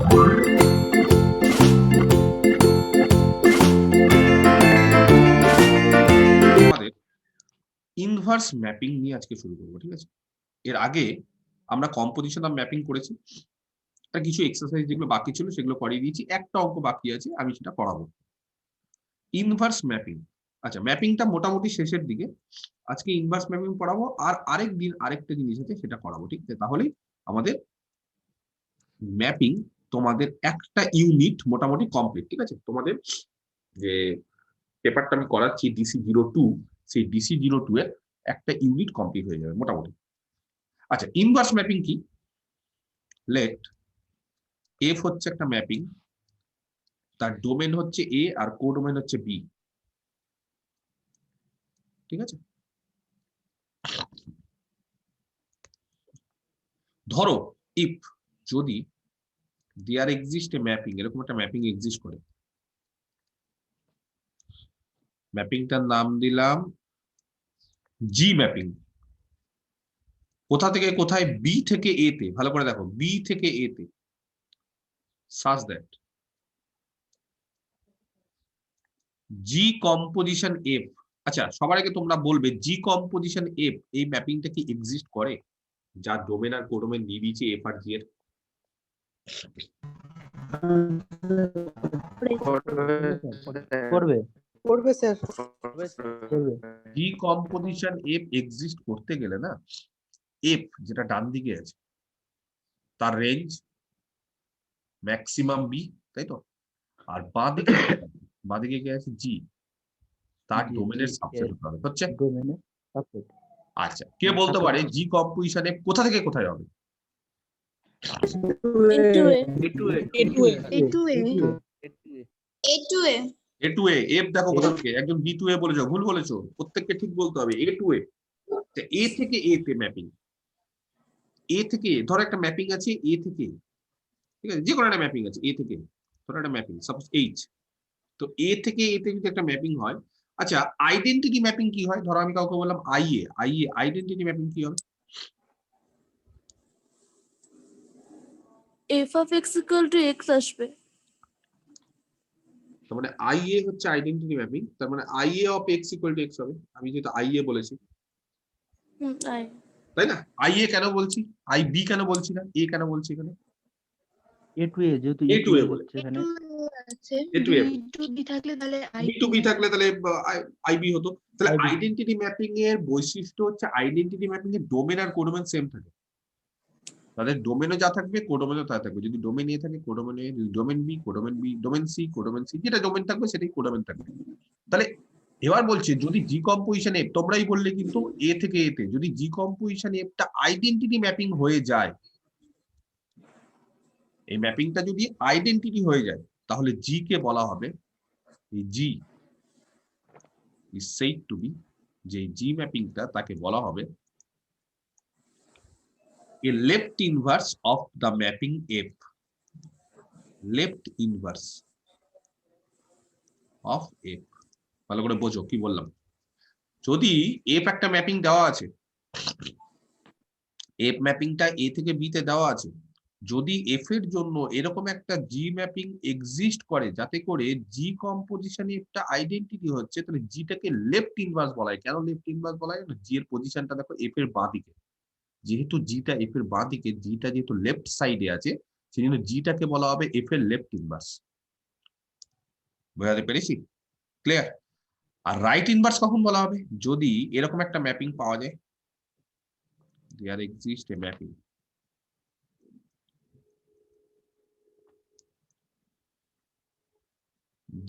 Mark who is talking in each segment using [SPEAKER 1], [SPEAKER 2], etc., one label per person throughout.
[SPEAKER 1] আমাদের inverse mapping নিয়ে আজকে শুরু করবো, ঠিক আছে? এর আগে আমরা কম্পোজিশন অফ ম্যাপিং করেছি, আর কিছু এক্সারসাইজ যেগুলো বাকি ছিল সেগুলো করিয়ে দিয়েছি, একটা অঙ্ক বাকি আছে, আমি সেটা করাবো। ইনভার্স ম্যাপিং, আচ্ছা ম্যাপিংটা মোটামুটি শেষের দিকে, আজকে ইনভার্স ম্যাপিং পড়াবো, আর আরেক দিন আরেকটা জিনিস আছে সেটা করাবো, ঠিক আছে? তাহলেই আমাদের ম্যাপিং, তোমাদের একটা ইউনিট মোটামুটি কমপ্লিট, ঠিক আছে? তোমাদের যে পেপারটা আমি করাচ্ছি DC02, সেই DC02 এর একটা ইউনিট কমপ্লিট হয়ে যাবে মোটামুটি। আচ্ছা, ইনভার্স ম্যাপিং কি? লেট এফ হচ্ছে একটা ম্যাপিং, তার ডোমেন হচ্ছে এ আর কোডোমেন হচ্ছে বি, ঠিক আছে? ধরো ইফ, যদি দেয়ার এক্সিস্ট এ ম্যাপিং, এরকম একটা ম্যাপিং এক্সিস্ট করে, ম্যাপিংটার নাম দিলাম জি ম্যাপিং। কোথা থেকে কোথায়? বি থেকে এ তে, ভালো করে দেখো, বি থেকে এ তে, such that G composition F. আচ্ছা, সবার আগে তোমরা বলবে জি কম্পোজিশন এফ এই ম্যাপিংটা কি এক্সিস্ট করে, যার ডোমেন আর কোডোমেন নিয়ে এফ আর জি এর?
[SPEAKER 2] করবে
[SPEAKER 3] করবে স্যার।
[SPEAKER 2] করবে
[SPEAKER 1] জি কম্পোজিশন এফ এক্সিস্ট করতে গেলে না, এফ যেটা ডান দিকে আছে তার রেঞ্জ ম্যাক্সিমাম বি, তাই তো? আর বাঁ দিকে কি আছে? জি, তার
[SPEAKER 2] জি,
[SPEAKER 1] ডোমেনের
[SPEAKER 2] জি,
[SPEAKER 1] সাবসেট হতে হবে, হচ্ছে?
[SPEAKER 2] ডোমেনে সাবসেট।
[SPEAKER 1] আচ্ছা, কে বলতে পারে জি কম্পোজিশন এফ কোথা থেকে কোথায় হবে? এ টু এ। এফ দেখো কোথা থেকে, একজন বি টু এ বলেছো, ভুল বলেছো, প্রত্যেককে ঠিক বলতে হবে। এ টু এ, এ থেকে এ তে ম্যাপিং, এ থেকে এ। ধরো একটা ম্যাপিং আছে এ থেকে এ, ঠিক আছে? যে কোনো একটা ম্যাপিং আছে এ থেকে এ। ধরো একটা ম্যাপিং সাপোজ এইচ, তো এ থেকে এ তে যদি একটা ম্যাপিং হয়, আচ্ছা আইডেন্টিটি ম্যাপিং কি হয়? ধরো আমি কাউকে বললাম আইডেন্টিটি ম্যাপিং কি হবে?
[SPEAKER 4] f of x equal to x আসবে।
[SPEAKER 1] তার মানে আইএ হচ্ছে আইডেন্টিটি ম্যাপিং, তার মানে IA of X equal to x হবে। আমি যেহেতু আইএ বলেছি,
[SPEAKER 4] আই
[SPEAKER 1] তাই না? আইএ কেন বলছি, আই বি কেন বলছি না, এ কেন বলছি এখানে?
[SPEAKER 2] এ টু এ, যেহেতু
[SPEAKER 1] এ
[SPEAKER 2] এ
[SPEAKER 1] টু
[SPEAKER 2] টু
[SPEAKER 1] এ
[SPEAKER 2] এ
[SPEAKER 1] বলে,
[SPEAKER 2] হচ্ছে এখানে।
[SPEAKER 1] এ টু এ
[SPEAKER 3] থাকলে তাহলে
[SPEAKER 1] বি টু বি থাকলে তাহলে আইবি হতো। তাহলে
[SPEAKER 2] IB
[SPEAKER 1] আইডেন্টিটি ম্যাপিং এর বৈশিষ্ট্য হচ্ছে আইডেন্টিটি ম্যাপিং এর ডোমেন আর কোডোমেন সেম থাকে। তাদের ডোমেনও যা থাকবে কোডোমেনও তা থাকবে। যদি ডোমেন এ থাকে কোডোমেন এ, যদি domain B codomain B, domain C যেটা ডোমেন থাকবে সেটাই কোডোমেন থাকবে। তাহলে এবার বলছে যদি জি কম্পোজিশন এফ, তোমরাই বললে কিন্তু এ থেকে এতে, যদি জি কম্পোজিশন এফটা আইডেন্টিটি ম্যাপিং হয়ে যায়, এই ম্যাপিংটা যদি আইডেন্টিটি হয়ে যায়, তাহলে জি কে বলা হবে, এই জি is said to be, যে জি ম্যাপিংটা তাকে বলা হবে a left inverse of the mapping F, left inverse of F। ভালো করে বোঝো কি বললাম। যদি F একটা ম্যাপিং দেওয়া আছে, F ম্যাপিংটা A থেকে B তে দেওয়া আছে, যদি F এর জন্য এরকম একটা জি ম্যাপিং এক্সিস্ট করে যাতে করে জি কম্পোজিশন একটা আইডেন্টিটি হচ্ছে, তাহলে জিটাকে লেফট ইনভার্স বলা হয়। কেন লেফট ইনভার্স বলা হয়? জি এর পজিশনটা দেখো F এর বাঁ দিকে, যেহেতু জিটা এফ এর বাঁ দিকে, জিটা যেহেতু লেফট সাইডে আছে, সেই জন্য জিটাকে বলা হবে এফ এর লেফট ইনভার্স। বোঝাতে পেরেছি? ক্লিয়ার? আর রাইট ইনভার্স কখন বলা হবে? যদি এরকম একটা ম্যাপিং পাওয়া যায়, দেয়ার এক্সিস্ট এ ম্যাপিং,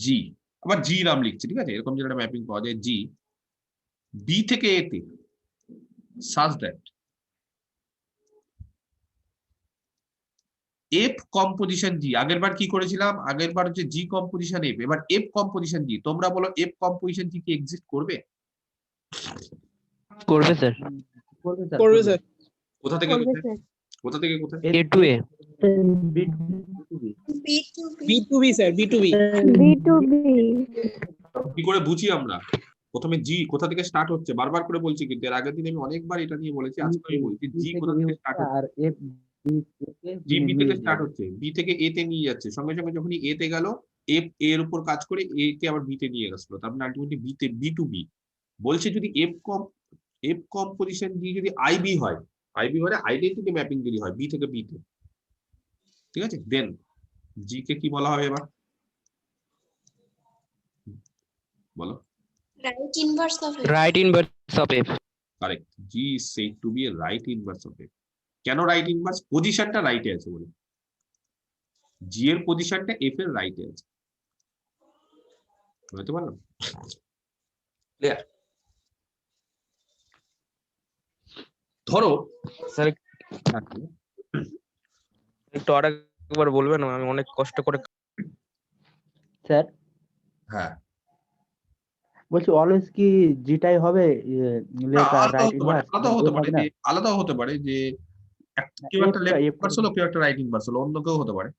[SPEAKER 1] জি, আবার জি নাম লিখছে, ঠিক আছে? এরকম যদি একটা ম্যাপিং পাওয়া যায় জি বি থেকে এ তে, সাজ দ্যাট এফ কম্পোজিশন জি। আগের বার কি করেছিলাম? আগের বার হচ্ছে জি কম্পোজিশন এফ, এবার এফ কম্পোজিশন জি। তোমরা বলো এফ কম্পোজিশন জি কি এক্সিস্ট করবে?
[SPEAKER 2] করবে স্যার,
[SPEAKER 3] করবে স্যার।
[SPEAKER 1] কোথা থেকে কোথায়? কোথা থেকে কোথায়?
[SPEAKER 2] এ টু এ,
[SPEAKER 3] B2B স্যার, B2B।
[SPEAKER 1] কি করে বুঝি আমরা? প্রথমে জি কোথা থেকে স্টার্ট হচ্ছে বারবার করে বলছি, কিন্তু এর আগের দিন আমি অনেকবার এটা নিয়ে বলেছি, আজকে আমি বলছি জি কোথা থেকে স্টার্ট হচ্ছে।
[SPEAKER 2] আর এফ
[SPEAKER 1] জি বি থেকে স্টার্ট হচ্ছে, বি থেকে এ তে নিয়ে যাচ্ছে, সঙ্গে সঙ্গে যখনই এ তে গেল এফ এর উপর কাজ করে এ কে আবার বি তে নিয়ে গেছিল, তার মানে আলটিমেটলি বি তে বি টু বি বলছে। যদি এফ কম্পোজিশন ডি যদি আইবি হয়, আইবি মানে আইডেন্টিটি ম্যাপিং যদি হয় বি থেকে বি তে, ঠিক আছে, দেন জি কে কি বলা হবে এবার বলো?
[SPEAKER 5] Right inverse of F.
[SPEAKER 3] Right inverse of F.
[SPEAKER 1] Correct, G is said to be right inverse of F. কেন রাইট ইনভার্স? পজিশনটা রাইটে আছে বলে, জি এর পজিশনটা এফ এর রাইটে আছে, বুঝতে পারলাম? ক্লিয়ার? ধরো
[SPEAKER 3] স্যার একটু আরেকবার বলবেন, আমি অনেক কষ্ট করে।
[SPEAKER 2] স্যার
[SPEAKER 1] হ্যাঁ
[SPEAKER 2] বলছি অলওয়েজ কি জিটাই হবে লেফট আর রাইট ইনভার্স?
[SPEAKER 1] আলাদাও হতে পারে যে আলাদাও হতে পারে যে কেউ একটা লেফট ইনভার্স হলো, কেউ একটা রাইট ইনভার্স হলো, অন্য কেউ হতে পারে,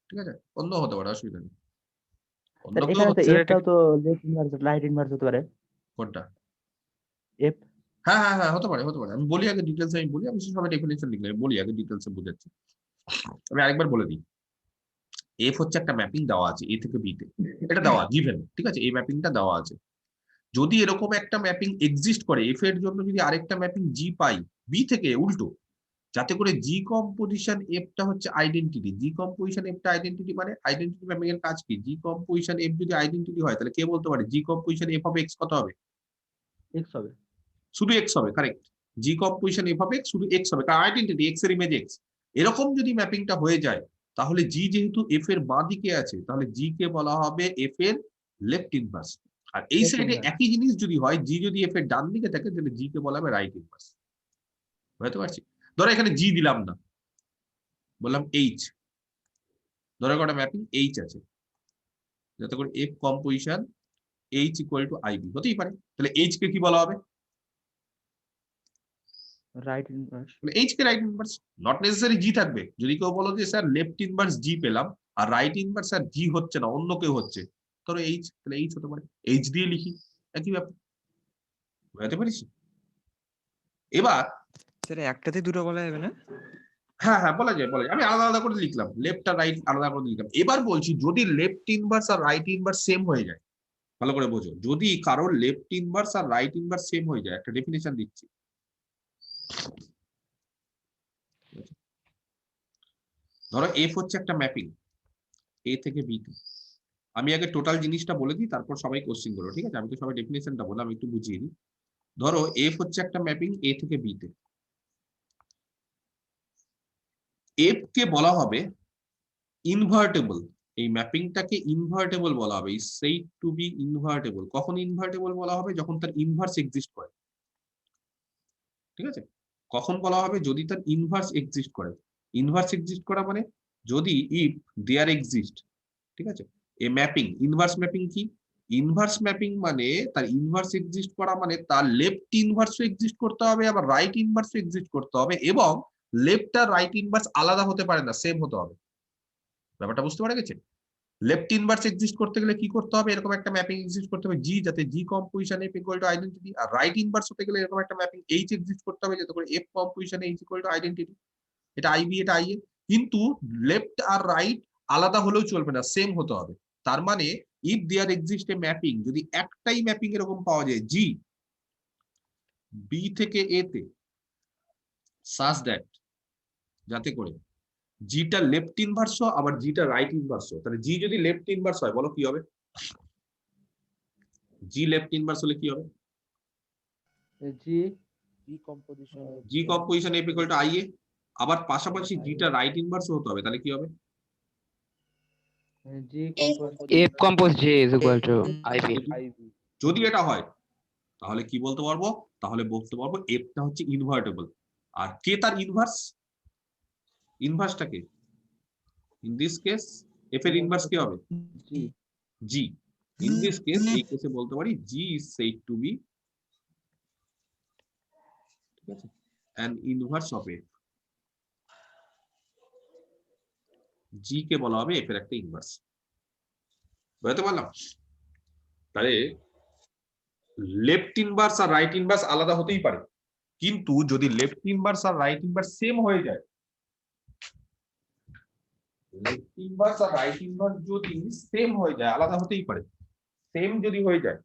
[SPEAKER 1] ঠিক আছে, অন্য হতে পারে, অসুবিধা নেই, অন্য কেউ
[SPEAKER 2] এখানে তো
[SPEAKER 1] হতে-
[SPEAKER 2] এফটাও তো লেফট ইনভার্স রাইট ইনভার্স হতে পারে।
[SPEAKER 1] কোনটা?
[SPEAKER 2] এফ
[SPEAKER 1] হ্যাঁ হ্যাঁ হ্যাঁ হতে পারে, হতে পারে। আমি বলি আগে ডিটেলস, আমি বলি, আমি সবাই ডেফিনেশন লিখলাম, আমি বলি আগে ডিটেলসে বুঝাচ্ছি। আমি আরেকবার বলে দিই, এফ হচ্ছে একটা ম্যাপিং দেওয়া আছে এ থেকে বি তে, এটা দেওয়া গিভেন, ঠিক আছে, এই ম্যাপিংটা দেওয়া আছে। যদি এরকম একটা ম্যাপিং এক্সিস্ট করে এফ এর জন্য, যদি আরেকটা ম্যাপিং জি পাই বি থেকে উল্টো, যাতে করে জি কম্পোজিশন এফটা হচ্ছে আইডেন্টিটি, জি কম্পোজিশন এফটা আইডেন্টিটি, মানে আইডেন্টিটি ম্যাপিং এর কাজ কি? জি কম্পোজিশন এফ যদি আইডেন্টিটি হয় তাহলে কে বলতে পারে জি কম্পোজিশন এফ অফ এক্স কত হবে?
[SPEAKER 2] এক্স হবে।
[SPEAKER 1] শুধু এক্স হবে, correct. G composition F of x শুধু এক্স হবে, কারণ আইডেন্টিটি এক্স এর ইমেজ এক্স। এরকম যদি ম্যাপিংটা হয়ে যায় তাহলে জি যেহেতু এফ এর বাঁ দিকে আছে, তাহলে জি কে বলা হবে এফ এর লেফট ইনভার্স। আর এই
[SPEAKER 2] Left
[SPEAKER 1] সাইডে
[SPEAKER 2] inverse।
[SPEAKER 1] একই জিনিস যদি হয়, জি যদি এফ এর ডান দিকে থাকে তাহলে জি কে বলা হবে রাইট ইনভার্স। বুঝতে পারছি? ধরো এখানে জি দিলাম না, বললাম এইচ, ধরো কটা ম্যাপিং এইচ আছে, যাতে করে F composition H equal to I B হতেই পারে, তাহলে এইচ কে কি বলা হবে?
[SPEAKER 2] Right inverse.
[SPEAKER 1] এইচ কে right inverse, not necessary g থাকবে। যদি কেউ বলো যে স্যার লেফট ইনভার্স জি পেলাম আর রাইট ইনভার্স আর জি হচ্ছে না, অন্য কেউ হচ্ছে, ধরো এইচ, তাহলে এইচ হতে পারে, এইচ দিয়ে লিখি, একই ব্যাপার। বুঝতে পারিস? এবার
[SPEAKER 6] স্যার একটাতে দুটো বলা যাবে না?
[SPEAKER 1] হ্যাঁ হ্যাঁ বলা যায়, বলা যায়, আমি আলাদা আলাদা করে লিখলাম, লেফট আর রাইট আলাদা করে লিখলাম। এবার বলছি যদি লেফট ইনভার্স আর রাইট ইনভার্স সেম হয়ে যায়, ভালো করে বোঝো, যদি কারোর লেফট ইনভার্স আর রাইট ইনভার্স সেম হয়ে যায়, একটা ডেফিনেশন দিচ্ছি। ধরো এফ হচ্ছে একটা ম্যাপিং এ থেকে বি তে, আমি আগে টোটাল জিনিসটা বলে দিই, তারপর সবাই কোশ্চেন করো, ঠিক আছে? আমি তো সবাই ডেফিনেশনটা বললাম, আমি একটু বুঝিয়ে দিই। ধরো এফ হচ্ছে একটা ম্যাপিং এ থেকে বি তে, এফ কে বলা হবে ইনভার্টেবল, এই ম্যাপিংটাকে ইনভার্টেবল বলা হবে, is said to be invertible. কখন ইনভার্টেবল বলা হবে? যখন তার ইনভার্স এক্সিস্ট করে, ঠিক আছে? কখন বলা হবে? যদি তার ইনভার্স এক্সিস্ট করে। ইনভার্স এক্সিস্ট করা মানে যদি ইফ দেয়ার এক্সিস্ট, ঠিক আছে, এ ম্যাপিং, ইনভার্স ম্যাপিং কি? ইনভার্স ম্যাপিং মানে তার ইনভার্স এক্সিস্ট করা মানে তার লেফট ইনভার্সও এক্সিস্ট করতে হবে, আবার রাইট ইনভার্সও এক্সিস্ট করতে হবে, এবং লেফট আর রাইট ইনভার্স আলাদা হতে পারে না, সেম হতে হবে। ব্যাপারটা বুঝতে পারা গেছে? লেফট ইনভার্স এক্সিস্ট করতে গেলে কি করতে হবে? এরকম একটা ম্যাপিং এক্সিস্ট করতে হবে জি, যাতে g composition f equal to identity. আর রাইট ইনভার্স হতে গেলে এরকম একটা ম্যাপিং এইচ এক্সিস্ট করতে হবে, যাতে করে F composition H equal to identity. এটা আইবি, এটা আইএ। কিন্তু লেফট আর রাইট আলাদা হলেও চলবে না, সেম হতে হবে। তার মানে if there exist a mapping, যদি একটাই ম্যাপিং এরকম পাওয়া যায় জি বি থেকে এ তে, সাচ দ্যাট, যাতে করে জিটা লেফট ইনভার্স হয় আবার জিটা রাইট ইনভার্স হয়, তাহলে জি যদি লেফট ইনভার্স হয় বলো কি হবে? জি লেফট ইনভার্স হলে কি হবে?
[SPEAKER 2] G composition
[SPEAKER 1] g composition f equal to I A. আবার পাশাপাশি জিটা রাইট ইনভার্স হতে হবে, তাহলে কি হবে?
[SPEAKER 2] জি
[SPEAKER 3] F compose J is equal to IB.
[SPEAKER 1] যদি এটা হয় তাহলে কি বলতে পারবো? তাহলে বলতে পারবো এফটা হচ্ছে ইনভার্টেবল। আর কে তার ইনভার্স? ইনভার্সটা কে? ইন দিস কেস এফ এর ইনভার্স কি হবে?
[SPEAKER 2] G
[SPEAKER 1] G. In this case, এই কেসে বলতে পারি G is said to B, ঠিক আছে, an inverse of F. G কে বলা হবে এফ এর একটা ইনভার্স। বুঝতে পারলাম? তাহলে লেফট ইনভার্স আর রাইট ইনভার্স আলাদা হতেই পারে, কিন্তু যদি লেফট ইনভার্স আর রাইট ইনভার্স সেম হয়ে যায় লেফট ইনভার্স আর রাইট ইনভার্স যদি সেম হয়ে যায়, আলাদা হতেই পারে, সেম যদি হয়ে যায়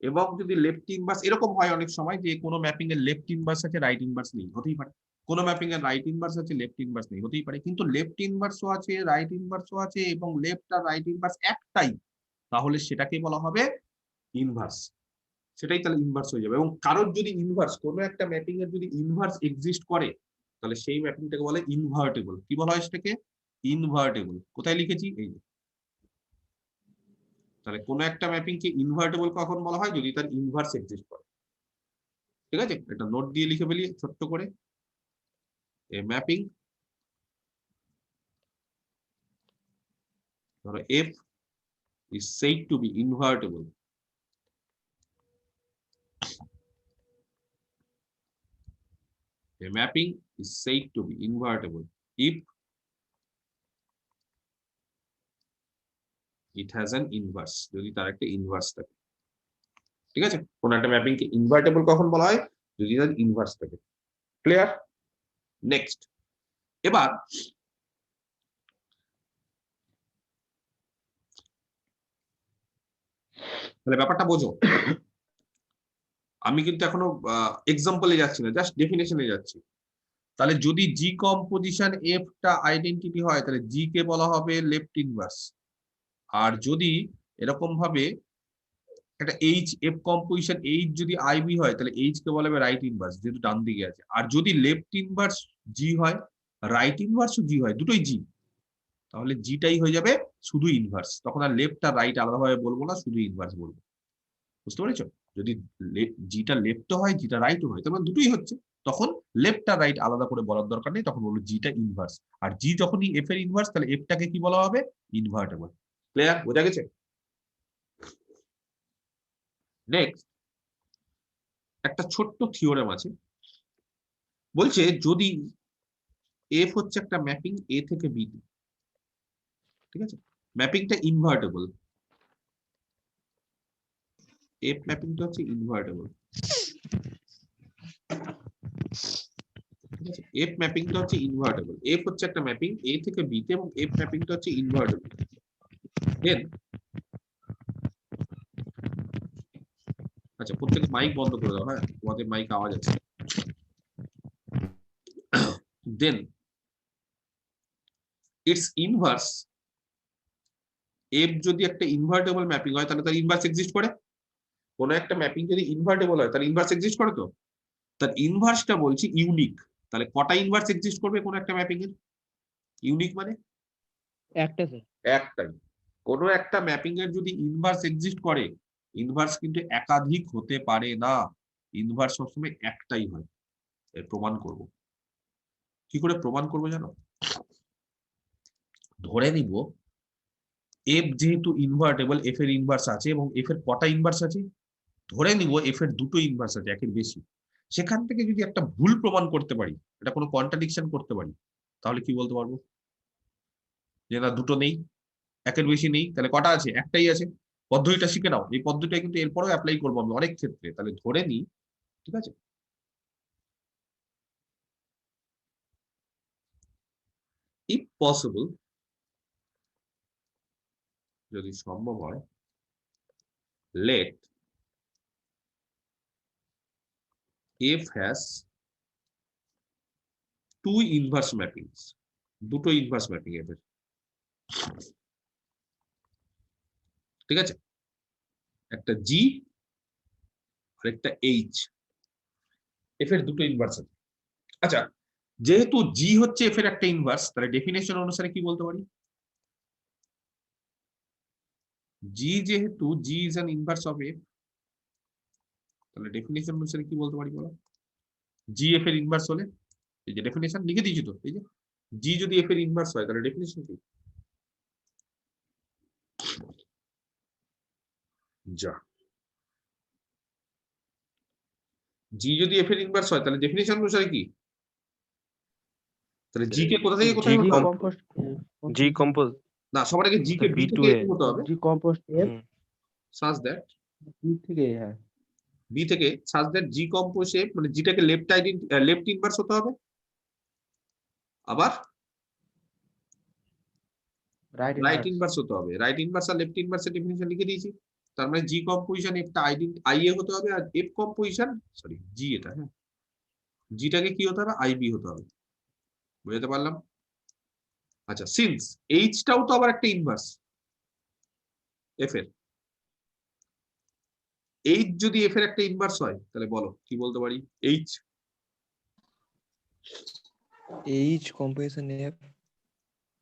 [SPEAKER 1] এবং যদি লেফট ইনভার্স এরকম হয় অনেক সময় যে কোনো ম্যাপিং এর লেফট ইনভার্স আছে রাইট ইনভার্স নেই, হতেই পারে। কোনো ম্যাপিং এর রাইট ইনভার্স আছে লেফট ইনভার্স নেই, হতেই পারে। কিন্তু লেফট ইনভার্সও আছে রাইট ইনভার্সও আছে এবং লেফট আর রাইট ইনভার্স একটাই, তাহলে সেটাকে বলা হবে ইনভার্স। সেটাই তাহলে ইনভার্স হয়ে যাবে। এবং কারোর যদি ইনভার্স, কোনো একটা ম্যাপিং এর যদি ইনভার্স এক্সিস্ট করে, তাহলে সেই ম্যাপিংটাকে বলে ইনভার্টেবল। কি বলা হয় সেটাকে? ইনভার্টেবল। কোথায় লিখেছি? এই যে। তাহলে কোন একটা ম্যাপিং কে ইনভার্টেবল কখন বলা হয়? যদি তার ইনভার্স এক্সিস্ট করে। ঠিক আছে, এটা নোট দিয়ে লিখে ফেলি ছোট্ট করে। এ ম্যাপিং, ধরো f is said to be invertible a mapping is said to be invertible if it has an inverse, যদি তার একটা ইনভার্স থাকে। ঠিক আছে, কোন একটা ম্যাপিং কে ইনভার্টেবল কখন বলা হয়? যদি তার ইনভার্স থাকে। ক্লিয়ার? নেক্সট, এবার তাহলে ব্যাপারটা বোঝো। আমি কিন্তু এখনো এক্সাম্পলে যাচ্ছি না, জাস্ট ডেফিনেশনে যাচ্ছি। তাহলে যদি জি কম্পোজিশন এফ টা আইডেন্টিটি হয়, তাহলে জি কে বলা হবে লেফট ইনভার্স। আর যদি এরকম ভাবে একটা এইচ এফ কম্পোজিশন এইচ যদি আইবি হয়, তাহলে এইচ কে বলা হবে রাইট ইনভার্স, যেহেতু ডান দিকে আছে। আর যদি লেফট ইনভার্স জি হয়, রাইট ইনভার্সও জি হয়, দুটোই জি, তাহলে জিটাই হয়ে যাবে শুধু ইনভার্স। তখন আর লেফট আর রাইট আলাদাভাবে বলবো না, শুধু ইনভার্স বলবো। বুঝতে পেরেছো? যদি জিটা লেফটও হয়, জিটা রাইটও হয়, তার মানে দুটোই হচ্ছে, তখন লেফট আর রাইট আলাদা করে বলার দরকার নেই, তখন বলবো জিটা ইনভার্স। আর জি যখনই এফ এর ইনভার্স, তাহলে এফটাকে কি বলা হবে? ইনভার্টেবল। ক্লিয়ার? বোঝা গেছে? নেক্সট, একটা ছোট্ট থিওরেম আছে, বলছে যদি এফ হচ্ছে একটা ম্যাপিং এ থেকে বি তে, ঠিক আছে, ম্যাপিংটা ইনভার্টেবল, এফ ম্যাপিংটা হচ্ছে ইনভার্টেবল। ঠিক আছে, এফ ম্যাপিংটা হচ্ছে ইনভার্টেবল। এফ হচ্ছে একটা ম্যাপিং এ থেকে বি তে এবং এফ ম্যাপিংটা হচ্ছে ইনভার্টেবল। দেন, আচ্ছা প্রত্যেকে মাইক বন্ধ করে দাও, হ্যাঁ তোমাদের মাইক আওয়াজ আছে। দেন ইটস ইনভার্স, এফ যদি একটা ইনভার্টেবল ম্যাপিং হয়, তাহলে তার ইনভার্স এক্সিস্ট করে। কোন একটা ম্যাপিং যদি ইনভার্টেবল হয়, তার ইনভার্স এক্সিস্ট করে। তো তার ইনভার্সটা বলছি ইউনিক। তাহলে কটা ইনভার্স এক্সিস্ট করবে কোন একটা ম্যাপিং এর? ইউনিক মানে
[SPEAKER 3] একটা স্যার।
[SPEAKER 1] একটাই। কোন একটা ম্যাপিং এর যদি ইনভার্স এক্সিস্ট করে, ইনভার্স কিন্তু একাধিক হতে পারে না, ইনভার্স সবসময় একটাই হয়। এর প্রমাণ করব। কি করে প্রমাণ করবো জানো? ধরে নিব এফ যেহেতু ইনভার্টেবল, এফ এর ইনভার্স আছে এবং এফ এর কটা ইনভার্স আছে? ধরে নিব এফ এর দুটো ইনভার্স আছে, একের বেশি। সেখান থেকে যদি একটা ভুল প্রমাণ করতে পারি, এটা কোনো কন্ট্রাডিকশন করতে পারি, তাহলে কি বলতে পারবো? যে না দুটো নেই, একের বেশি নেই, তাহলে কটা আছে? একটাই আছে। পদ্ধতিটা শিখে নাও, এই পদ্ধতিটা কিন্তু এরপরেও অ্যাপ্লাই করবো আমি অনেক ক্ষেত্রে। তাহলে ধরে নিই, ঠিক আছে, ইফ পসিবল, যদি সম্ভব হয়, let f has two inverse mappings, দুটো ইনভার্স ম্যাপিং এর, ঠিক আছে, একটা জি আর একটা এইচ। এফ এর দুটো ইনভার্স আছে। আচ্ছা, যেহেতু জি হচ্ছে এফ এর একটা ইনভার্স, তাহলে ডেফিনেশন অনুসারে কি বলতে পারি? জি যেহেতু G is an inverse of F, তাহলে ডেফিনেশন অনুসারে কি বলতে পারি বলো? জি এফ এর ইনভার্স হলে, এই যে ডেফিনেশন লিখে দিয়েছি তো, এই যে জি যদি এফ এর ইনভার্স হয়, তাহলে ডেফিনেশন কি? যা, জি যদি এফ এর ইনভার্স হয়, তাহলে ডেফিনেশন অনুসারে কি? তাহলে জি কে কোথা থেকে কোথায়
[SPEAKER 2] জি
[SPEAKER 1] হতে হবে?
[SPEAKER 2] কম্পোস্ট
[SPEAKER 3] জি কম্পোজ
[SPEAKER 1] না, সবার আগে জি কে বি
[SPEAKER 3] B2
[SPEAKER 1] থেকে
[SPEAKER 3] এ।
[SPEAKER 1] হতে হবে।
[SPEAKER 2] G composed F
[SPEAKER 1] such that
[SPEAKER 2] B থেকে, হ্যাঁ
[SPEAKER 1] বি থেকে, such that G compose F, মানে জিটাকে লেফট ইনভার্স হতে হবে। আবার
[SPEAKER 2] রাইট
[SPEAKER 1] রাইট ইনভার্স হতে হবে, রাইট ইনভার্স আর লেফট ইনভার্সের ডেফিনিশন লিখে দিয়েছি। তার মানে জি কম্পোজিশন এফটা আইএ হতে হবে, আর এফ কম্পোজিশন সরি জি এটা, হ্যাঁ জিটাকে কি হতে হবে, আইবি হতে হবে। বুঝতে পারলাম? আচ্ছা, সিন্স এইচটাও তো আবার একটা ইনভার্স এফ এর, এইচ যদি এফ এর একটা ইনভার্স হয় তাহলে বলো কি বলতে পারি? এইচ
[SPEAKER 6] এইচ কম্পোজিশন এফ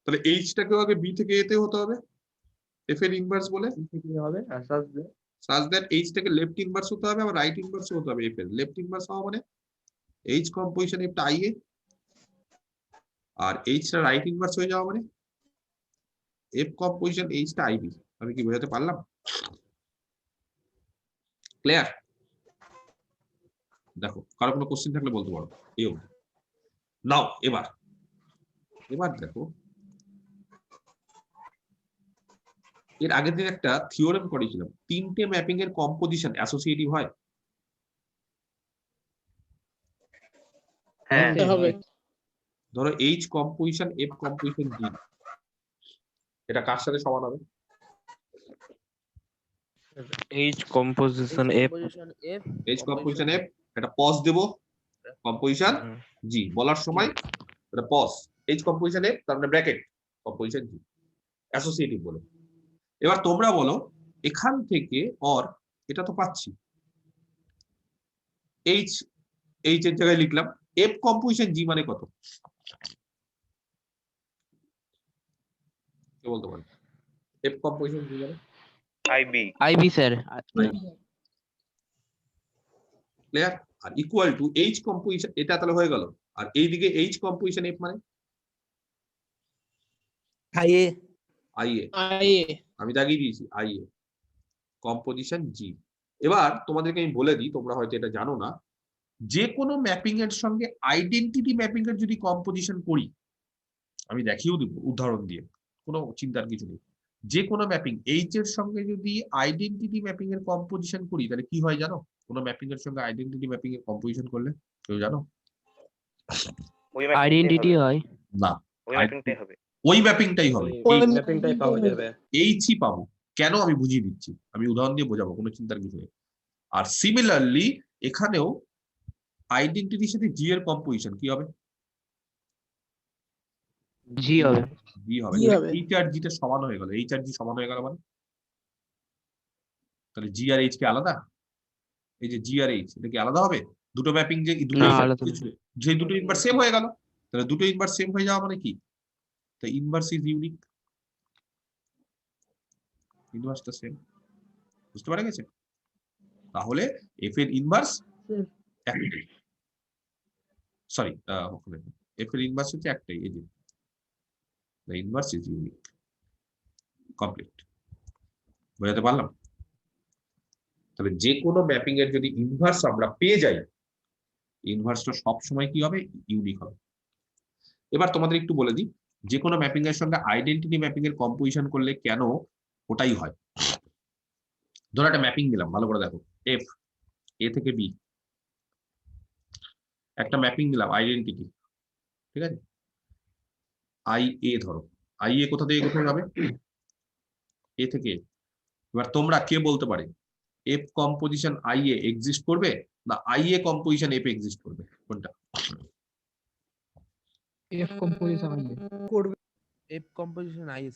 [SPEAKER 1] তাহলে এইচটাকেও আগে বি থেকে এতে হতে হবে এফ এর ইনভার্স বলে,
[SPEAKER 2] কি হবে আসাস দে
[SPEAKER 1] such that এইচটাকে লেফট ইনভার্স হতে হবে, আবার রাইট ইনভার্স হতে হবে এফ এর। লেফট ইনভার্স হওয়া মানে এইচ কম্পোজিশন এফটা আইএ, আর এইচটা রাইট ইনভার্স হয়ে যাওয়া মানে এফ কম্পোজিশন এইচটা আইবি। আমি কি বোঝাতে পারলাম? ক্লিয়ার? দেখো কারো কোনো কোশ্চেন থাকলে বলতে পারো। এও নাও এবার দেখো, এর আগের দিন একটা থিওরেম করেছিলাম, তিনটে ম্যাপিং এর কম্পোজিশন অ্যাসোসিয়েটিভ হয়।
[SPEAKER 3] হ্যাঁ
[SPEAKER 4] হবে
[SPEAKER 1] ধরো এইচ কম্পোজিশন এফ কম্পোজিশন জি, এটা কার সাথে সমান হবে?
[SPEAKER 3] H composition F
[SPEAKER 1] H composition F, এটা পজ দেব, কম্পোজিশন জি বলার সময় এটা পজ, এইচ কম্পোজিশন এফ তার মানে ব্র্যাকেট কম্পোজিশন জি, অ্যাসোসিয়েটিভ বলে। এবার তোমরা বলো এখান থেকে অর এটা তো পাচ্ছি, এইচ এইচ এর জায়গায় লিখলাম, এফ কম্পোজিশন জি মানে কত? কে বলতে পারে? এফ কম্পোজিশন জি মানে
[SPEAKER 3] আইবি স্যার
[SPEAKER 1] ক্লিয়ার? আর ইকুয়াল টু এইচ কম্পোজিশন, এটা তাহলে হয়ে গেল, আর এইদিকে এইচ কম্পোজিশন এফ মানে
[SPEAKER 3] আইএ
[SPEAKER 1] আইএ, আমি দাগিয়ে দিয়েছি আইএ কম্পোজিশন জি। এবার তোমাদেরকে আমি বলে দিই, তোমরা হয়তো এটা জানো না, যে কোনো ম্যাপিং এর সঙ্গে আইডেন্টিটি ম্যাপিং এর যদি কম্পোজিশন করি, আমি দেখিয়েও দিব উদাহরণ দিয়ে, কোনো চিন্তার কিছু নেই। যে কোনো ম্যাপিং এইচ এর সঙ্গে যদি আইডেন্টিটি ম্যাপিং এর কম্পোজিশন করি তাহলে কি হয় জানো? কোনো ম্যাপিং এর সঙ্গে আইডেন্টিটি ম্যাপিং এর কম্পোজিশন করলে কেউ জানো?
[SPEAKER 3] আইডেন্টিটি হয়
[SPEAKER 1] না,
[SPEAKER 3] ওই ম্যাপিংটাই হবে,
[SPEAKER 1] ওই ম্যাপিংটাই হবে,
[SPEAKER 3] ম্যাপিংটাই পাওয়া যাবে।
[SPEAKER 1] এইচই পাবো। কেন আমি বুঝিয়ে দিচ্ছি, আমি উদাহরণ দিয়ে বোঝাবো, কোনো চিন্তার কিছু নেই। আর সিমিলারলি এখানেও আইডেন্টিটির সাথে জি এর কম্পোজিশন কি হবে?
[SPEAKER 3] জি হবে,
[SPEAKER 1] জি হবে। এইচ আর জিটা সমান হয়ে গেল, এইচ আর জি সমান হয়ে গেল মানে তাহলে জি আর এইচ কে আলাদা? এই যে জি আর এইচ এটা কি আলাদা হবে? দুটো ম্যাপিং যে দুটো
[SPEAKER 3] না,
[SPEAKER 1] inverse
[SPEAKER 3] আলাদা
[SPEAKER 1] হয়েছিল, যে দুটো ইনভার্স সেম হয়ে গেল, তাহলে দুটো ইনভার্স সেম হয়ে যাওয়া মানে কি? তো ইনভার্স ইজ ইউনিক, ইনভার্সটা সেম। বুঝতে পারা গেছে? তাহলে এফ এর ইনভার্স একটাই, সরি এফ এর ইনভার্স হচ্ছে একটাই, এই যে the inverse is unique, complete। বোঝাতে পারলাম? তবে যে কোনো ম্যাপিং এর যদি ইনভার্স আমরা পেয়ে যাই, ইনভার্সটা সব সময় কি হবে? ইউনিক হবে। এবার তোমাদের একটু বলে দিই, যে কোনো ম্যাপিং এর সঙ্গে আইডেন্টিটি ম্যাপিং এর কম্পোজিশন করলে কেন ওটাই হয়। ধরো একটা ম্যাপিং দিলাম, ভালো করে দেখো, এফ এ থেকে বি, একটা ম্যাপিং দিলাম আইডেন্টিটি, ঠিক আছে? আই এ, ধরো আই এ কোথা থেকে কোথায় যাবে? এ থেকে। এবার তোমরা কে বলতে পারে F composition I A exist করবে না I A composition F exist করবে? কোনটা?
[SPEAKER 3] এফ কম্পোজিশন করবে, F composition IA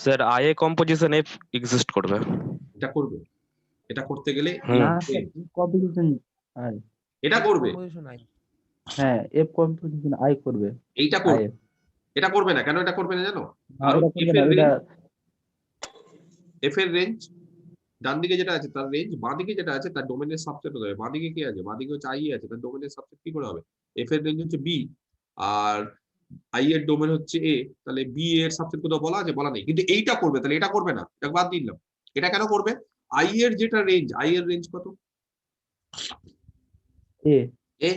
[SPEAKER 3] sir IA composition F exist করবে।
[SPEAKER 1] এটা করবে, এটা করতে গেলে
[SPEAKER 2] না কম্পোজিশন আই,
[SPEAKER 1] এটা করবে,
[SPEAKER 2] হ্যাঁ এফ কম্পোজিশন আই করবে,
[SPEAKER 1] এইটা করবে, এটা করবে না। কেন এটা করবে না জানো? কারণ এফ এর রেঞ্জ ডান দিকে যেটা আছে তার রেঞ্জ, বাঁ দিকে যেটা আছে তার ডোমেনের সাবসেট হতে হবে। বাঁ দিকে কি আছে? বাঁ দিকে হচ্ছে আই আছে, তার ডোমেনের সাবসেট কি করে হবে? এফ এর রেঞ্জ হচ্ছে বি আর আই এর ডোমেন হচ্ছে এ, তাহলে বি এর সাবসেট কোথাও বলা আছে? বলা নেই। কিন্তু এইটা করবে, তাহলে এটা করবে না, এটা বাদ দিলাম। এটা কেন করবে? আই এর যেটা রেঞ্জ, আই এর রেঞ্জ কত?
[SPEAKER 2] এ,
[SPEAKER 1] এ,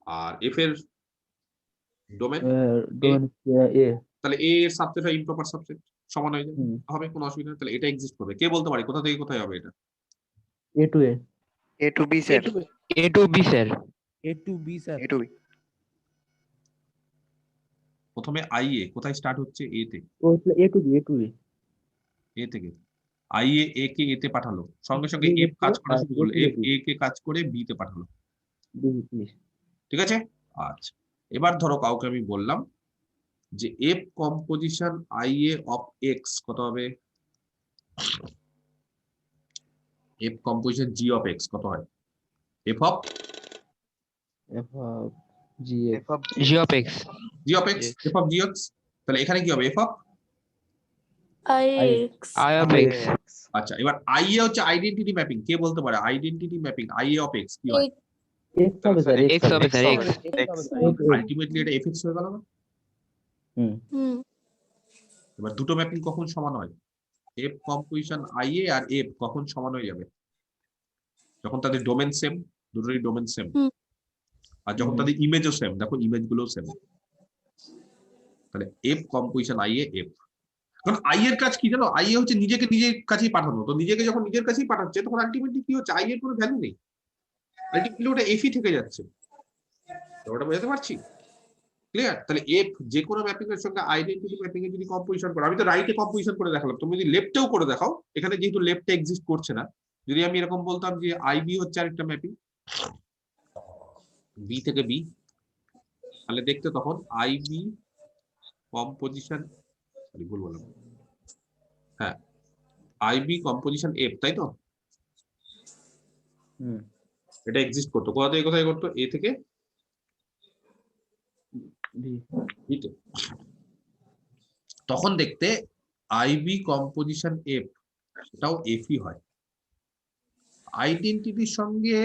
[SPEAKER 1] আর এফ এর ডোমেন
[SPEAKER 2] ডোমেন এ,
[SPEAKER 1] তাহলে এ এর সাবসেট হয় ইমপ্রপার সাবসেট, সমান হয়ে যাবে, হবে কোনো অসুবিধা নেই। তাহলে এটা এক্সিস্ট করবে। কে বলতে পারে কোথা থেকে কোথায় হবে এটা?
[SPEAKER 2] A two A,
[SPEAKER 6] A to B sir,
[SPEAKER 3] A to B sir,
[SPEAKER 6] A to B
[SPEAKER 1] প্রথমে আই এ কোথায় স্টার্ট হচ্ছে? এ তে,
[SPEAKER 2] ও এ to B, A to B.
[SPEAKER 1] এ থেকে আই এ কে এ তে পাঠালো, সঙ্গে সঙ্গে
[SPEAKER 2] বি
[SPEAKER 1] এফ কাজ করা
[SPEAKER 2] আর
[SPEAKER 1] শুরু
[SPEAKER 2] এ
[SPEAKER 1] করলো,
[SPEAKER 2] টু
[SPEAKER 1] এফ
[SPEAKER 2] বি,
[SPEAKER 1] এ কে কাজ করে বি তে পাঠালো।
[SPEAKER 2] বি।
[SPEAKER 1] ঠিক আছে? আচ্ছা, এবার ধরো কাউকে আমি বললাম যে F composition I A of X কত হবে? F composition G of X কত হয়? F of
[SPEAKER 2] F of G
[SPEAKER 6] F of
[SPEAKER 3] G of X.
[SPEAKER 1] G of x,
[SPEAKER 6] X.
[SPEAKER 1] F of G x. তাহলে এখানে কি হবে? F of,
[SPEAKER 4] IX.
[SPEAKER 3] I of X.
[SPEAKER 6] X.
[SPEAKER 1] আচ্ছা এবার আই এ হচ্ছে identity mapping. কে বলতে পারে identity mapping I A of x কি হয়?
[SPEAKER 2] এক্স হবে স্যার,
[SPEAKER 3] X হবে স্যার, X.
[SPEAKER 1] আলটিমেটলি এটা এফ এক্স হয়ে গেল না?
[SPEAKER 4] Hmm.
[SPEAKER 1] এবার দুটো ম্যাপিং কখন সমান হয়? এফ কম্পোজিশন আই এ আর এফ কখন সমান হয়ে যাবে? যখন তাদের ডোমেন সেম, দুটোরই ডোমেন সেম।
[SPEAKER 4] হুম।
[SPEAKER 1] আর যখন তাদের ইমেজও সেম, দেখো ইমেজ গুলো সেম। তাহলে F composition I A F. কারণ আই এর কাজ কি জানো? আই এ হচ্ছে নিজেকে নিজের কাছেই পাঠানো। তো নিজেকে যখন নিজের কাছেই পাঠাচ্ছে তখন আলটিমেটলি কি হচ্ছে? আই এর কোনো ভ্যালু নেই, আলটিমেটলি ওটা এফই থেকে যাচ্ছে। ওটা বুঝতে পারছি? ক্লিয়ার? তাহলে এফ যে কোনো ম্যাপিং এর সঙ্গে আইডেন্টিটি ম্যাপিং এ যদি কম্পোজিশন করো, আমি তো রাইটে কম্পোজিশন করে দেখালাম, তুমি যদি লেফটেও করে দেখাও, এখানে যেহেতু লেফটে এক্সিস্ট করছে না, যদি আমি এরকম বলতাম যে আইবি হচ্ছে আরেকটা ম্যাপিং বি থেকে বি, তাহলে দেখতে তখন আইবি কম্পোজিশন, সরি ভুল বললাম, হ্যাঁ আইবি কম্পোজিশন এফ, তাই তো? এটা এক্সিস্ট করতো কোথা থেকে কোথায় করতো? এ থেকে বিতে। তখন দেখতে আইবি কম্পোজিশন এফ সেটাও এফই হয়। আইডেন্টিটির সঙ্গে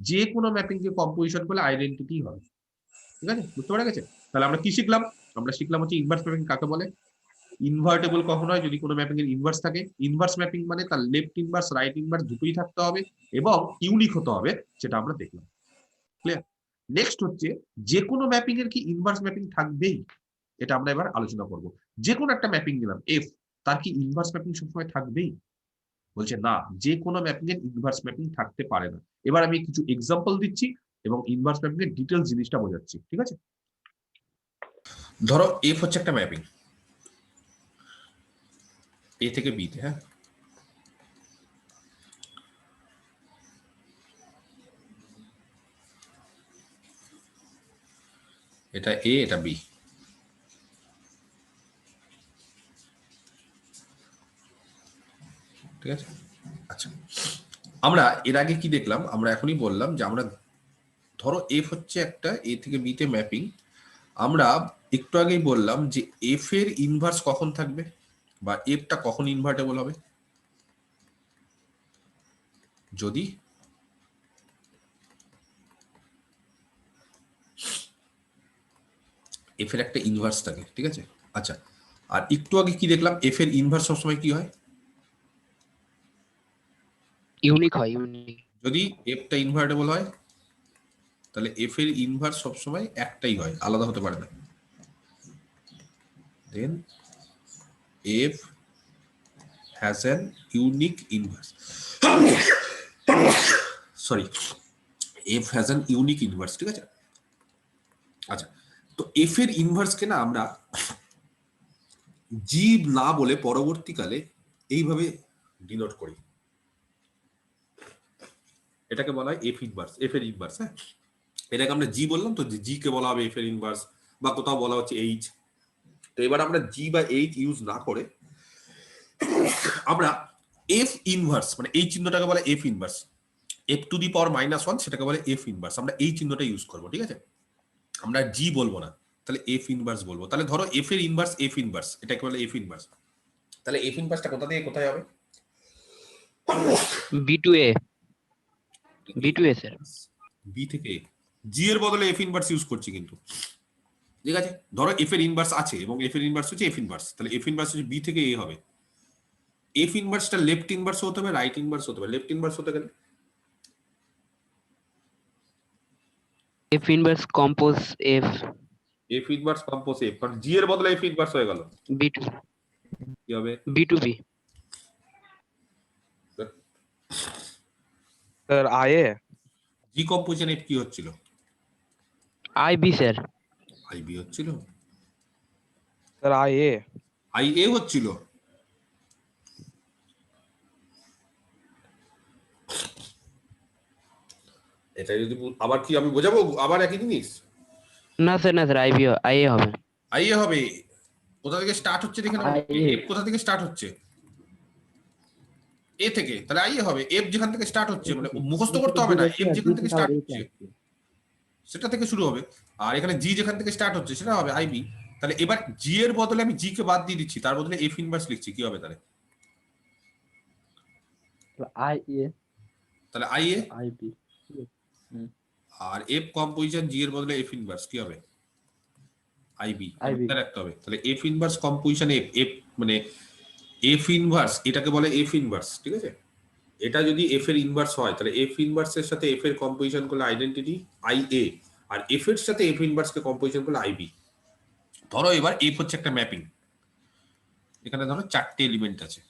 [SPEAKER 1] যে কোনো ম্যাপিং কে কম্পোজিশন করলে আইডেন্টিটি হয়। ঠিক আছে, বুঝতে পারা গেছে? তাহলে আমরা কি শিখলাম? আমরা শিখলাম হচ্ছে ইনভার্স ম্যাপিং কাকে বলে, ইনভার্টেবল কখন হয়? যদি কোনো ম্যাপিং এর ইনভার্স থাকে। ইনভার্স ম্যাপিং মানে তার লেফট ইনভার্স রাইট ইনভার্স দুটোই থাকতে হবে এবং ইউনিক হতে হবে, সেটা আমরা দেখলাম। ক্লিয়ার? নেক্সট হচ্ছে যে কোনো ম্যাপিং এর কি ইনভার্স ম্যাপিং থাকবেই? এটা আমরা এবার আলোচনা করব। যে কোনো একটা ম্যাপিং নিলাম এফ, তার কি ইনভার্স ম্যাপিং সবসময় থাকবেই? বলছে না, যে কোনো ম্যাপিং এর ইনভার্স ম্যাপিং থাকতে পারে না। এবার আমি কিছু এক্সাম্পল দিচ্ছি এবং ইনভার্স ম্যাপিং এর ডিটেইলস জিনিসটা বোঝাচ্ছি। ঠিক আছে? ধরো এফ হচ্ছে একটা ম্যাপিং এ থেকে বি তে, হ্যাঁ? এটা এ, এটা বি। ঠিক আছে? আচ্ছা, আমরা এর আগে কি দেখলাম? আমরা এখনই বললাম যে আমরা ধরো এফ হচ্ছে একটা এ থেকে বি তে ম্যাপিং। আমরা একটু আগেই বললাম যে এফ এর ইনভার্স কখন থাকবে বা এফটা কখন ইনভার্টেবল হবে? যদি এফ এর একটা ইনভার্স থাকে। ঠিক আছে? আচ্ছা, আর একটু আগে কি দেখলাম? এফ এর ইনভার্স সবসময় কি হয়?
[SPEAKER 3] ইউনিক হয়, ইউনিক।
[SPEAKER 1] যদি এফটা ইনভার্টেবল হয় তাহলে এফ এর ইনভার্স সবসময় একটাই হয়, আলাদা হতে পারে না। Then F has an unique inverse. Sorry, F has an unique inverse. ঠিক আছে? আচ্ছা, তো এফ এর ইনভার্সকে না আমরা জি না বলে পরবর্তীকালে এইভাবে ডিনোট করি। এটাকে বলা হয় এফ ইনভার্স, এফ এর ইনভার্স। হ্যাঁ, এটাকে আমরা জি বললাম, তো জি কে বলা হবে এফ এর ইনভার্স, বা কোথাও বলা হচ্ছে এইচ। তো এবার আমরা জি বা এইচ ইউজ না করে আমরা এফ ইনভার্স, মানে এই চিহ্নটাকে বলে F inverse, F to the power -1 সেটাকে বলে এফ ইনভার্স। আমরা এই চিহ্নটা ইউজ করবো। ঠিক আছে? আমরা জি বলবো না, তাহলে এফ ইনভার্স বলবো। তাহলে ধরো এফ এর ইনভার্স এফ ইনভার্স, এটাকে বলে এফ ইনভার্স। তাহলে এফ ইনভার্সটা কোথা থেকে কোথায় হবে?
[SPEAKER 3] B to A. B to A, sir.
[SPEAKER 1] B থেকে জি এর বদলে এফ ইনভার্স ইউজ করছি কিন্তু। ঠিক আছে? ধরো এফ এর ইনভার্স আছে এবং এফ এর ইনভার্স হচ্ছে এফ ইনভার্স, তাহলে এফ ইনভার্স হচ্ছে বি থেকে এ হবে। এফ ইনভার্সটা লেফট ইনভার্স হতে হবে, রাইট ইনভার্স হতে হবে। লেফট ইনভার্স হতে গেলে
[SPEAKER 3] F inverse compose F.
[SPEAKER 1] F inverse compose F, কারণ জি এর বদলে এফ ইনভার্স হয়ে গেল,
[SPEAKER 3] B to
[SPEAKER 1] কি হবে?
[SPEAKER 3] B to B.
[SPEAKER 6] Sir, IA.
[SPEAKER 1] G composition F কি হচ্ছিল?
[SPEAKER 3] IB, sir.
[SPEAKER 1] আইবি হচ্ছিল।
[SPEAKER 3] Sir IA।
[SPEAKER 1] আই এ হচ্ছিল, এটা যদি আবার কি আমি বোঝাবো আবার একই জিনিস?
[SPEAKER 7] না স্যার IA হবে।
[SPEAKER 1] আই এ হবে। কোথা থেকে স্টার্ট হচ্ছে দেখে নাও,
[SPEAKER 2] IA
[SPEAKER 1] এফ কোথা থেকে স্টার্ট হচ্ছে? এ থেকে, তাহলে আই এ হবে। এফ যেখান থেকে স্টার্ট হচ্ছে, মানে মুখস্থ করতে হবে না, এফ যেখান থেকে স্টার্ট হচ্ছে সেটা থেকে শুরু হবে। আর এখানে জি যেখান থেকে স্টার্ট হচ্ছে সেটা হবে আইবি। তাহলে এবার জি এর বদলে আমি জি কে বাদ দিয়ে দিচ্ছি, তার বদলে এফ ইনভার্স লিখছি, কি হবে তাহলে?
[SPEAKER 2] IA
[SPEAKER 1] তাহলে আই এ
[SPEAKER 2] IB।
[SPEAKER 1] আর এফ কম্পোজিশন জি এর বদলে এফ ইনভার্স, কি হবে? আইবি।
[SPEAKER 2] IB
[SPEAKER 1] রাখতে হবে। তাহলে F inverse composition F, F মানে এফ ইনভার্স, এটাকে বলে এফ ইনভার্স, ঠিক আছে? এটা যদি এফ এর ইনভার্স হয় তাহলে এফ ইনভার্স এর সাথে এফ এর কম্পোজিশন করলে আইডেন্টিটি আই এ, আর এফ এর সাথে এফ ইনভার্স কে কম্পোজিশন করলে আইবি। ধরো এবার এফ হচ্ছে একটা ম্যাপিং, এখানে ধরো 4টে এলিমেন্ট আছে,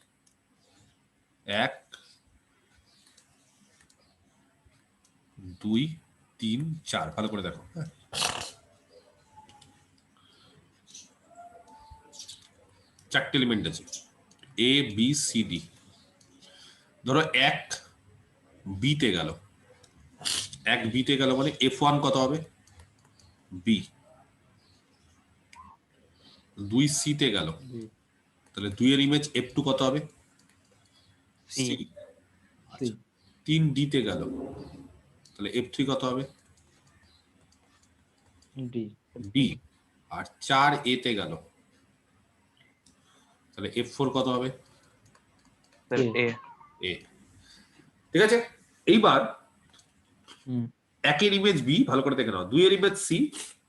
[SPEAKER 1] 1 2 3 4, ভালো করে দেখো, হ্যাঁ। চারটে এলিমেন্ট আছে, এ বি সি ডি। ধরো 1 বি তে গেল, 1 বি তে গেল মানে F1 কত হবে? বি। 2 সি তে গেল, তাহলে 2 এর ইমেজ F2 কত হবে? সি। 3 ডি তে গেল, তাহলে F3 কত হবে? ডি। আর 4 এ তে গেল, তাহলে F4 কত হবে?
[SPEAKER 3] Sir A।
[SPEAKER 1] এ। ঠিক আছে, এইবার 1 এর ইমেজ বি, ভালো করে দেখে নাও, 2 এর ইমেজ সি,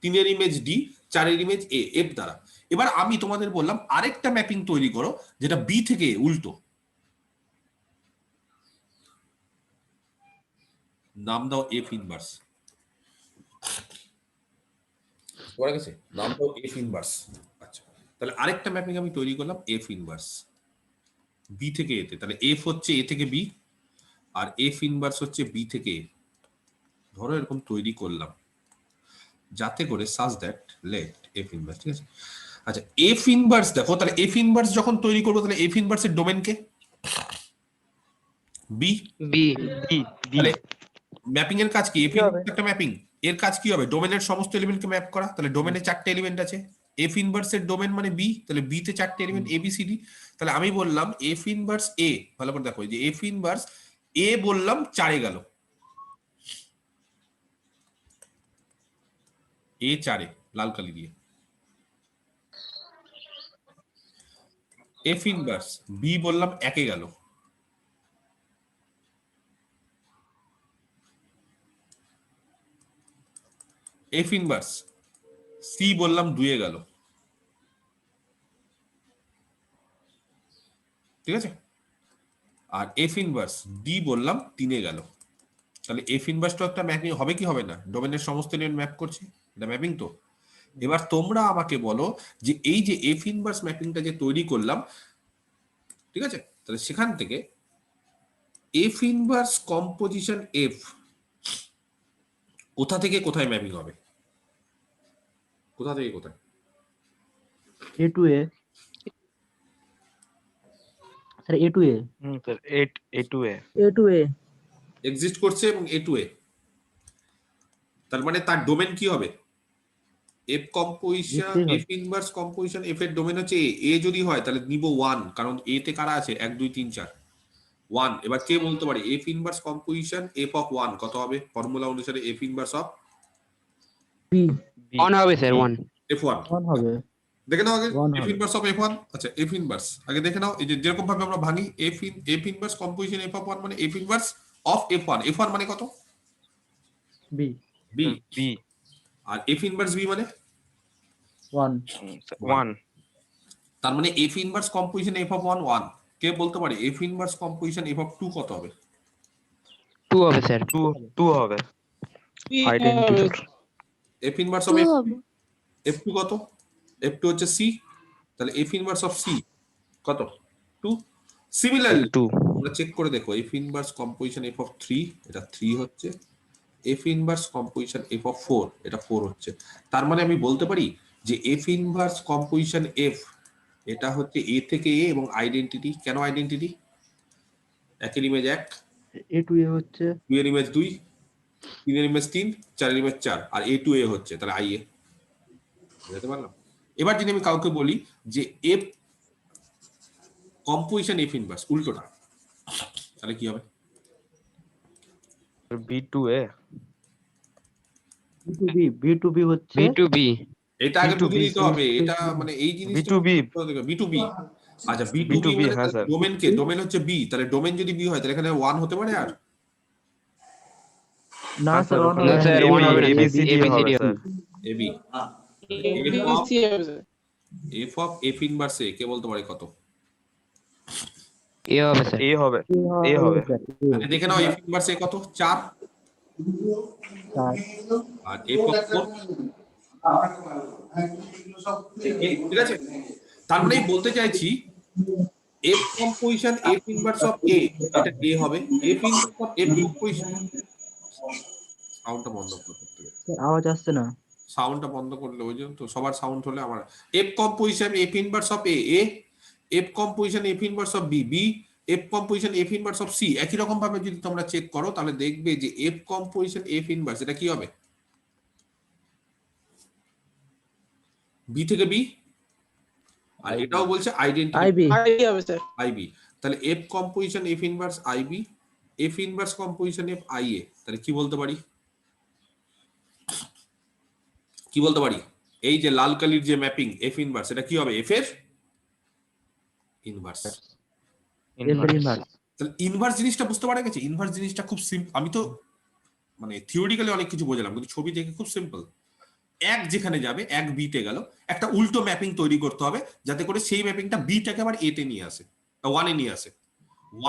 [SPEAKER 1] 3 এর ইমেজ ডি, 4 এর ইমেজ এ, এফ দ্বারা। এবার আমি তোমাদের বললাম আরেকটা ম্যাপিং তৈরি করো যেটা বি থেকে উল্টো, নাম দাও এফ ইনভার্স। পড়ে গেছে, নাম দাও এফ ইনভার্স। আচ্ছা, তাহলে আরেকটা ম্যাপিং আমি তৈরি করলাম এফ ইনভার্স বি থেকে এতে, তাহলে এফ হচ্ছে এ থেকে বি আর এফ ইনভার্স হচ্ছে বি থেকে এ। ধরো এরকম তৈরি করলাম যাতে করে such that late F inverse, ঠিক আছে? আচ্ছা, এফ ইনভার্স দেখো, তাহলে এফ ইনভার্স যখন তৈরি করবো তাহলে এফ ইনভার্সের ডোমেন কে? বি।
[SPEAKER 7] বি।
[SPEAKER 1] তাহলে ম্যাপিং এর কাজ কি? এফ ইনভার্স একটা ম্যাপিং, এর কাজ কি হবে? ডোমেনের সমস্ত এলিমেন্টকে ম্যাপ করা। তাহলে ডোমেনে 4টে এলিমেন্ট আছে, এফ ইনভার্সের ডোমেন মানে বি, তাহলে বি তে 4টে element A B C D. তাহলে আমি বললাম এফ ইনভার্স এ, ভালো করে দেখো, যে এফ ইনভার্স এ বললাম 4 এ গেল, এ 4 এ, লাল কালি দিয়ে। এফ ইনভার্স বি বললাম 1 এ গেল, এফ ইনভার্স সি বললাম 2 এ গেল, ঠিক আছে? আর এফ ইনভার্স ডি বললাম 3 এ গেল। তাহলে এফ ইনভার্স তো একটা ম্যাপিং হবে কি হবে না? ডোমেনের সমস্ত এলিমেন্ট ম্যাপ করছে, এটা ম্যাপিং তো। এবার তোমরা আমাকে বলো যে এই যে এফ ইনভার্স ম্যাপিংটা যে তৈরি করলাম, ঠিক আছে, তাহলে সেখান থেকে এফ ইনভার্স কম্পোজিশন এফ কোথা থেকে কোথায় ম্যাপিং হবে? কোথা থেকে কোথায়?
[SPEAKER 2] A to A sir, A to A
[SPEAKER 3] sir A to A।
[SPEAKER 4] A to A
[SPEAKER 1] exist করছে এবং এ টু এ, তার মানে তার ডোমেন কি হবে? এফ কম্পোজিশন,
[SPEAKER 2] নিশ্চয়ই হবে।
[SPEAKER 1] এফ ইনভার্স কম্পোজিশন এফ এর ডোমেন হচ্ছে এ। এ যদি হয় তাহলে নিব 1, কারণ এ তে কারা আছে? 1 2 3 4, 1। এবার কে বলতে পারে F inverse composition F of 1 কত হবে? ফর্মুলা অনুসারে এফ ইনভার্স অফ
[SPEAKER 2] B
[SPEAKER 7] 1 হবে স্যার, 1।
[SPEAKER 1] F1
[SPEAKER 2] 1 হবে।
[SPEAKER 1] দেখে নাও আগে,
[SPEAKER 2] 1
[SPEAKER 1] এফ
[SPEAKER 2] হবে।
[SPEAKER 1] Inverse of F1। আচ্ছা, এফ ইনভার্স আগে দেখে নাও, এই যে যেরকম ভাবে আমরা ভাঙি, F inverse composition F of 1 মানে F inverse of F1। F1 মানে কত?
[SPEAKER 2] B
[SPEAKER 1] B.
[SPEAKER 3] B।
[SPEAKER 1] আর এফ ইনভার্স বি মানে
[SPEAKER 2] 1
[SPEAKER 3] 1।
[SPEAKER 1] তার মানে F inverse composition F of 1 1। কে বলতে পারে F inverse composition F of 2 কত হবে?
[SPEAKER 7] 2 হবে স্যার।
[SPEAKER 3] 2 হবে। আইডেন্টিটি।
[SPEAKER 1] এফ ইনভার্স অফ
[SPEAKER 4] 2 হবে।
[SPEAKER 1] F2 কত? F2 হচ্ছে C, তাহলে এফ ইনভার্স অফ C কত? 2। সিমিলারলি
[SPEAKER 3] 2।
[SPEAKER 1] তোমরা চেক করে দেখো, F inverse composition F of 3, এটা 3 হচ্ছে। F inverse composition F of 4, এটা 4 হচ্ছে। তার মানে আমি বলতে পারি যে এফ ইনভার্স কম্পোজিশন এফ এটা হচ্ছে এ থেকে এ এবং আইডেন্টিটি। কেন আইডেন্টিটি? একের ইমেজ 1,
[SPEAKER 2] এ টু এ হচ্ছে
[SPEAKER 1] 2 এর ইমেজ 2, 3 এর ইমেজ 3, 4 এর ইমেজ 4, আর এ টু এ হচ্ছে, তাহলে আই এ। বুঝতে পারলাম? এবার যদি আমি কাউকে বলি যে এফ কম্পোজিশন এফ ইনভার্স উল্টোটা, তাহলে কি হবে?
[SPEAKER 3] B2A
[SPEAKER 2] বি টু বি হচ্ছে
[SPEAKER 7] B2B.
[SPEAKER 1] এটা আগে
[SPEAKER 3] B2B,
[SPEAKER 1] বুঝে নিতে হবে, এটা মানে এই জিনিসটা
[SPEAKER 3] B2B
[SPEAKER 1] বি টু বি। আচ্ছা বি টু বি
[SPEAKER 3] B2B,
[SPEAKER 1] মানে
[SPEAKER 3] হ্যাঁ স্যার।
[SPEAKER 1] ডোমেন কে? ডোমেন হচ্ছে বি, তাহলে ডোমেন যদি বি হয় তাহলে এখানে 1 হতে পারে আর
[SPEAKER 2] না
[SPEAKER 3] হ্যাঁ
[SPEAKER 2] স্যার
[SPEAKER 3] স্যার,
[SPEAKER 2] অন
[SPEAKER 3] ওখানে
[SPEAKER 2] হবে
[SPEAKER 7] No, sir,
[SPEAKER 2] না,
[SPEAKER 7] one হবে না, sir.
[SPEAKER 3] ABCD হবে
[SPEAKER 7] ABCD
[SPEAKER 3] স্যার।
[SPEAKER 1] এবি।
[SPEAKER 4] ABC হবে sir.
[SPEAKER 1] F of F inverse A কে বলতে পারে কত?
[SPEAKER 7] A হবে স্যার।
[SPEAKER 3] A হবে,
[SPEAKER 2] এ
[SPEAKER 3] A হবে।
[SPEAKER 2] স্যার,
[SPEAKER 1] তাহলে দেখে নাও এফ ইনভার্স এ কত? 4।
[SPEAKER 2] চার।
[SPEAKER 1] আর এফ অফ 4, ঠিক আছে? তার মানে বলতে চাইছি F composition F inverse of A, এটা এ হবে। F inverse of F composition, সাউন্ডটা বন্ধ করতে হবে,
[SPEAKER 2] স্যার আওয়াজ আসছে না।
[SPEAKER 1] সাউন্ডটা বন্ধ করলে ওই জন্য তো, সবার সাউন্ড হলে আমার। F composition F inverse of A A, F composition F inverse of B B, F composition F inverse of C. একই রকম ভাবে যদি তোমরা চেক করো তাহলে দেখবে যে এফ কম্পোজিশন এফ ইনভার্স এটা কি হবে? বি থেকে বি, আর এটাও বলছে আইডেন্টিটি
[SPEAKER 2] আইবি
[SPEAKER 4] আই হবে স্যার।
[SPEAKER 1] আইবি। তাহলে F composition F inverse IB, F inverse composition F I A. তাহলে কি বলতে পারি? কি বলতে পারি? এই যে লাল কালির যে ম্যাপিং এফ ইনভার্স, এটা কি হবে? এফ এর ইনভার্স।
[SPEAKER 2] ইনভার্স।
[SPEAKER 1] তাহলে ইনভার্স জিনিসটা বুঝতে পারা গেছে? ইনভার্স জিনিসটা খুব সিম্পল। আমি তো মানে থিওরিক্যালি অনেক কিছু বোঝালাম, কিন্তু ছবি দেখে খুব সিম্পল। এক যেখানে যাবে, এক বিতে গেল, একটা উল্টো ম্যাপিং তৈরি করতে হবে যাতে করে সেই ম্যাপিংটা বিটাকে আবার এ তে নিয়ে আসে, ওয়ানে নিয়ে আসে।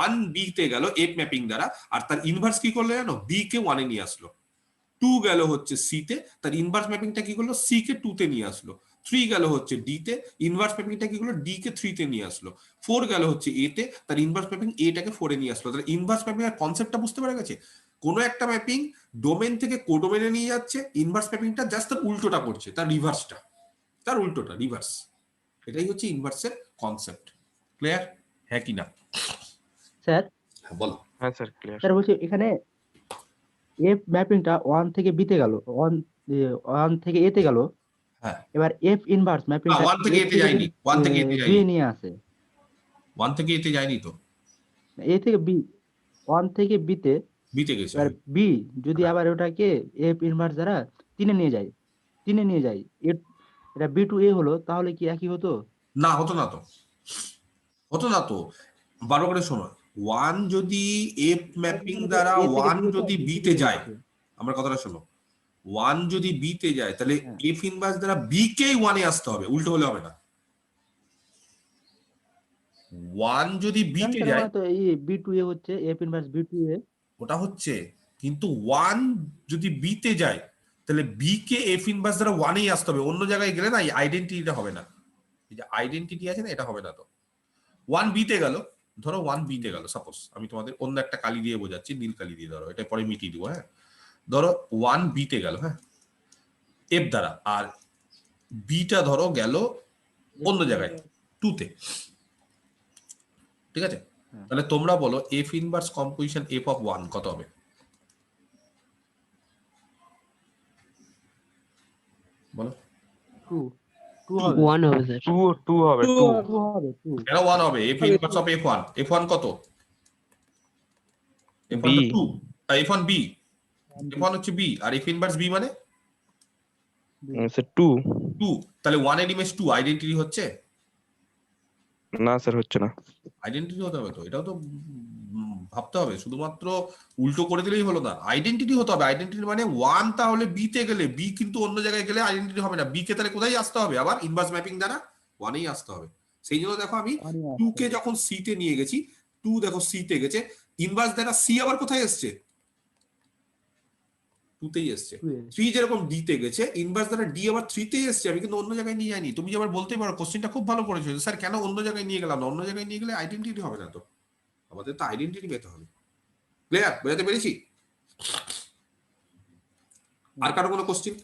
[SPEAKER 1] 1 বি তে গেল এফ ম্যাপিং দ্বারা, আর তার ইনভার্স কি করলো জানো? বি কে 1 এ নিয়ে আসলো। 2 গেল হচ্ছে সি তে, তার ইনভার্স ম্যাপিংটা কি করলো? সি কে 2 তে নিয়ে আসলো। 3 গেল হচ্ছে ডি তে, ইনভার্স ম্যাপিংটা কি করলো? ডি কে 3 তে নিয়ে আসলো। 4 গেল হচ্ছে এ তে, তার ইনভার্স ম্যাপিং এ টাকে 4 এ নিয়ে আসলো। তাহলে ইনভার্স ম্যাপিং এর কনসেপ্টটা বুঝতে পারা গেছে? কোনো একটা ম্যাপিং ডোমেন থেকে কোডোমেনে নিয়ে যাচ্ছে, ইনভার্স ম্যাপিংটা জাস্ট তার উল্টোটা করছে, তার রিভার্সটা, তার উল্টোটা রিভার্স। এটাই হচ্ছে ইনভার্সের কনসেপ্ট। ক্লিয়ার? হ্যাঁ কি না?
[SPEAKER 2] স্যার
[SPEAKER 1] হ্যাঁ বলো।
[SPEAKER 3] হ্যাঁ স্যার, ক্লিয়ার।
[SPEAKER 2] স্যার বলছি এখানে এফ ম্যাপিংটা ওয়ান থেকে বিতে গেল, ওয়ান থেকে এ তে গেল।
[SPEAKER 1] হ্যাঁ,
[SPEAKER 2] এবার এফ ইনভার্স
[SPEAKER 1] না
[SPEAKER 2] ম্যাপিংটা
[SPEAKER 1] 1 থেকে
[SPEAKER 2] এ
[SPEAKER 1] এতে
[SPEAKER 2] থেকে
[SPEAKER 1] যায়নি, 1 থেকে এতে
[SPEAKER 2] বি
[SPEAKER 1] যায়নি,
[SPEAKER 2] নিয়ে আসে।
[SPEAKER 1] 1 থেকে এতে যায়নি তো,
[SPEAKER 2] এ থেকে বি, ওয়ান থেকে বিতে।
[SPEAKER 1] বিতে গেছে।
[SPEAKER 2] এবার বি যদি আবার ওটাকে এফ ইনভার্স দ্বারা তিনে নিয়ে যায়, তিনে নিয়ে যায়, এটা বি টু এ হলো, তাহলে কি একই হতো?
[SPEAKER 1] না হতো না তো, হতো না তো। বারো করে শোনো, 1 যদি এফ ম্যাপিং দ্বারা
[SPEAKER 2] A থেকে
[SPEAKER 1] 1
[SPEAKER 2] B হতো,
[SPEAKER 1] যদি
[SPEAKER 2] B
[SPEAKER 1] বি
[SPEAKER 2] থেকে
[SPEAKER 1] তে
[SPEAKER 2] A
[SPEAKER 1] যায়,
[SPEAKER 2] হতো।
[SPEAKER 1] আমার কথাটা শোনো, 1 যদি বি তে যায় তাহলে
[SPEAKER 2] হ্যাঁ।
[SPEAKER 1] এফ ইনভার্স দ্বারা বি কেই 1 এ আসতে হবে, উল্টো হলে হবে না। 1 যদি বি তে
[SPEAKER 2] স্যার
[SPEAKER 1] যায়,
[SPEAKER 2] মানে তো এই বি টু এ হচ্ছে এফ ইনভার্স বি টু এ।
[SPEAKER 1] ওটা হচ্ছে, কিন্তু 1 যদি বি তে যায় তাহলে বি কে এফ ইনভার্স দ্বারা 1 এই আসতে হবে, অন্য জায়গায় গেলে না এই আইডেন্টিটিটা হবে না। এই যে আইডেন্টিটি আছে না, এটা হবে না তো। 1 বি তে গেল, ধরো 1 বি তে গেল, সাপোজ আমি তোমাদের অন্য একটা কালি দিয়ে বোঝাচ্ছি, নীল কালি দিয়ে, ধরো এটা পরে মিটিয়ে দিব। হ্যাঁ, ধরো 1 বি তে গেল, হ্যাঁ এফ দ্বারা, আর বিটা ধরো গেল অন্য জায়গায় 2 তে, ঠিক আছে?
[SPEAKER 2] হ্যাঁ।
[SPEAKER 1] তাহলে তোমরা বলো F inverse composition F of 1 কত হবে? বলো।
[SPEAKER 2] টু টু হবে,
[SPEAKER 7] 1 হবে স্যার।
[SPEAKER 3] 2 হবে, 2
[SPEAKER 2] টু হবে, টু।
[SPEAKER 1] কেন 1 হবে? F inverse of F 1, F 1 কত? এফ 1
[SPEAKER 3] B,
[SPEAKER 1] তো 2, এফ 1 বি, এফ 1 হচ্ছে বি, আর এফ ইনভার্স বি মানে
[SPEAKER 3] স্যার 2।
[SPEAKER 1] 2, তাহলে 1 এর ইমেজ 2 আইডেন্টিটি হচ্ছে?
[SPEAKER 3] না স্যার, হচ্ছে না।
[SPEAKER 1] আইডেন্টিটি হতে হবে তো, এটাও তো ভাবতে হবে, শুধুমাত্র উল্টো করে দিলেই হলো না, আইডেন্টিটি হতে হবে। আইডেন্টিটি মানে 1 তাহলে বি তে গেলে, বি কিন্তু অন্য জায়গায় গেলে আইডেন্টিটি হবে না, বি কে তাহলে কোথায় আসতে হবে? আবার ইনভার্স ম্যাপিং দ্বারা 1 এই আসতে হবে। সেই জন্য দেখো আমি 2 কে যখন সি তে নিয়ে গেছি, 2 দেখো সি তে গেছে, ইনভার্স দ্বারা সি আবার কোথায় এসছে? 2 তেই এসছে। 3 যেরকম ডি তে গেছে, ইনভার্স দ্বারা ডি আবার 3 তেই এসছে, আমি কিন্তু অন্য জায়গায় নিয়ে যাইনি। তুমি আবার বলতেই পারো, কোশ্চেনটা খুব ভালো করেছো স্যার, কেন অন্য জায়গায় নিয়ে গেলাম না? অন্য জায়গায় নিয়ে গেলে আইডেন্টিটি হবে না তো, আমাদের তো আইডেন্টিটি পেতে হবে। ক্লিয়ার? বোঝাতে পেরেছি? আর কারো কোনো কোশ্চেন?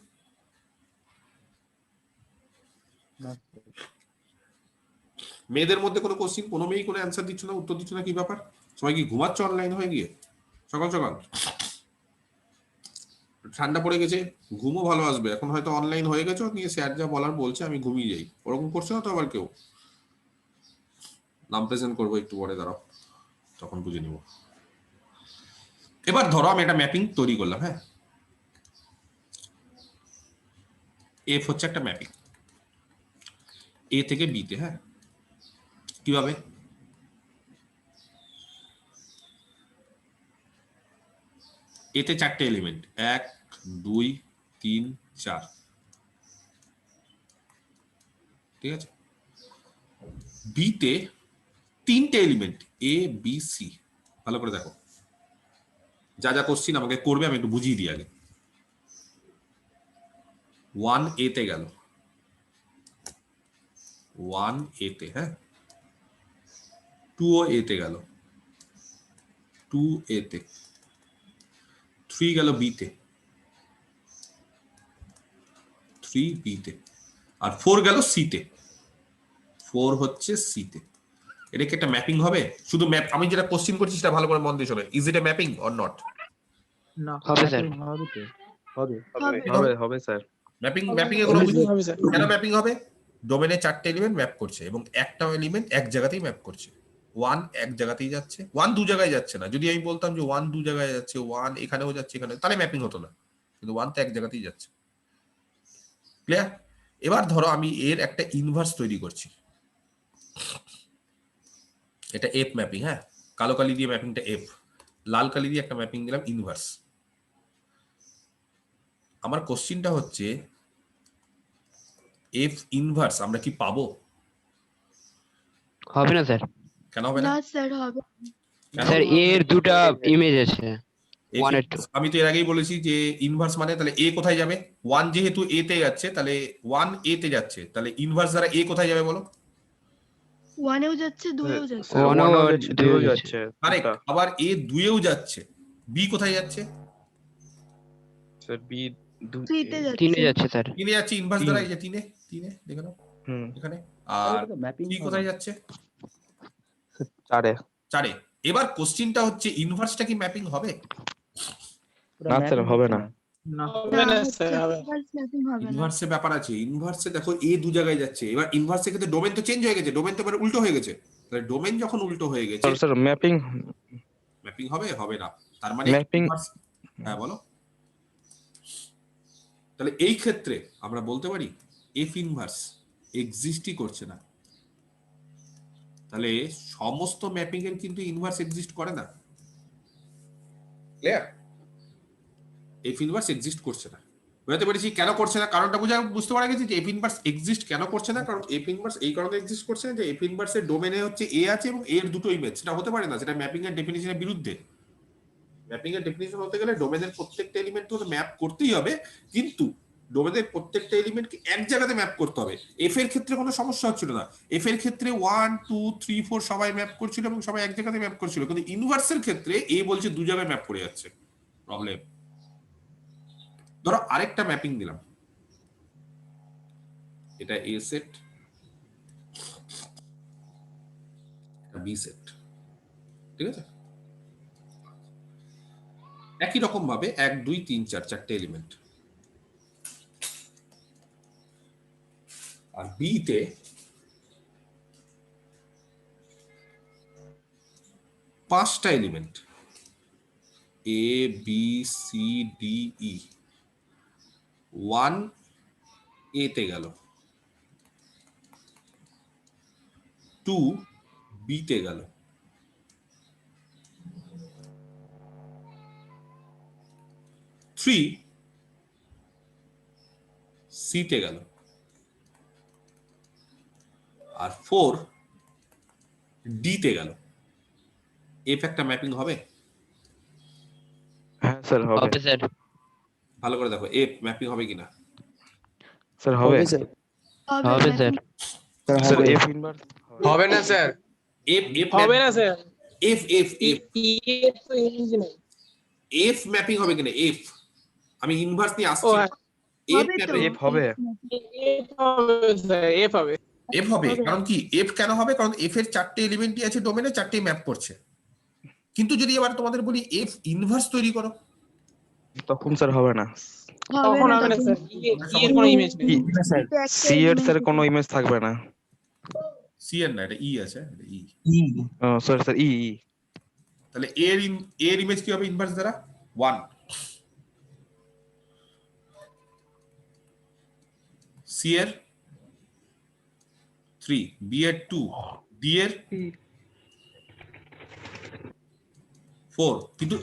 [SPEAKER 2] না,
[SPEAKER 1] মেয়েদের মধ্যে কোনো কোশ্চিন, কোনো মেয়েই কোনো অ্যান্সার দিচ্ছ না, উত্তর দিচ্ছ না, কি ব্যাপার? সবাই কি ঘুমাচ্ছ অনলাইন হয়ে গিয়ে সকাল সকাল? ঠান্ডা পড়ে গেছে, ঘুমও ভালো আসবে। এখন হয়তো অনলাইন হয়ে গেছো, নিয়ে স্যার যা বলার বলছে আমি ঘুমিয়ে যাই, ওরকম করছো না তো আবার কেউ? নাম প্রেজেন্ট করবো একটু পরে, দাঁড়াও, তখন বুঝে নিব। এবার ধরো আমি একটা ম্যাপিং তৈরি করলাম, হ্যাঁ, এফ হচ্ছে একটা ম্যাপিং এ থেকে বি তে, হ্যাঁ, কিভাবে? এতে 4টে এলিমেন্ট, 1 2 3 4, ঠিক আছে। বি তে 3টে এলিমেন্ট, এ বি সি। ভালো করে দেখো, যা যা কোশ্চিন আমাকে করবে আমি একটু বুঝিয়ে দিই আগে। 1 এ তে গেল, 1 এ তে, হ্যাঁ, 2 ও এ তে গেল, 2 এ তে, 3 গেল বি তে, 3 বি তে, আর 4 গেল সি তে, 4 হচ্ছে সি তে। এটা কি একটা ম্যাপিং হবে? শুধু ম্যাপ, আমি যেটা কোশ্চিন করছি সেটা ভালো করে মন দিয়ে শোনো। Is it A mapping or not?
[SPEAKER 2] না,
[SPEAKER 7] হবে স্যার।
[SPEAKER 2] mapping হবে তো, হবে।
[SPEAKER 3] হবে হবে স্যার।
[SPEAKER 1] ম্যাপিং, ম্যাপিং এ কোনো বুঝি?
[SPEAKER 4] হবে স্যার।
[SPEAKER 1] কেন ম্যাপিং হবে? ডোমেনে 4টে এলিমেন্ট ম্যাপ করছে এবং একটা এলিমেন্ট এক জায়গাতেই ম্যাপ করছে। 1 এক জায়গাতেই যাচ্ছে, 1 দু জায়গায় যাচ্ছে না। যদি আমি বলতাম যে 1 দু জায়গায় যাচ্ছে, 1 এখানেও যাচ্ছে এখানে, তাহলে ম্যাপিং হতো না, কিন্তু 1 তো এক জায়গাতেই যাচ্ছে। ক্লিয়ার? এবার ধরো আমি এর একটা ইনভার্স তৈরি করছি, এটা এফ ম্যাপিং, হ্যাঁ, কালো কালি দিয়ে ম্যাপিংটা এফ, লাল কালি দিয়ে একটা ম্যাপিং দিলাম ইনভার্স। আমার কোশ্চিনটা হচ্ছে এফ ইনভার্স আমরা কি পাবো?
[SPEAKER 7] হবে না স্যার।
[SPEAKER 1] কেন হবে না?
[SPEAKER 5] না স্যার হবে।
[SPEAKER 1] কেন?
[SPEAKER 7] স্যার এর দুটো ইমেজ আছে।
[SPEAKER 1] F
[SPEAKER 7] one and two।
[SPEAKER 1] inverse, আমি তো এর আগেই বলেছি যে ইনভার্স মানে তাহলে এ কোথায় যাবে? 1 যেহেতু এ তে যাচ্ছে, তাহলে 1 এ তে যাচ্ছে, তাহলে ইনভার্স দ্বারা এ কোথায় যাবে বলো?
[SPEAKER 5] 1 এও যাচ্ছে 2 এও যাচ্ছে।
[SPEAKER 3] স্যার
[SPEAKER 7] One
[SPEAKER 3] 1
[SPEAKER 7] ও
[SPEAKER 3] ও যাচ্ছে, 2 ও যাচ্ছে।
[SPEAKER 1] কারেক্ট। আবার এ 2 এও যাচ্ছে, বি কোথায় যাচ্ছে?
[SPEAKER 3] স্যার বি
[SPEAKER 5] 3 তে
[SPEAKER 7] তিনে
[SPEAKER 5] যাচ্ছে।
[SPEAKER 7] যাচ্ছে স্যার।
[SPEAKER 1] 3 এ যাচ্ছে ইনভার্স দ্বারা, এই যে 3 এ দেখে নাও
[SPEAKER 3] হুম
[SPEAKER 1] এখানে। আর
[SPEAKER 2] ম্যাপিং
[SPEAKER 1] সি কোথায় যাচ্ছে?
[SPEAKER 3] 4 এ।
[SPEAKER 1] 4 এ। এবার কোশ্চিনটা হচ্ছে ইনভার্সটা কি ম্যাপিং হবে?
[SPEAKER 3] না স্যার হবে না।
[SPEAKER 4] হবে না স্যার, হবে না।
[SPEAKER 5] ম্যাপিং হবে না।
[SPEAKER 1] ইনভার্সে ব্যাপার আছে, ইনভার্সে দেখো এ দু জায়গায় যাচ্ছে। এবার ইনভার্সের ক্ষেত্রে ডোমেন তো চেঞ্জ হয়ে গেছে, ডোমেন তো এবার উল্টো হয়ে গেছে। তাহলে ডোমেন যখন উল্টো হয়ে গেছে,
[SPEAKER 3] স্যার ম্যাপিং
[SPEAKER 1] ম্যাপিং হবে? হবে না। তার মানে
[SPEAKER 3] Mapping-
[SPEAKER 1] inverse- হ্যাঁ বলো। তাহলে এই ক্ষেত্রে আমরা বলতে পারি এফ ইনভার্স এক্সিস্টই করছে না। তাহলে সমস্ত ম্যাপিং এর কিন্তু ইনভার্স এক্সিস্ট করে না। ক্লিয়ার? এফ ইনভার্স এক্সিস্ট করছে না। বুঝতে পেরেছি কেন করছে না? কারণটা বুঝতে পারা গেছে যে এফ ইনভার্স এক্সিস্ট কেন করছে না। কারণ এফ ইনভার্স এই কারণে এক্সিস্ট করছে না যে এফ ইনভার্সের ডোমেনে হচ্ছে এ আছে এবং এর দুটো ইমেজ, সেটা হতে পারে না, সেটা ম্যাপিং এর ডেফিনিশনের বিরুদ্ধে। ম্যাপিং এর ডেফিনিশন হতে গেলে ডোমেনের প্রত্যেকটা এলিমেন্ট তো ম্যাপ করতেই হবে, কিন্তু ডোমেনের প্রত্যেকটা এলিমেন্টকে এক জায়গাতে ম্যাপ করতে হবে। এফ এর ক্ষেত্রে কোনো সমস্যা হচ্ছিল না। এফ এর ক্ষেত্রে 1 2 3 4 সবাই ম্যাপ করছিল এবং সবাই এক জায়গাতে ম্যাপ করছিল, কিন্তু ইনভার্সের ক্ষেত্রে এ বলছে দু জায়গায় ম্যাপ করে যাচ্ছে। প্রবলেম। ধরো আরেকটা ম্যাপিং দিলাম, এটা এ সেট, এটা বি সেট, ঠিক আছে? একই রকম ভাবে 1 2 3 4 চারটে এলিমেন্ট, আর বি তে 5টা element, A B C D E. 1 এ তে গেল, 2 বি তে গেল, 3 সি তে গেল, আর 4 ডি তে গেল। এফ একটা ম্যাপিং হবে?
[SPEAKER 3] হ্যাঁ স্যার হবে।
[SPEAKER 7] হবে স্যার।
[SPEAKER 1] ভালো করে দেখো এফ ম্যাপিং হবে কিনা।
[SPEAKER 3] স্যার হবে।
[SPEAKER 6] স্যার।
[SPEAKER 7] হবে স্যার।
[SPEAKER 3] স্যার এফ ইনভার্স
[SPEAKER 6] হবে না স্যার।
[SPEAKER 1] এফ এফ
[SPEAKER 4] হবে না স্যার।
[SPEAKER 1] এফ এফ এফ
[SPEAKER 4] এর তো ইমেজ নাই।
[SPEAKER 1] এফ ম্যাপিং হবে কিনা? এফ, আমি ইনভার্স নিয়ে
[SPEAKER 4] ও
[SPEAKER 1] আসছি।
[SPEAKER 4] হ্যাঁ।
[SPEAKER 1] এফ
[SPEAKER 5] হবে তো
[SPEAKER 3] এফ হবে।
[SPEAKER 4] এফ হবে স্যার, এফ হবে।
[SPEAKER 1] এফ হবে,
[SPEAKER 5] হবে।
[SPEAKER 1] কারণ কি এফ কেন হবে? কারণ এফ এর 4টে এলিমেন্টই আছে ডোমেনে, 4টেই ম্যাপ করছে। কিন্তু যদি এবার তোমাদের বলি এফ ইনভার্স তৈরি করো,
[SPEAKER 3] তখন স্যার হবে না।
[SPEAKER 5] হবে
[SPEAKER 4] তখন
[SPEAKER 5] না
[SPEAKER 4] হবে না
[SPEAKER 5] তখন
[SPEAKER 4] স্যার, ই এর কোনো ইমেজ নেই।
[SPEAKER 5] দুটো একটা
[SPEAKER 3] সি এর
[SPEAKER 5] element
[SPEAKER 3] স্যার
[SPEAKER 5] আছে।
[SPEAKER 3] কোনো ইমেজ থাকবে না।
[SPEAKER 1] সি এর না, এটা ই আছে, এটা ই।
[SPEAKER 3] সরি স্যার, ই
[SPEAKER 1] তাহলে এর ইমেজ কি হবে ইনভার্স দ্বারা? 1। সি এর 3, বি এর 2, ডি এর 4, কিন্তু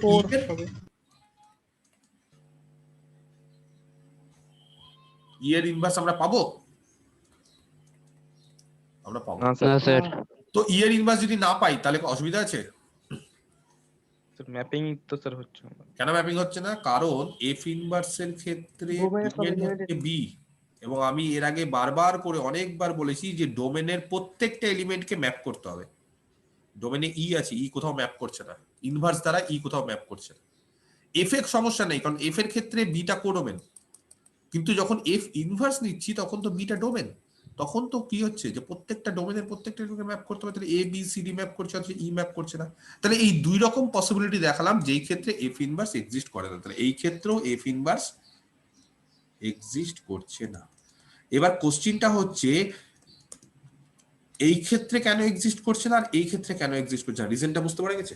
[SPEAKER 1] ই এর ইনভার্স আমরা পাবো? আমরা পাবো
[SPEAKER 3] না
[SPEAKER 7] না
[SPEAKER 3] স্যার,
[SPEAKER 7] স্যার।
[SPEAKER 1] তো ই এর ইনভার্স যদি না পাই তাহলে অসুবিধা আছে?
[SPEAKER 3] ম্যাপিং তো স্যার হচ্ছে না।
[SPEAKER 1] কেন ম্যাপিং হচ্ছে না? কারণ এফ ইনভার্সের ক্ষেত্রে ডোমেন হচ্ছে বি, এবং আমি এর আগে বারবার করে অনেকবার বলেছি যে ডোমেনের প্রত্যেকটা এলিমেন্টকে ম্যাপ করতে হবে। ডোমেনে ই আছে, ই কোথাও ম্যাপ করছে না, ইনভার্স দ্বারা ই কোথাও ম্যাপ করছে না। এফ এর সমস্যা নেই, কারণ এফ এর ক্ষেত্রে বিটা কোডোমেন, কিন্তু যখন এফ ইনভার্স নিচ্ছি তখন তো বিটা ডোমেন। তখন তো কি হচ্ছে যে প্রত্যেকটা ডোমেনের প্রত্যেকটা ম্যাপ করতে হবে, তাহলে A B C D map করছে, অথচ ই ম্যাপ করছে না। তাহলে এই দুই রকম পসিবিলিটি দেখালাম যেই ক্ষেত্রে এফ ইনভার্স এক্সিস্ট করে না। তাহলে এই ক্ষেত্রেও এফ ইনভার্স এক্সিস্ট করছে না। এবার কোশ্চিনটা হচ্ছে এই ক্ষেত্রে কেন এক্সিস্ট করছে না আর এই ক্ষেত্রে কেন এক্সিস্ট করছে না? রিজনটা বুঝতে পারা গেছে?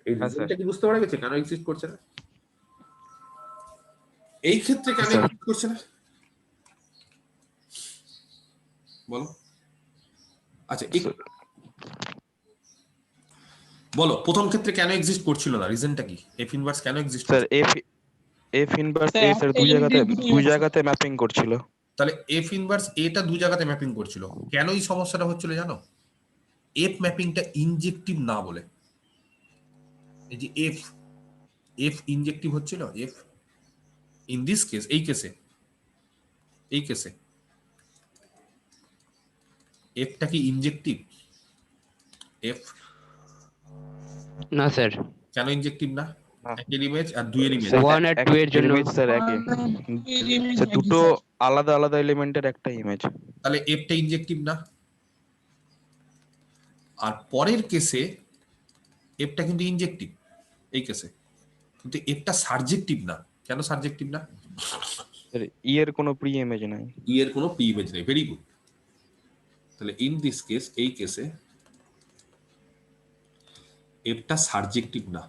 [SPEAKER 1] এই
[SPEAKER 3] হ্যাঁ, স্যার।
[SPEAKER 1] রিজনটা কি বুঝতে পারা গেছে কেন এক্সিস্ট করছে না? এই ক্ষেত্রে কেন
[SPEAKER 3] স্যার।
[SPEAKER 1] এক্সিস্ট করছে না বলো? আচ্ছা বলো, প্রথম ক্ষেত্রে কেন এক্সিস্ট করছিল না? রিজনটা কি? এফ ইনভার্স কেন এক্সিস্ট
[SPEAKER 3] স্যার
[SPEAKER 1] করছে?
[SPEAKER 3] এফ ইনভার্স
[SPEAKER 4] স্যার,
[SPEAKER 3] এ স্যার
[SPEAKER 4] একটা
[SPEAKER 3] দুই জায়গাতে
[SPEAKER 4] element দুটো image আছে।
[SPEAKER 3] ম্যাপিং করছিল।
[SPEAKER 1] তাহলে এফ ইনভার্স এটা দুই জায়গাতে ম্যাপিং করছিল। কেন এই সমস্যাটা হচ্ছিল জানো? এফ ম্যাপিংটা ইনজেক্টিভ না বলে। এই যে এফ ইনজেক্টিভ হচ্ছিল, এফ ইন দিস কেস, এই কেসে এফটা কি ইনজেক্টিভ? এফ
[SPEAKER 7] না স্যার।
[SPEAKER 1] কেন ইনজেক্টিভ না?
[SPEAKER 3] না।
[SPEAKER 1] একের ইমেজ আর দুইয়ের ইমেজ।
[SPEAKER 3] স্যার,
[SPEAKER 7] 1 আর 2 এর জন্য।
[SPEAKER 3] স্যার একই।
[SPEAKER 4] এর image
[SPEAKER 3] স্যার
[SPEAKER 4] একই
[SPEAKER 3] দুটো
[SPEAKER 4] স্যার।
[SPEAKER 3] আলাদা আলাদা এলিমেন্টের একটা ইমেজ।
[SPEAKER 1] তাহলে এফটা ইনজেক্টিভ না। আর পরের কেসে এফটা কিন্তু ইনজেক্টিভ, এই কেসে, কিন্তু এফটা সাবজেক্টিভ না। কেন সাবজেক্টিভ না?
[SPEAKER 3] স্যার ই এর কোনো প্রি ইমেজ নাই।
[SPEAKER 1] ই এর কোনো প্রি ইমেজ নেই। Very good. তাহলে ইন দিস কেস, এই কেসে এফটা সাবজেক্টিভ না।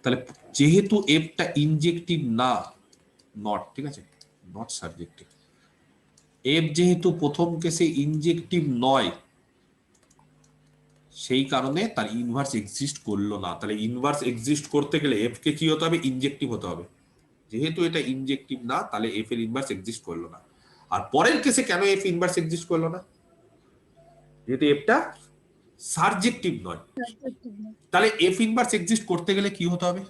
[SPEAKER 1] তাহলে যেহেতু এফটা ইনজেক্টিভ না, নট, ঠিক আছে, নট সাবজেক্টিভ। এফ যেহেতু প্রথম কেসে ইনজেক্টিভ নয়, সেই কারণে তার ইনভার্স এক্সিস্ট করলো না। তাহলে ইনভার্স এক্সিস্ট করতে গেলে এফ কে কি হতে হবে? ইনজেক্টিভ হতে হবে। যেহেতু এটা ইনজেক্টিভ না, তাহলে এফ এর ইনভার্স এক্সিস্ট করলো না। আর পরের কেসে কেন এফ ইনভার্স এক্সিস্ট করলো না? যেহেতু এফটা সাবজেক্টিভ নয়। তাহলে এফ ইনভার্স এক্সিস্ট করতে গেলে কি হতে হবে?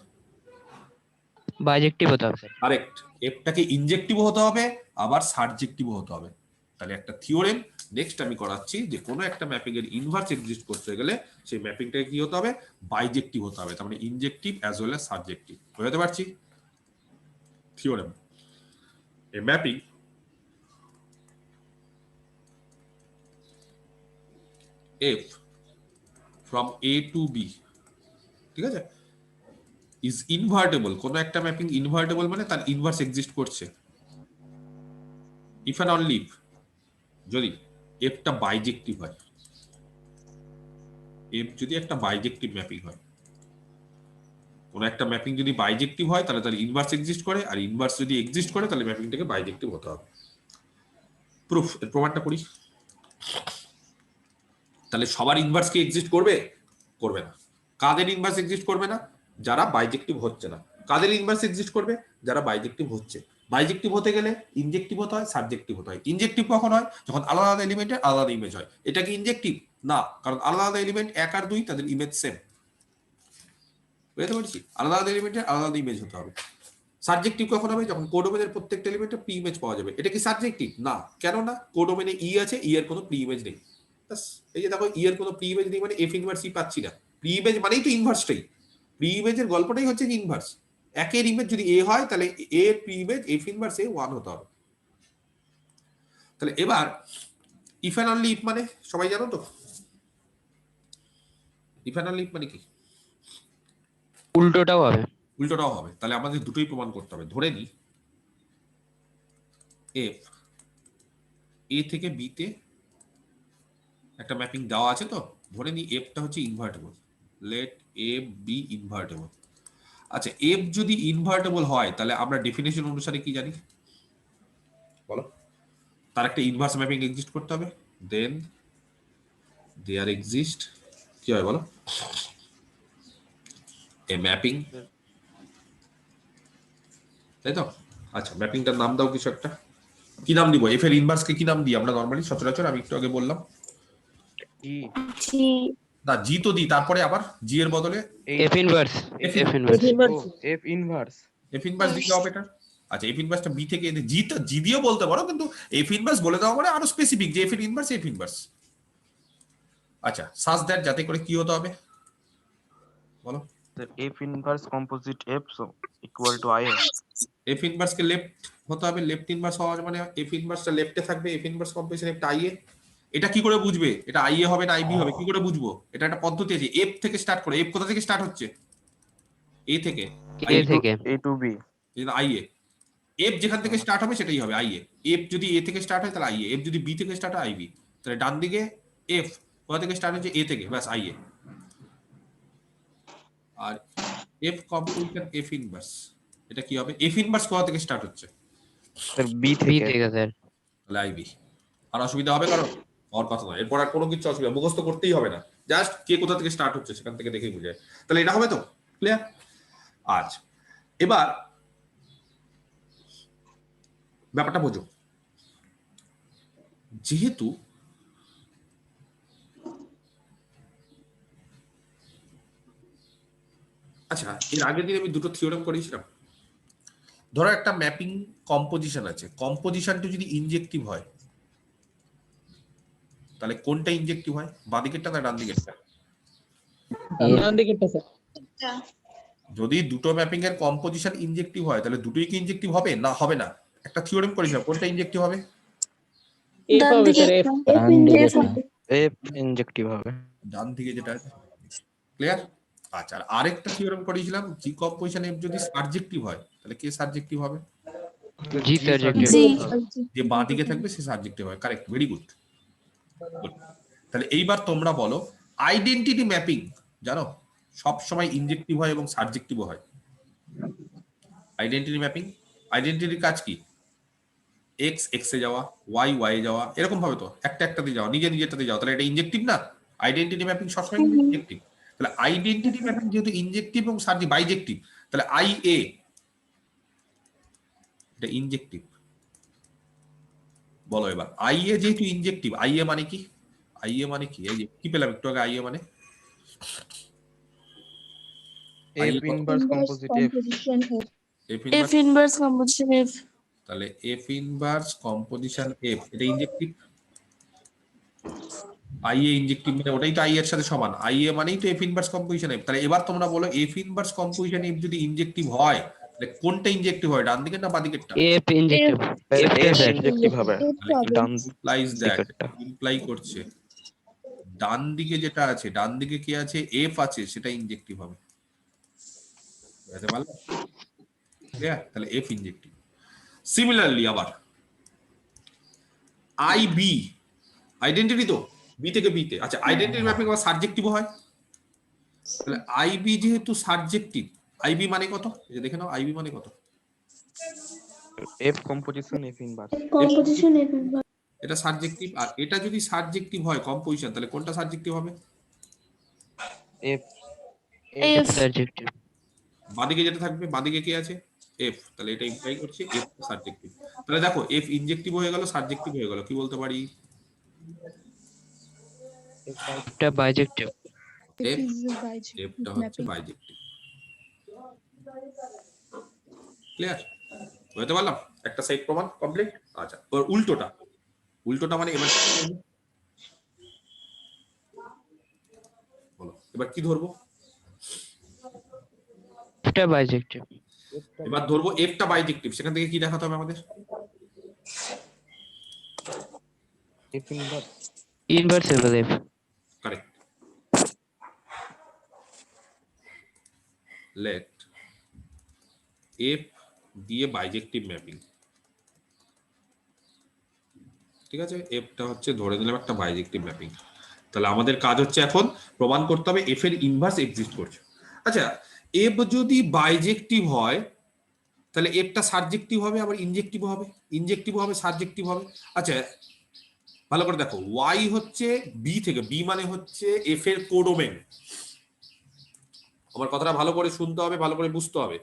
[SPEAKER 7] বাইজেক্টিভ হতে হবে স্যার।
[SPEAKER 1] কারেক্ট। এফটাকে ইনজেক্টিভ হতে হবে, আবার সাবজেক্টিভ হতে হবে। তাহলে একটা থিওরেম নেক্সট আমি করাচ্ছি যে কোনো একটা ম্যাপিং এর ইনভার্স এক্সিস্ট করতে গেলে সেই ম্যাপিংটাকে কি হতে হবে? বাইজেক্টিভ হতে হবে। তার মানে injective as well as subjective. বুঝতে পারছি? Theorem, a mapping F from A to B, ঠিক আছে, ইজ ইনভার্টেবল। কোন একটা ম্যাপিং ইনভার্টেবল মানে তার ইনভার্স এক্সিস্ট করছে ইফ অ্যান্ড অনলি ইফ যদি এফটা বাইজেক্টিভ হয়। এফ যদি একটা বাইজেক্টিভ ম্যাপিং হয়, কোন একটা ম্যাপিং যদি বাইজেক্টিভ হয় তাহলে তার ইনভার্স এক্সিস্ট করে, আর ইনভার্স যদি এক্সিস্ট করে তাহলে ম্যাপিংটাকে বাইজেক্টিভ হতে হবে। প্রুফ, এর প্রমাণটা করি। তাহলে সবার ইনভার্স কি এক্সিস্ট করবে? করবে না। কাদের ইনভার্স এক্সিস্ট করবে না? যারা বাইজেক্টিভ হচ্ছে না। কাদের ইনভার্স এক্সিস্ট করবে? যারা বাইজেক্টিভ হচ্ছে। বাইজেক্টিভ হতে গেলে ইনজেক্টিভ হতে হয়, সাবজেক্টিভ হতে হয়। ইনজেক্টিভ কখন হয়? যখন আলাদা আলাদা এলিমেন্টের আলাদা ইমেজ হয়। এটা কি ইনজেক্টিভ? না, কারণ আলাদা আলাদা এলিমেন্ট 1 আর 2 তাদের ইমেজ সেম। বুঝতে পারছি? আলাদা আলাদা এলিমেন্টের আলাদা ইমেজ হতে হবে। সাবজেক্টিভ কখন হবে? যখন কোডোমেনের প্রত্যেকটা এলিমেন্টের প্রি ইমেজ পাওয়া যাবে। এটা কি সাবজেক্টিভ? না। কেন না? কোডোমেনে ই আছে, ই এর কোনো প্রি ইমেজ নেই। এই যে দেখো, ই এর কোনো প্রি ইমেজ নেই মানে এফ ইনভার্স ই পাচ্ছি না। প্রি ইমেজ মানেই তো ইনভার্সটাই। প্রি ইমেজের গল্পটাই হচ্ছে ইনভার্স। একের ইমেজ যদি এ হয় তাহলে এ এর ইমেজ এফ ইনভার্স এ 1 হতে হবে। তাহলে এবার ইফ এন্ড অনলি ইফ মানে সবাই জানো তো? ইফ এন্ড অনলি ইফ মানে কি?
[SPEAKER 7] উল্টোটাও হবে।
[SPEAKER 1] উল্টোটাও হবে। তাহলে আমাদের দুটোই প্রমাণ করতে হবে। ধরে নি এফ এ থেকে বি তে একটা ম্যাপিং দেওয়া আছে, তো ধরে নি এফটা হচ্ছে invertible. Let F be invertible. আচ্ছা, এফ যদি ইনভার্টেবল হয় তাহলে আমরা ডেফিনেশন অনুসারে কি জানি বলো? তার একটা ইনভার্স ম্যাপিং এক্সিস্ট করতে হবে। দেন দেয়ার এক্সিস্ট কি হয় বলো? এ ম্যাপিং, তাই তো? আচ্ছা, ম্যাপিংটার নাম দাও কিছু একটা। কি নাম দিব? এফ এর ইনভার্সকে কি নাম দিই আমরা নরমালি সচরাচর? আমি একটু আগে বললাম না, জি তো দিই, তারপরে আবার জি এর বদলে
[SPEAKER 7] F inverse.
[SPEAKER 1] F
[SPEAKER 7] F inverse.
[SPEAKER 6] F inverse.
[SPEAKER 1] F inverse দিয়ে দাও বেটার। আচ্ছা, এফ ইনভার্সটা বি থেকে জি তো জি দিয়েও বলতে পারো, কিন্তু এফ ইনভার্স বলে দাও মানে আরো স্পেসিফিক যে এফ এর ইনভার্স এফ ইনভার্স। আচ্ছা, সাজ দ্যাট যাতে করে কি হতে হবে বলো?
[SPEAKER 3] F inverse composite F so equal to IA.
[SPEAKER 1] F inverse K left হতে হবে। লেফট ইনভার্স হওয়ার মানে এফ ইনভার্সটা লেফটে থাকবে। এফ ইনভার্স কম্পোজিশন একটা আইএ। এটা কি করে বুঝবে এটা আইএ হবে না আইবি হবে? কি করে বুঝবো? এটা একটা পদ্ধতি আছে। এফ থেকে স্টার্ট করে। এফ কোথা থেকে স্টার্ট হচ্ছে? এ থেকে।
[SPEAKER 7] এ থেকে।
[SPEAKER 3] A to B.
[SPEAKER 1] IA F যেখান থেকে স্টার্ট হবে সেটাই হবে আইএ। এফ যদি এ থেকে স্টার্ট হয় তাহলে আইএ। এফ যদি বি থেকে স্টার্ট হয় আইবি। তাহলে ডান দিকে এফ কোথা থেকে স্টার্ট হচ্ছে? এ থেকে, ব্যাস আইএ। আর এফ কম্পোজিশন এফ ইনভার্স এটা কি হবে? এফ ইনভার্স কোথা থেকে স্টার্ট হচ্ছে?
[SPEAKER 3] Sir B
[SPEAKER 7] বি
[SPEAKER 3] থেকে।
[SPEAKER 7] থেকে স্যার।
[SPEAKER 1] তাহলে আইবি। আর অসুবিধা হবে কারণ হওয়ার কথা নয়। এরপর আর কোনো কিছু অসুবিধা মুখস্থ করতেই হবে না, জাস্ট কে কোথা থেকে স্টার্ট হচ্ছে সেখান থেকে দেখেই বুঝে যায়। তাহলে এটা হবে তো? ক্লিয়ার? আচ্ছা, এবার ব্যাপারটা বোঝো। যেহেতু আচ্ছা, এর আগের দিন আমি দুটো থিওরেম করেছিলাম। ধরো একটা ম্যাপিং কম্পোজিশন আছে, কম্পোজিশনটা যদি ইনজেক্টিভ হয় তাহলে কোনটা ইনজেক্টিভ হয়? বাঁদিকেরটা না ডান দিকেরটা?
[SPEAKER 4] ডান দিকেরটা স্যার।
[SPEAKER 1] যদি দুটো ম্যাপিং এর কম্পোজিশন ইনজেক্টিভ হয় তাহলে দুটোই কি ইনজেক্টিভ হবে না হবে না? একটা থিওরেম করেছিলাম, কোনটা ইনজেক্টিভ হবে?
[SPEAKER 4] এফ হবে স্যার, এফ।
[SPEAKER 3] F injective হবে।
[SPEAKER 1] ডান দিকে যেটা আছে। ক্লিয়ার? আচ্ছা, আর আরেকটা থিওরেম করেছিলাম, জি কম্পোজিশন এফ যদি সাবজেক্টিভ হয় তাহলে কে সাবজেক্টিভ হবে?
[SPEAKER 7] জি সাবজেক্টিভ।
[SPEAKER 1] যে বাঁ দিকে থাকবে সে সাবজেক্টিভ হয়। Correct, very good. তাহলে এইবার তোমরা বলো, আইডেন্টিটি ম্যাপিং জানো সব সময় ইনজেক্টিভ হয় এবং সাবজেক্টিভও হয়। আইডেন্টিটি ম্যাপিং, আইডেন্টিটির কাজ কি? এক্স এক্স এ যাওয়া, ওয়াই ওয়াই এ যাওয়া, এরকম ভাবে তো একটা একটাতে যাওয়া, নিজে নিজেরটাতে যাওয়া। তাহলে এটা ইনজেক্টিভ না? আইডেন্টিটি ম্যাপিং সবসময় ইনজেক্টিভ। তাহলে আইডেন্টিটি ম্যাপিং যেহেতু ইনজেক্টিভ এবং বাইজেক্টিভ, তাহলে আই এ এটা ইনজেক্টিভ। বলো এবার, আই এ যেহেতু ইনজেক্টিভ, আই এ মানে কি? আই এ মানে কি? এই যে কি পেলাম একটু আগে, আই এ মানে
[SPEAKER 6] F inverse composite F.
[SPEAKER 5] F inverse composition F.
[SPEAKER 1] তাহলে এফ ইনভার্স কম্পোজিশন এফ এটা ইনজেক্টিভ। আই এ ইনজেক্টিভ মানে ওটাই তো আই এর সাথে সমান। আই এ মানেই তো এফ ইনভার্স কম্পোজিশন এফ। তাহলে এবার তোমরা বলো, এফ ইনভার্স কম্পোজিশন এফ যদি ইনজেক্টিভ হয় তাহলে কোনটা ইনজেক্টিভ হয়? ডান দিকের না বাঁ দিকেরটা?
[SPEAKER 7] F injective.
[SPEAKER 3] F
[SPEAKER 7] sir.
[SPEAKER 3] injective হবে। ডান
[SPEAKER 1] ইমপ্লাইজ দ্যাট,
[SPEAKER 3] দিকেরটা।
[SPEAKER 1] ইমপ্লাই করছে ডান দিকে যেটা আছে, ডান দিকে কি আছে? এফ আছে, সেটা ইনজেক্টিভ হবে। বুঝতে পারলে? ক্লিয়ার? তাহলে এফ ইনজেক্টিভ। সিমিলারলি আবার আই বি, আইডেন্টিটি তো বি থেকে বি তে। আচ্ছা, আইডেন্টিটি ম্যাপিং আবার সাবজেক্টিভ হয়। তাহলে আইবি যেহেতু সাবজেক্টিভ, আইবি মানে কত? এই যে দেখে নাও, আইবি মানে কত?
[SPEAKER 3] F composition F inverse.
[SPEAKER 5] Composition F inverse.
[SPEAKER 1] এটা সাবজেক্টিভ। আর এটা যদি সাবজেক্টিভ হয় কম্পোজিশন, তাহলে কোনটা সাবজেক্টিভ হবে?
[SPEAKER 3] F
[SPEAKER 5] F.
[SPEAKER 7] সাবজেক্টিভ।
[SPEAKER 1] বাঁদিকে যেটা থাকবে, বাঁদিকে কি আছে? এফ। তাহলে এটা ইমপ্লাই করছে এফ সাবজেক্টিভ। তাহলে দেখো, এফ ইনজেক্টিভ হয়ে গেল, সাবজেক্টিভ হয়ে গেল। কি বলতে পারি?
[SPEAKER 7] এটা বাইজেক্টিভ।
[SPEAKER 1] এফ এফটা হচ্ছে বাইজেক্টিভ। ক্লিয়ার? বুঝতে পারলাম? একটা সাইড প্রমাণ কমপ্লিট। আচ্ছা, ওর উল্টোটা, উল্টোটা মানে এবার বলো, এবার কি ধরবো?
[SPEAKER 7] এটা বাইজেক্টিভ।
[SPEAKER 1] এবার ধরবো এফটা বাইজেক্টিভ, সেখান থেকে কি দেখাতে হবে আমাদের?
[SPEAKER 6] F inverse.
[SPEAKER 7] Inversible F.
[SPEAKER 1] কারেক্ট। লেট এফ দিয়ে বাইজেক্টিভ ম্যাপিং, ঠিক আছে, এফটা হচ্ছে ধরে নিলাম একটা বাইজেক্টিভ ম্যাপিং। তাহলে আমাদের কাজ হচ্ছে এখন প্রমাণ করতে হবে এফ এর ইনভার্স এক্সিস্ট করছে। আচ্ছা, এফ যদি বাইজেক্টিভ হয় তাহলে এফটা সাবজেক্টিভ হবে, আবার ইনজেক্টিভ হবে, ইনজেক্টিভ হবে, সাবজেক্টিভ হবে। আচ্ছা ভালো করে দেখো, ওয়াই হচ্ছে বি থেকে, বি মানে হচ্ছে এফ এর কোডোমেন। আমার কথাটা ভালো করে শুনতে হবে, ভালো করে বুঝতে হবে।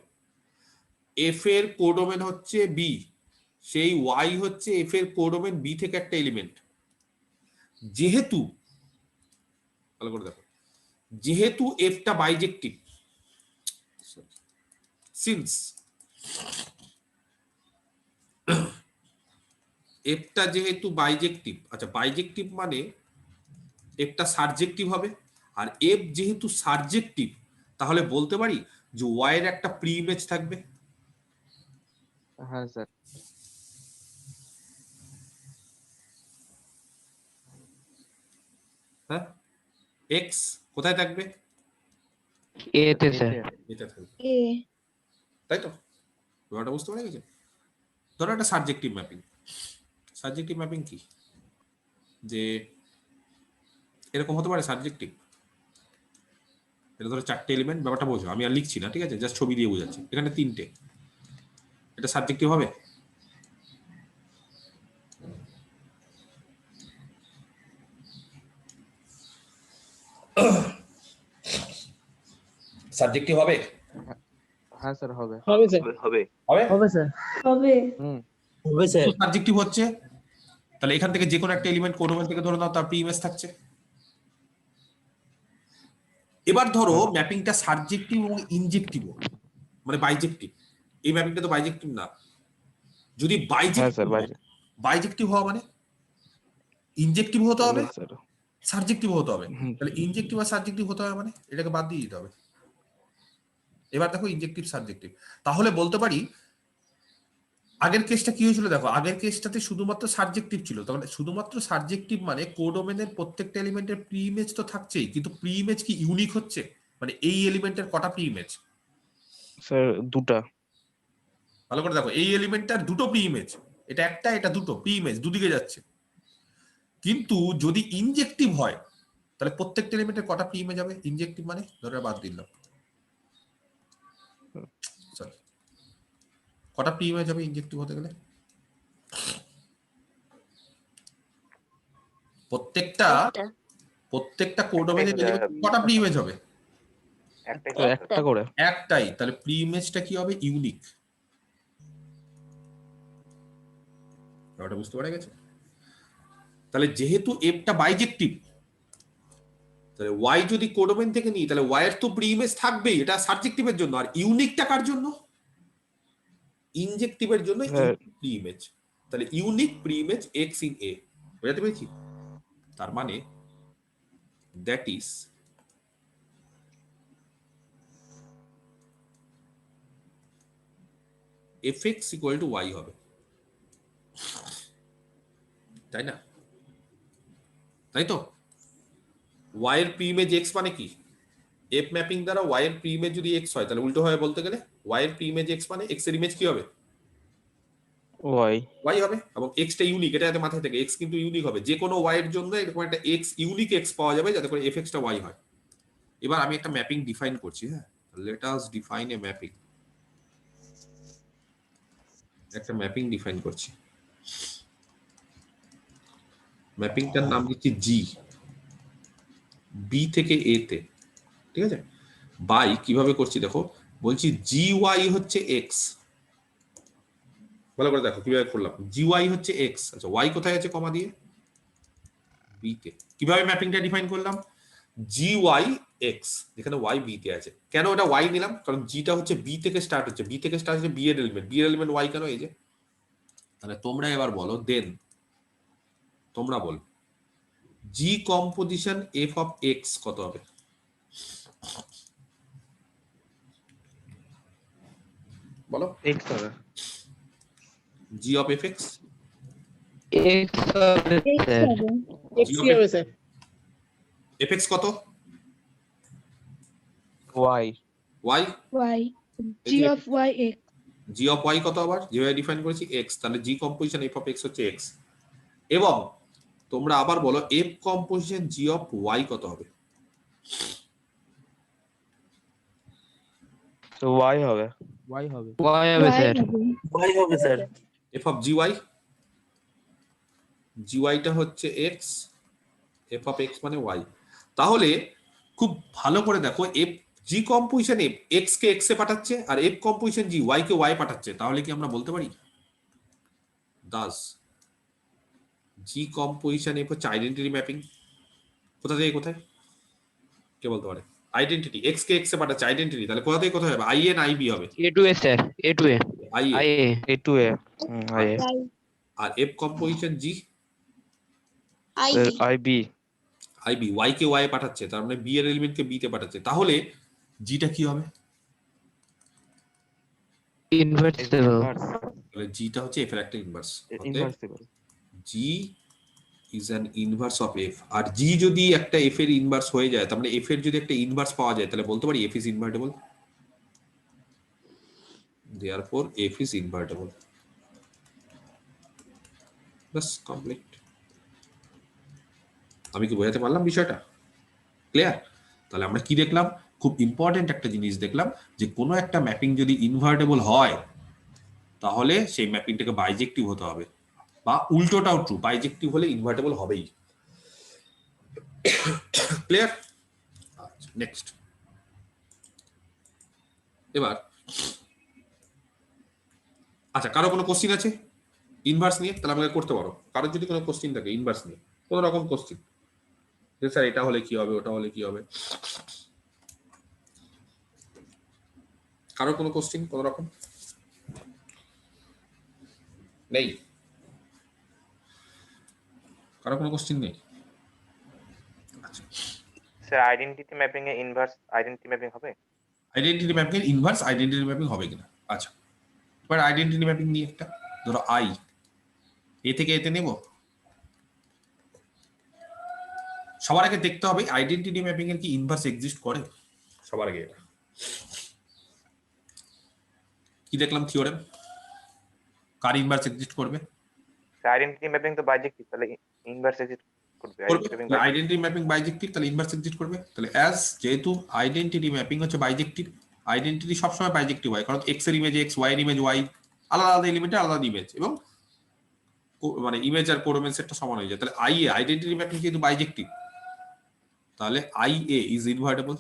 [SPEAKER 1] এফ এর কোডোমেন হচ্ছে বি, সেই ওয়াই হচ্ছে এফ এর কোডোমেন বি থেকে একটা এলিমেন্ট। যেহেতু ভালো করে দেখো, যেহেতু এফটা বাইজেক্টিভ, সিন্স এফটা যেহেতু বাইজেক্টিভ, আচ্ছা বাইজেক্টিভ মানে এফটা সাবজেক্টিভ হবে, আর এফ যেহেতু সাবজেক্টিভ তাহলে বলতে পারি যে ওয়াই এর একটা প্রি ইমেজ থাকবে।
[SPEAKER 6] হ্যাঁ স্যার।
[SPEAKER 1] হ্যাঁ, এক্স কোথায় থাকবে?
[SPEAKER 7] A তে স্যার।
[SPEAKER 1] এটা থাকবে,
[SPEAKER 5] A.
[SPEAKER 1] তাই তো? ব্যাপারটা বুঝতে পারা গেছে? ধরো একটা সাবজেক্টিভ ম্যাপিং। সাবজেক্টিভ ম্যাপিং কি? যে এরকম হতে পারে সাবজেক্টিভ, এটা ধরো চারটে এলিমেন্ট, ব্যাপারটা বোঝো, আমি আর লিখছি না, ঠিক আছে, জাস্ট ছবি দিয়ে বোঝাচ্ছি। এখানে তিনটে, এটা সাবজেক্টিভ হবে? সাবজেক্টিভ হবে?
[SPEAKER 6] হ্যাঁ স্যার হবে।
[SPEAKER 4] হবে স্যার,
[SPEAKER 1] হবে
[SPEAKER 2] হবে স্যার।
[SPEAKER 5] হবে।
[SPEAKER 6] হুম।
[SPEAKER 2] হবে স্যার।
[SPEAKER 1] সাবজেক্টিভ হচ্ছে, তাহলে এখান থেকে যে কোনো একটা এলিমেন্ট কোডোমেন থেকে ধরে নাও তার প্রি ইমেজ থাকছে। এবার ধরো ম্যাপিংটা সাবজেক্টিভ এবং ইনজেক্টিভ, মানে বাইজেক্টিভ। এই ম্যাপিংটা তো বাইজেক্টিভ না। যদি
[SPEAKER 6] হ্যাঁ
[SPEAKER 1] বাইজেক্টিভ
[SPEAKER 6] স্যার
[SPEAKER 1] হয়, বাইজেক্টিভ হওয়া মানে ইনজেক্টিভ হতে হবে,
[SPEAKER 6] স্যার।
[SPEAKER 1] সাবজেক্টিভ হতে হবে।
[SPEAKER 6] হুম।
[SPEAKER 1] তাহলে ইনজেক্টিভ আর সাবজেক্টিভ হতে হবে মানে এটাকে বাদ দিয়ে দিতে হবে। এবার দেখো ইনজেক্টিভ সাবজেক্টিভ, তাহলে বলতে পারি আগের কেসটা কি হয়েছিল দেখো, আগের কেসটাতে শুধুমাত্র সাবজেক্টিভ ছিল, তাহলে শুধুমাত্র সাবজেক্টিভ মানে কোডোমেনের প্রত্যেকটা এলিমেন্টের প্রি ইমেজ তো থাকছেই, কিন্তু প্রি ইমেজ কি ইউনিক হচ্ছে? মানে এই এলিমেন্টের কটা প্রি ইমেজ?
[SPEAKER 6] স্যার দুটা।
[SPEAKER 1] ভালো করে দেখো, এই এলিমেন্টটার দুটো প্রি ইমেজ, এটা একটা এটা দুটো প্রি ইমেজ, দুদিকে যাচ্ছে। কিন্তু যদি ইনজেক্টিভ হয় তাহলে প্রত্যেকটা এলিমেন্টের কটা প্রি ইমেজ হবে? ইনজেক্টিভ মানে ধরে বাদ দিলাম, সরি, কটা প্রি ইমেজ হবে ইনজেক্টিভ হতে গেলে? প্রত্যেকটা
[SPEAKER 5] একটা।
[SPEAKER 1] প্রত্যেকটা কোডোমেনের এলিমেন্ট কটা প্রি ইমেজ হবে?
[SPEAKER 6] একটা করে।
[SPEAKER 1] একটাই, তাহলে প্রি ইমেজটা কি হবে? ইউনিক। ব্যাপারটা বুঝতে পারা গেছে? তাহলে যেহেতু এফটা বাইজেক্টিভ, তাহলে ওয়াই যদি কোডোমেন থেকে নিই তাহলে ওয়াই এর তো প্রি ইমেজ থাকবেই, এটা সাবজেক্টিভের জন্য। আর ইউনিকটা কার জন্য? ইনজেক্টিভের জন্য প্রি ইমেজ। তাহলে unique preimage X in A, বুঝতে পেরেছি? তার মানে that is F X equal to Y হবে, তাই না? তাই তো? ওয়াই এর প্রি ইমেজ এক্স মানে কি? এফ ম্যাপিং দ্বারা ওয়াই এর প্রি ইমেজ যদি এক্স হয় তাহলে উল্টো হয় বলতে গেলে, ওয়াই এর প্রি ইমেজ এক্স মানে এক্স এর ইমেজ কি হবে?
[SPEAKER 6] ওয়াই।
[SPEAKER 1] ওয়াই হবে। এবং এক্সটা ইউনিক, এটা যাতে মাথায় থাকে, এক্স কিন্তু ইউনিক হবে। যে কোনো ওয়াই এর জন্য এরকম একটা এক্স, ইউনিক এক্স পাওয়া যাবে যাতে করে এফ এক্সটা ওয়াই হয়। এবার আমি একটা ম্যাপিং ডিফাইন করছি। হ্যাঁ, let us define a mapping. একটা ম্যাপিং ডিফাইন করছি, ম্যাপিংটার নাম দিচ্ছি জি, বি থেকে এ তে, ঠিক আছে? বাই কিভাবে করছি দেখো, বলছি জি ওয়াই হচ্ছে এক্স। ভালো করে দেখো কিভাবে করলাম, জি ওয়াই হচ্ছে এক্স। আচ্ছা ওয়াই কোথায় আছে কমা দিয়ে? বি তে। কিভাবে ম্যাপিংটা ডিফাইন করলাম? জি ওয়াই এক্স, যেখানে ওয়াই বি তে আছে। কেন এটা ওয়াই নিলাম? কারণ জিটা হচ্ছে বি থেকে স্টার্ট হচ্ছে, বি থেকে স্টার্ট হচ্ছে বি এর এলিমেন্ট, বি এর এলিমেন্ট ওয়াই কেন? এই যে। তাহলে তোমরা এবার বলো, দেন তোমরা বল G composition F of X কত হবে? বলো
[SPEAKER 6] x হবে
[SPEAKER 1] G of F X,
[SPEAKER 7] X হবে স্যার।
[SPEAKER 4] x কি হবে স্যার?
[SPEAKER 1] এফ এক্স কত,
[SPEAKER 6] y
[SPEAKER 1] Y,
[SPEAKER 5] Y. G of Y X.
[SPEAKER 1] G of Y কত, আবার যেভাবে ডিফাইন করেছি এক্স, তাহলে G composition F of X হচ্ছে এক্স। এবং তোমরা আবার বলো F composition G of Y কত হবে?
[SPEAKER 6] তো y হবে
[SPEAKER 2] y হবে
[SPEAKER 7] Y হবে
[SPEAKER 5] Y
[SPEAKER 7] স্যার।
[SPEAKER 5] হবে।
[SPEAKER 3] y হবে sir
[SPEAKER 1] F of G Y, G ওয়াইটা হচ্ছে এক্স, এফ অফ এক্স মানে ওয়াই। তাহলে খুব ভালো করে দেখো, F G composition F X কে এক্স এ পাঠাচ্ছে আর এফ কম্পোজিশন জি ওয়াই কে ওয়াই পাঠাচ্ছে, তাহলে কি আমরা বলতে পারি দাস জি কম্পোজিশন এফ হচ্ছে আইডেন্টিটি ম্যাপিং। কোথা থেকে কোথায় কে বলতে পারে? আইডেন্টিটি, এক্স কে এক্স এ পাঠাচ্ছে আইডেন্টিটি, তাহলে কোথা থেকে কোথায় হবে? আই এ না আই বি হবে?
[SPEAKER 7] A to A sir, A to A,
[SPEAKER 1] I A.
[SPEAKER 7] IA,
[SPEAKER 6] a to a i a
[SPEAKER 5] Y.
[SPEAKER 1] আর F composition G
[SPEAKER 6] sir
[SPEAKER 5] IB.
[SPEAKER 6] ib
[SPEAKER 1] I B, Y কে ওয়াই পাঠাচ্ছে, তার মানে বি এর element K B তে পাঠাচ্ছে, তাহলে জিটা কি হবে?
[SPEAKER 7] invertible,
[SPEAKER 1] তাহলে জিটা হচ্ছে এফ এর একটা inverse.
[SPEAKER 6] inversible
[SPEAKER 1] G is an inverse of F. আর জি যদি একটা এফ এর ইনভার্স হয়ে যায়, তার মানে এফ এর যদি একটা ইনভার্স পাওয়া যায়, তাহলে বলতে পারি F is invertible. Therefore F is invertible. Bus complete. আমি কি বোঝাতে পারলাম বিষয়টা? ক্লিয়ার? তাহলে আমরা কি দেখলাম? খুব ইম্পর্টেন্ট একটা জিনিস দেখলাম, যে কোনো একটা ম্যাপিং যদি ইনভার্টেবল হয় তাহলে সেই ম্যাপিংটাকে বাইজেক্টিভ হতে হবে, বা উল্টোটাও ট্রু, বাইজেক্টিভ হলে ইনভার্টেবল হবেই। ক্লিয়ার? আচ্ছা, নেক্সট। এবার আচ্ছা, কারো কোনো কোশ্চিন আছে ইনভার্স নিয়ে? তাহলে আমাকে করতে পারো। কারোর যদি কোনো কোশ্চিন থাকে ইনভার্স নিয়ে, কোন রকম কোশ্চিন, যে স্যার এটা হলে কি হবে, ওটা হলে কি হবে, কারো কোনো কোশ্চিন কোন রকম? নেই? কারো কোনো কোশ্চিন নেই? আচ্ছা,
[SPEAKER 8] sir identity mapping A inverse identity mapping হবে?
[SPEAKER 1] আইডেন্টিটি ম্যাপিং এর ইনভার্স আইডেন্টিটি ম্যাপিং হবে কিনা? আচ্ছা, এবার আইডেন্টিটি ম্যাপিং নিয়ে একটা, ধরো আই এ থেকে এতে নেব। সবার আগে দেখতে হবে আইডেন্টিটি ম্যাপিং এর কি ইনভার্স এক্সিস্ট করে। সবার আগে এটা কি দেখলাম থিওরেম, কার ইনভার্স এক্সিস্ট করবে?
[SPEAKER 8] স্যার আইডেন্টিটি ম্যাপিং তো বাইজেক্টিভ, তাহলে ইনভার্স এক্সিস্ট করবে।
[SPEAKER 1] আইডেন্টিটি ম্যাপিং বাইজেক্টিভ, তাহলে ইনভার্স এক্সিস্ট করবে। তাহলে অ্যাজ যেহেতু আইডেন্টিটি ম্যাপিং হচ্ছে বাইজেক্টিভ, আইডেন্টিটি সবসময় বাইজেক্টিভ হয়, কারণ এক্স এর ইমেজ এক্স, ওয়াই এর ইমেজ ওয়াই, আলাদা আলাদা এলিমেন্টে আলাদা ইমেজ, এবং মানে ইমেজ আর কোডোমেন সেটটা সমান হয়ে যায়। তাহলে আই এ আইডেন্টিটি ম্যাপিং যেহেতু বাইজেক্টিভ, তাহলে আই এ ইজ ইনভার্টেবল।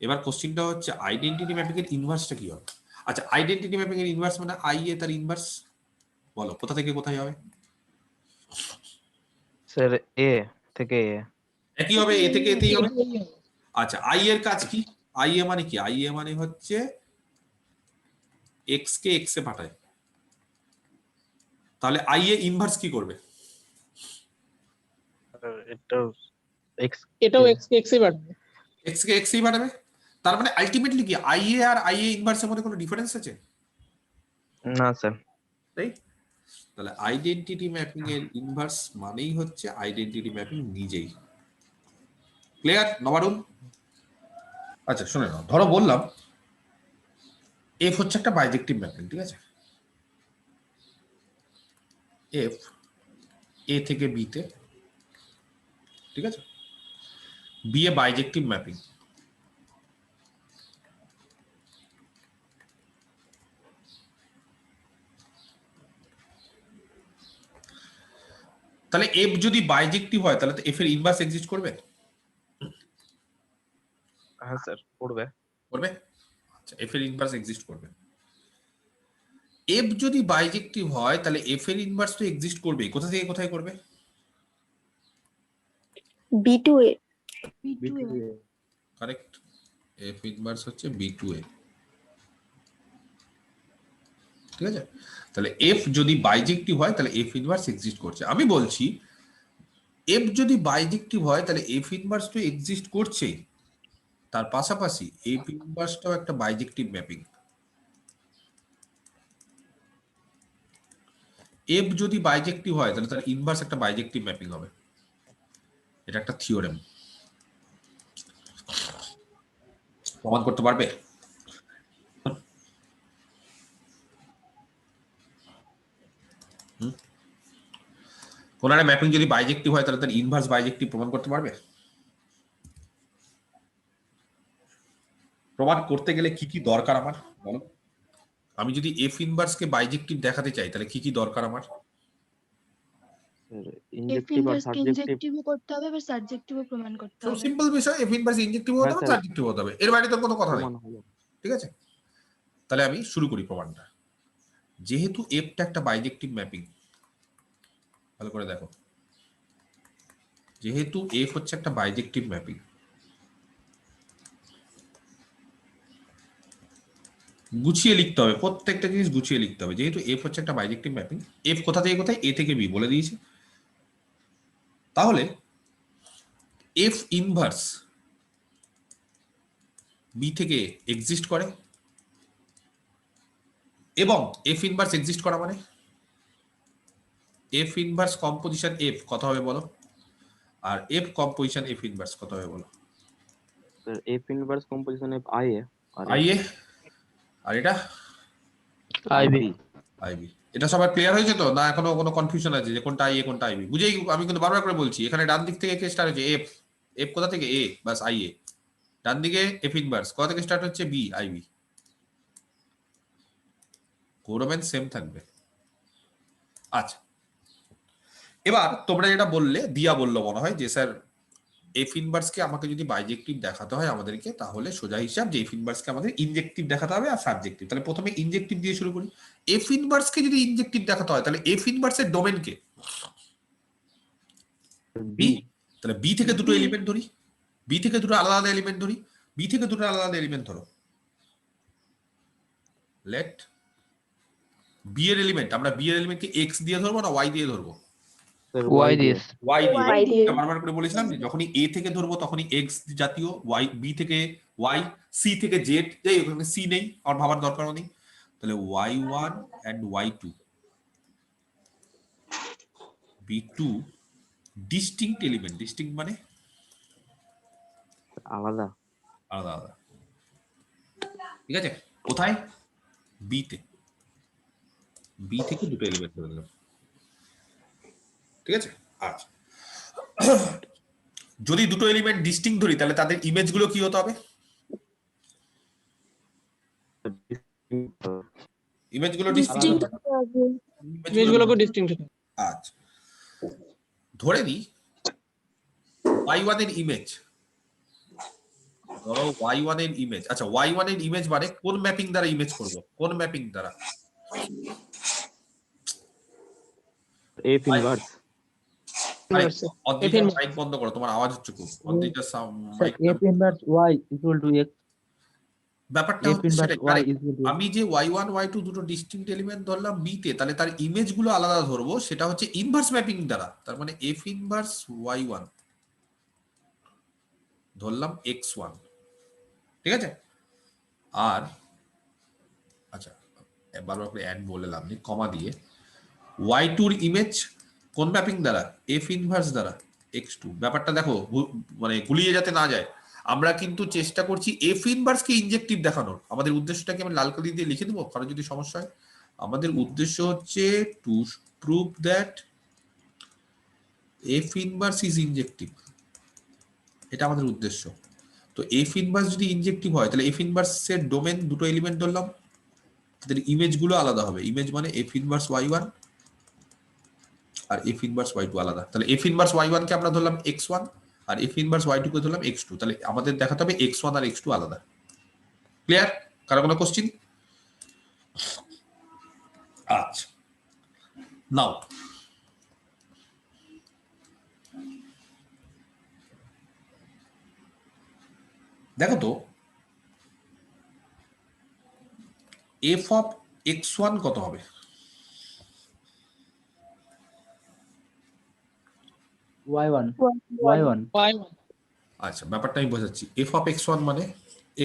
[SPEAKER 1] এবার কোশ্চিনটা হচ্ছে আইডেন্টিটি ম্যাপিং এর ইনভার্সটা কি হবে? আচ্ছা, আইডেন্টিটি ম্যাপিং এর ইনভার্স মানে আই এ তার ইনভার্স, বলো কোথা থেকে কোথায় হবে?
[SPEAKER 6] স্যার a থেকে a
[SPEAKER 1] একই হবে, এ থেকে এতেই হবে। আচ্ছা, আই এর কাজ কি? আই এ মানে কি? আই এ মানে হচ্ছে এক্স কে এক্স এ পাঠায়, তাহলে আই এ ইনভার্স কি করবে?
[SPEAKER 6] এটা x
[SPEAKER 4] এটাও x কে x এ পাঠাবে।
[SPEAKER 1] এক্স কে এক্স এই পাঠাবে। তার মানে আলটিমেটলি কি আই এ আর আই এ ইনভার্সের মধ্যে কোনো ডিফারেন্স আছে?
[SPEAKER 6] না স্যার
[SPEAKER 1] তাই? তাহলে আইডেন্টিটি ম্যাপিং এর ইনভার্স মানেই হচ্ছে আইডেন্টিটি ম্যাপিং নিজেই। ক্লিয়ার নবারুণ? আচ্ছা শুনে নাও, ধরো বললাম এফ হচ্ছে একটা বাইজেক্টিভ ম্যাপিং, ঠিক আছে? এফ এ থেকে বি তে, ঠিক আছে? B A bijective mapping. তাহলে এফ যদি বাইজেক্টিভ হয় তাহলে তো এফ এর ইনভার্স এক্সিস্ট করবে?
[SPEAKER 6] হ্যাঁ স্যার করবে
[SPEAKER 1] করবে। আচ্ছা, এফ এর ইনভার্স এক্সিস্ট করবে। এফ যদি বাইজেক্টিভ হয় তাহলে এফ এর ইনভার্স তো এক্সিস্ট করবেই। কোথা থেকে কোথায় করবে?
[SPEAKER 5] B to A.
[SPEAKER 1] Correct. F inverse হচ্ছে বি টু এ, ঠিক আছে? তাহলে এফ যদি বাইজেক্টিভ হয় তাহলে এফ ইনভার্স এক্সিস্ট করছে। আমি বলছি এফ যদি বাইজেক্টিভ হয় তাহলে এফ ইনভার্স তো এক্সিস্ট করছে, তার পাশাপাশি এফ ইনভার্সটাও একটা বাইজেক্টিভ ম্যাপিং। এফ যদি বাইজেক্টিভ হয় তাহলে তার ইনভার্স একটা বাইজেক্টিভ ম্যাপিং হবে। এটা একটা থিওরেম, প্রমাণ করতে পারবে? কোন একটা ম্যাপিং যদি বাইজেক্টিভ হয় তাহলে তার ইনভার্স বাইজেক্টিভ প্রমাণ করতে পারবে? প্রমাণ করতে গেলে কি কি দরকার আমার বলো? আমি যদি এফ ইনভার্সকে বাইজেক্টিভ দেখাতে চাই তাহলে কি কি দরকার আমার?
[SPEAKER 5] F
[SPEAKER 6] ইনজেক্টিভ আর
[SPEAKER 5] inverse কে
[SPEAKER 6] সাবজেক্টিভ।
[SPEAKER 5] injective করতে হবে বা subjective প্রমাণ করতে
[SPEAKER 1] খুব
[SPEAKER 5] হবে।
[SPEAKER 1] সিম্পল বিষয়, এফ ইনভার্স ইনজেক্টিভ হতে
[SPEAKER 6] হ্যাঁ
[SPEAKER 1] হবে,
[SPEAKER 6] স্যার,
[SPEAKER 1] সাবজেক্টিভ হতে হবে, এর বাইরে তো কোনো কথা নেই।
[SPEAKER 6] প্রমাণ হলো।
[SPEAKER 1] ঠিক আছে, তাহলে আমি শুরু করি প্রমাণটা। যেহেতু এফটা একটা বাইজেক্টিভ ম্যাপিং, ভালো করে দেখো, যেহেতু এফ হচ্ছে একটা বাইজেক্টিভ ম্যাপিং, গুছিয়ে লিখতে হবে, প্রত্যেকটা জিনিস গুছিয়ে লিখতে হবে। যেহেতু এফ হচ্ছে একটা বাইজেক্টিভ ম্যাপিং, এফ কোথা থেকে কোথায়, এ থেকে বি বলে দিয়েছে, তাহলে এফ ইনভার্স বি থেকে এক্সিস্ট করে, এবং এফ ইনভার্স এক্সিস্ট করা মানে এফ ইনভার্স কম্পোজিশন এফ কত হবে বলো, আর এফ কম্পোজিশন এফ ইনভার্স কত হবে বলো?
[SPEAKER 6] Sir F inverse composition F I A আর
[SPEAKER 1] আই এ, আর এটা
[SPEAKER 7] আইবি।
[SPEAKER 1] আইবি। এটা সবার ক্লিয়ার হয়েছে তো, না এখনো কোনো কনফিউশন আছে যে কোনটা আই এ কোনটা আইবি? বুঝেই আমি কিন্তু বারবার করে বলছি, এখানে ডান দিক থেকে কে স্টার্ট হচ্ছে? এফ। এফ কোথা থেকে? এ, বাস আই এ। ডান দিকে এফ ইনভার্স কোথা থেকে স্টার্ট হচ্ছে? B, IB. কোডোমেন সেম থাকবে। আচ্ছা, এবার তোমরা যেটা বললে, দিয়া বললো মনে হয় যে স্যার এফ ইনভার্সকে আমাকে যদি বাইজেক্টিভ দেখাতে হয় আমাদেরকে, তাহলে সোজা হিসাব যে এফ ইনভার্সকে আমাদের ইনজেক্টিভ দেখাতে হবে আর সাবজেক্টিভ। তাহলে প্রথমে ইনজেক্টিভ দিয়ে শুরু করি। এফ ইনভার্সকে যদি ইনজেক্টিভ দেখাতে হয় তাহলে এফ ইনভার্সের ডোমেন কে? বি। তাহলে বি থেকে দুটো এলিমেন্ট ধরি, বি থেকে দুটো আলাদা আলাদা এলিমেন্ট ধরি, বি থেকে দুটো আলাদা আলাদা এলিমেন্ট ধরো। লেট বি এর এলিমেন্ট, আমরা বি এর এলিমেন্টকে এক্স দিয়ে ধরবো না ওয়াই দিয়ে ধরবো?
[SPEAKER 7] Why this.
[SPEAKER 1] ওয়াই
[SPEAKER 5] Y
[SPEAKER 1] দিয়ে।
[SPEAKER 5] দিয়ে।
[SPEAKER 1] বারবার করে বলেছিলাম যে যখনই এ থেকে ধরবো তখনই এক্স জাতীয়, ওয়াই, বি থেকে ওয়াই, সি থেকে জেড, যাই ওখানে সি নেই, আমার ভাবার দরকারও নেই। তাহলে Y one and Y two, B two distinct element. Distinct মানে
[SPEAKER 6] আলাদা।
[SPEAKER 1] আলাদা আলাদা। ঠিক আছে, কোথায়? বি তে। বি থেকে দুটো এলিমেন্ট ধরে দিলাম। ঠিক আছে, আচ্ছা। যদি দুটো এলিমেন্ট ডিস্টিংক্ট ধরি তাহলে তাদের ইমেজ গুলো কি হতে হবে? ইমেজ গুলো
[SPEAKER 5] Distinct
[SPEAKER 1] ডিস্টিংক্ট।
[SPEAKER 4] ইমেজগুলোকে ডিস্টিংক্ট।
[SPEAKER 1] আচ্ছা, ধরে নিই y1 এর ইমেজ, ধরো y1 এর ইমেজ। আচ্ছা, y1 এর ইমেজ মানে কোন ম্যাপিং দ্বারা ইমেজ করব? কোন ম্যাপিং দ্বারা?
[SPEAKER 6] F inverse.
[SPEAKER 1] অদ্রিজা মাইক বন্ধ করো, তোমার আওয়াজ হচ্ছে খুব। Adrija mike.
[SPEAKER 2] F inverse Y equal to X.
[SPEAKER 1] ব্যাপারটা
[SPEAKER 2] এফ
[SPEAKER 1] হচ্ছে
[SPEAKER 2] ইনভার্স
[SPEAKER 1] সেটাই।
[SPEAKER 2] ওয়াই
[SPEAKER 1] আরে,
[SPEAKER 2] ইকুয়াল টু
[SPEAKER 1] আমি যে y1 y2 দুটো ডিস্টিংক্ট এলিমেন্ট ধরলাম বি তে, তাহলে তার ইমেজ গুলো আলাদা ধরবো, সেটা হচ্ছে ইনভার্স ম্যাপিং দ্বারা। তার মানে এফ ইনভার্স y1 ধরলাম x1। ঠিক আছে, আর আচ্ছা বারবার করে অ্যান্ড বলে লাভ নেই, কমা দিয়ে y2 এর ইমেজ কোন ম্যাপিং দ্বারা? এফ ইনভার্স দ্বারা x2। ব্যাপারটা দেখো মানে গুলিয়ে যাতে না যায়, আমরা কিন্তু চেষ্টা করছি এফ ইনভার্সকে ইনজেক্টিভ দেখানোর। আমাদের উদ্দেশ্যটাকে আমি লাল কালি দিয়ে লিখে দেবো, কারণ যদি সমস্যা হয়। আমাদের উদ্দেশ্য হচ্ছে to prove that F inverse is ইনজেক্টিভ, এটা আমাদের উদ্দেশ্য। তো এফ ইনভার্স যদি ইনজেক্টিভ হয় তাহলে এফ ইনভার্সের ডোমেন দুটো এলিমেন্ট ধরলাম, তাদের ইমেজ গুলো আলাদা হবে। ইমেজ মানে এফ ইনভার্স y1 আর এফ ইনভার্স y2 আলাদা। তাহলে এফ ইনভার্স y1 কে আমরা ধরলাম x1 আর এফ ইনভার্স y2 কে ধরলাম x2। তাহলে আমাদের দেখাতে হবে x1 আর x2 আলাদা। ক্লিয়ার? কারো কোনো কোশ্চেন? আচ্ছা, নাও দেখো তো এফ অফ x1 কত হবে?
[SPEAKER 2] Y one. Y one.
[SPEAKER 1] আচ্ছা, ব্যাপারটা আমি বোঝাচ্ছি। এফ অফ এক্স ওয়ান মানে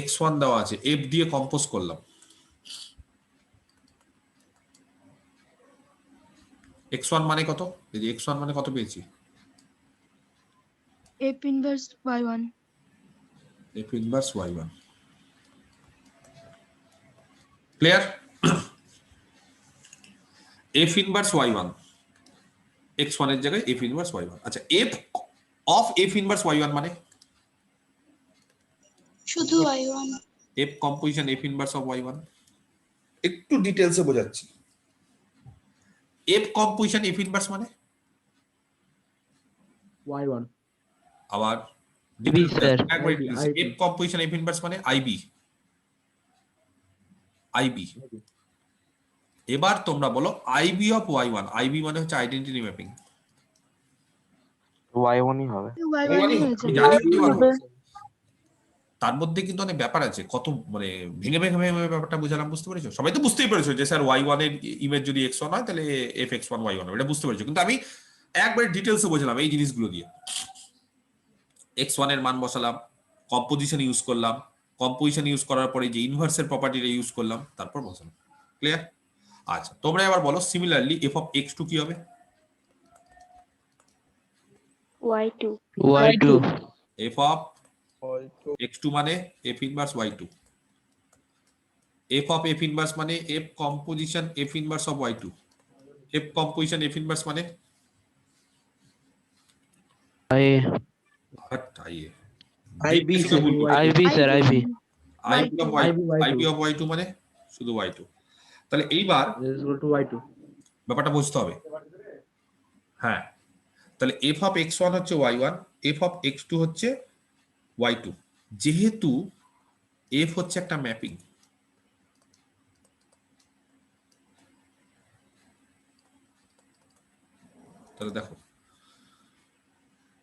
[SPEAKER 1] এক্স ওয়ান দেওয়া আছে, এফ দিয়ে কম্পোজ করলাম। এক্স ওয়ান মানে কত? এই যে এক্স ওয়ান মানে কত পেয়েছি?
[SPEAKER 5] F inverse y1.
[SPEAKER 1] F inverse Y one. Clear? F inverse Y one, X one এর জায়গায় এফ ইনভার্স ওয়াই ওয়ান। আচ্ছা, F of F inverse Y one মানে
[SPEAKER 5] শুধু y1.
[SPEAKER 1] F composition F inverse of Y one. একটু ডিটেলসে বোঝাচ্ছি। F composition F inverse মানে
[SPEAKER 2] y1
[SPEAKER 1] আবার
[SPEAKER 7] IB, sir.
[SPEAKER 1] F composition F inverse মানে আইবি। আইবি। এবার তোমরা বলো IB of Y one. IB মানে হচ্ছে আইডেন্টিটি ম্যাপিং।
[SPEAKER 6] y1 ই হবে।
[SPEAKER 5] y1 ই হয়ে
[SPEAKER 1] আমি
[SPEAKER 5] যাবে।
[SPEAKER 1] জানি বলো। তার মধ্যে কিন্তু অনেক ব্যাপার আছে, কত মানে ভেঙে ভেঙে ভেঙে ব্যাপারটা বুঝালাম, বুঝতে পেরেছো? সবাই তো বুঝতেই পেরেছো যে স্যার ওয়াই ওয়ান এর ইমেজ যদি এক্স ওয়ান হয় তাহলে F X one Y one, এটা বুঝতে পেরেছো। কিন্তু আমি একবারে ডিটেলসে বোঝালাম এই জিনিসগুলো দিয়ে। এক্স ওয়ান এর মান বসালাম, কম্পোজিশন ইউজ করলাম, কম্পোজিশন ইউজ করার পরে যে ইনভার্সের প্রপার্টিটা ইউজ করলাম, তারপর বসালাম। ক্লিয়ার? আচ্ছা, তোমরা এবার বলো similarly F of X two কি হবে?
[SPEAKER 5] y2.
[SPEAKER 7] Y2.
[SPEAKER 1] F of X two মানে F inverse Y two. F of F inverse মানে F composition F inverse of Y two. F composition F inverse মানে
[SPEAKER 7] IA.
[SPEAKER 2] IB,
[SPEAKER 7] IB, sir, IB.
[SPEAKER 1] I B of Y two মানে শুধু Y two. তাহলে এইবার
[SPEAKER 2] is equal to y2.
[SPEAKER 1] ব্যাপারটা বুঝতে হবে। হ্যাঁ, তাহলে এফ অফ এক্স ওয়ান হচ্ছে Y one, F of X two হচ্ছে ওয়াই টু। যেহেতু এফ হচ্ছে একটা ম্যাপিং, তাহলে দেখো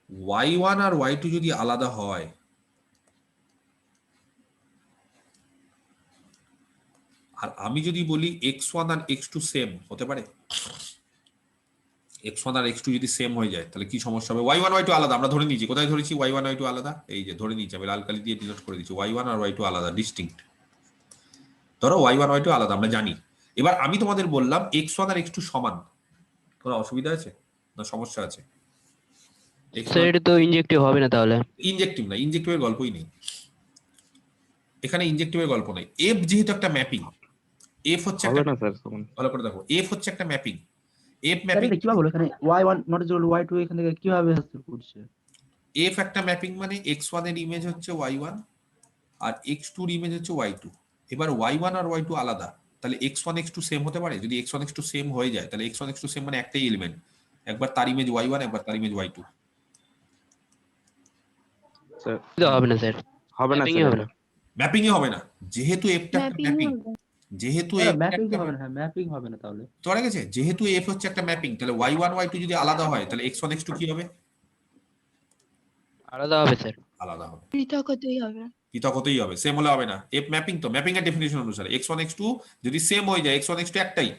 [SPEAKER 1] ওয়াই ওয়ান আর ওয়াই টু যদি আলাদা হয়, আর আমি যদি বলি এক্স ওয়ান আর এক্স টু সেম হতে পারে, এক্স ওয়ান আর এক্স টু যদি সেম হয়ে যায় তাহলে কি সমস্যা হবে? ওয়াই ওয়ান ওয়াই টু আলাদা, আমরা ধরে নিয়েছি। কোথায় ধরেছি? ওয়াই ওয়ান ওয়াই টু আলাদা, এই যে ধরে নিয়েছি, আমি লাল কালি দিয়ে ডিনোট করে দিচ্ছি। ওয়াই ওয়ান আর ওয়াই টু আলাদা, ডিস্টিংক্ট। ধরো ওয়াই ওয়ান ওয়াই টু আলাদা, আমরা জানি। এবার আমি তোমাদের বললাম এক্স ওয়ান আর এক্স টু সমান, কোনো অসুবিধা আছে না সমস্যা আছে?
[SPEAKER 7] স্যার এটা তো ইনজেক্টিভ হবে না তাহলে?
[SPEAKER 1] ইনজেক্টিভ না, ইনজেক্টিভের গল্পই নেই এখানে, ইনজেক্টিভের গল্প নেই। এফ যেহেতু একটা ম্যাপিং, এফ হচ্ছে
[SPEAKER 6] হবে
[SPEAKER 1] একটা,
[SPEAKER 6] না স্যার তখন।
[SPEAKER 1] ভালো করে দেখো, এফ হচ্ছে একটা ম্যাপিং। এফ
[SPEAKER 2] স্যার
[SPEAKER 1] ম্যাপিং,
[SPEAKER 2] এটা কিভাবে হলো? এখানে y1 not equal to y2 এখান থেকে কিভাবে হাসিল করছে?
[SPEAKER 1] এফ একটা ম্যাপিং মানে এক্স ওয়ান এর ইমেজ হচ্ছে ওয়াই ওয়ান আর এক্স টুর ইমেজ হচ্ছে ওয়াই টু। এবার ওয়াই ওয়ান আর ওয়াই টু আলাদা, তাহলে x one x two same হতে পারে? যদি X one x two same হয়ে যায় তাহলে x one x two same মানে একটাই এলিমেন্ট, একবার তার ইমেজ ওয়াই ওয়ান, একবার তার ইমেজ ওয়াই টু।
[SPEAKER 6] স্যার
[SPEAKER 7] এটা হবে না স্যার,
[SPEAKER 6] হবে না
[SPEAKER 7] ম্যাপিংই
[SPEAKER 6] স্যার,
[SPEAKER 7] হবে না।
[SPEAKER 1] ম্যাপিংই হবে না, যেহেতু এফটা একটা ম্যাপিং। যেহেতু
[SPEAKER 2] ম্যাপিং হবে না, হ্যাঁ ম্যাপিং হবে না তাহলে।
[SPEAKER 1] ধরে গেছে, যেহেতু এফ হচ্ছে একটা ম্যাপিং, তাহলে ওয়াই ওয়ান ওয়াই টু যদি আলাদা হয় তাহলে এক্স ওয়ান এক্স টু কি হবে?
[SPEAKER 7] আলাদা হবে স্যার।
[SPEAKER 1] আলাদা হবে,
[SPEAKER 5] পৃথক হতেই হবে।
[SPEAKER 1] পৃথক হতেই হবে, সেম হলে হবে না। এফ ম্যাপিং তো, ম্যাপিং এর ডেফিনিশন অনুসারে এক্স ওয়ান এক্স টু যদি সেম হয়ে যায়, এক্স ওয়ান এক্স টু একটাই,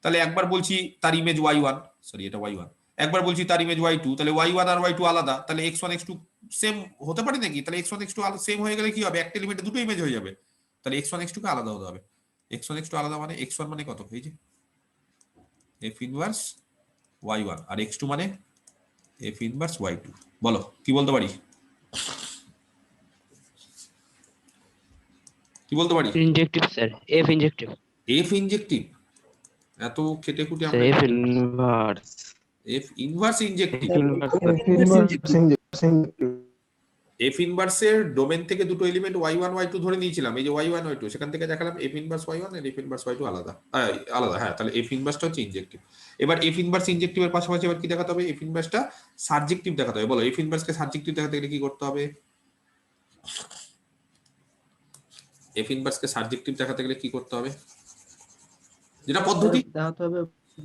[SPEAKER 1] তাহলে একবার বলছি তার ইমেজ ওয়াই ওয়ান, সরি এটা ওয়াই ওয়ান, একবার বলছি তার ইমেজ ওয়াই টু, তাহলে ওয়াই ওয়ান আর ওয়াই টু আলাদা, তাহলে x one x two same হতে পারে নাকি? তাহলে x one x two same হয়ে গেলে কি হবে? একটা এলিমেন্টে দুটো ইমেজ হয়ে যাবে, তাহলে এক্স ওয়ান এক্স টু কে আলাদা হতে হবে। এক্স ওয়ান এক্স টু আলাদা মানে এক্স ওয়ান মানে কত? এই যে এফ ইনভার্স ওয়াই ওয়ান, আর এক্স টু মানে এফ ইনভার্স ওয়াই টু। বলো কি বলতে পারি? কি বলতে পারি?
[SPEAKER 7] Injective sir, F injective.
[SPEAKER 1] F injective, এত খেটে খুঁটে
[SPEAKER 7] স্যার
[SPEAKER 1] আমরা
[SPEAKER 7] F
[SPEAKER 6] inverse
[SPEAKER 1] F inverse injective. F ইনভার্সের ডোমেন থেকে দুটো element Y one Y two ধরে নিয়েছিলাম, এই যে ওয়াই ওয়ান ওয়াই টু, সেখান থেকে দেখালাম এফ ইনভার্স ওয়াই ওয়ান আর এফ ইনভার্স ওয়াই টু আলাদা, আলাদা। হ্যাঁ, তাহলে এফ ইনভার্সটা হচ্ছে ইনজেক্টিভ। এবার এফ ইনভার্স ইনজেক্টিভের পাশাপাশি এবার কি দেখাতে হবে? এফ ইনভার্সটা সাবজেক্টিভ দেখাতে হবে। বলো এফ ইনভার্সকে সাবজেক্টিভ দেখাতে গেলে কি করতে হবে? এফ ইনভার্সকে সাবজেক্টিভ দেখাতে গেলে কি করতে হবে? যেটা পদ্ধতি,
[SPEAKER 2] দেখাতে হবে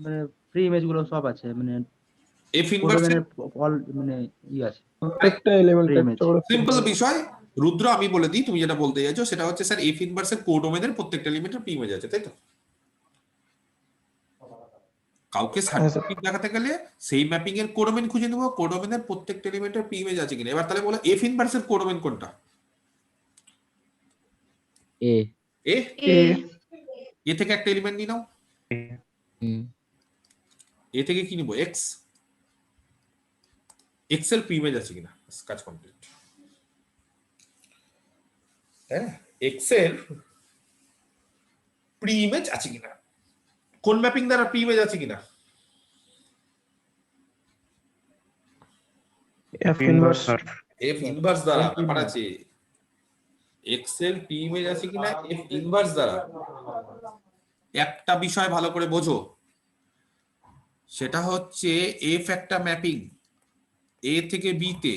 [SPEAKER 2] মানে প্রি ইমেজ গুলো সব আছে, মানে
[SPEAKER 1] এফ ইনভার্সের
[SPEAKER 2] অল মানে আছে
[SPEAKER 4] একটা এলিমেন্ট
[SPEAKER 1] সিম্পল বিষয়। রুদ্র আমি বলে দিই, তুমি যেটা বলতে চাইছো সেটা হচ্ছে স্যার এফ ইনভার্সের কোডোমেনের প্রত্যেকটা এলিমেন্টের প্রি ইমেজ আছে, তাই তো? কাউকে সার্টিফিকেট দেখাতে গেলে সেই ম্যাপিং এর কোডোমেন খুঁজে নেবো, কোডোমেনের প্রত্যেকটা এলিমেন্টের পি ইমেজ আছে কিনা। এবার তাহলে বলো এফ ইনভার্সের কোডোমেন কোনটা?
[SPEAKER 7] এ
[SPEAKER 1] এ
[SPEAKER 5] A.
[SPEAKER 1] এ থেকে একটা এলিমেন্ট নিয়ে নাও,
[SPEAKER 7] হুম
[SPEAKER 1] এ থেকে কি নিবো? এক্স। এক্স এর পি ইমেজ আছে কিনা, কাজ কমপ্লিট। তাই না? এক্স এর প্রি ইমেজ আছে কিনা, কোন ম্যাপিং দ্বারা প্রি ইমেজ আছে কিনা?
[SPEAKER 4] F inverse.
[SPEAKER 1] এফ ইনভার্স দ্বারা ব্যাপার আছে। এক্স এর পি ইমেজ আছে কিনা এফ ইনভার্স দ্বারা। একটা বিষয় ভালো করে বোঝো, সেটা হচ্ছে এফ একটা ম্যাপিং এ থেকে বি তে,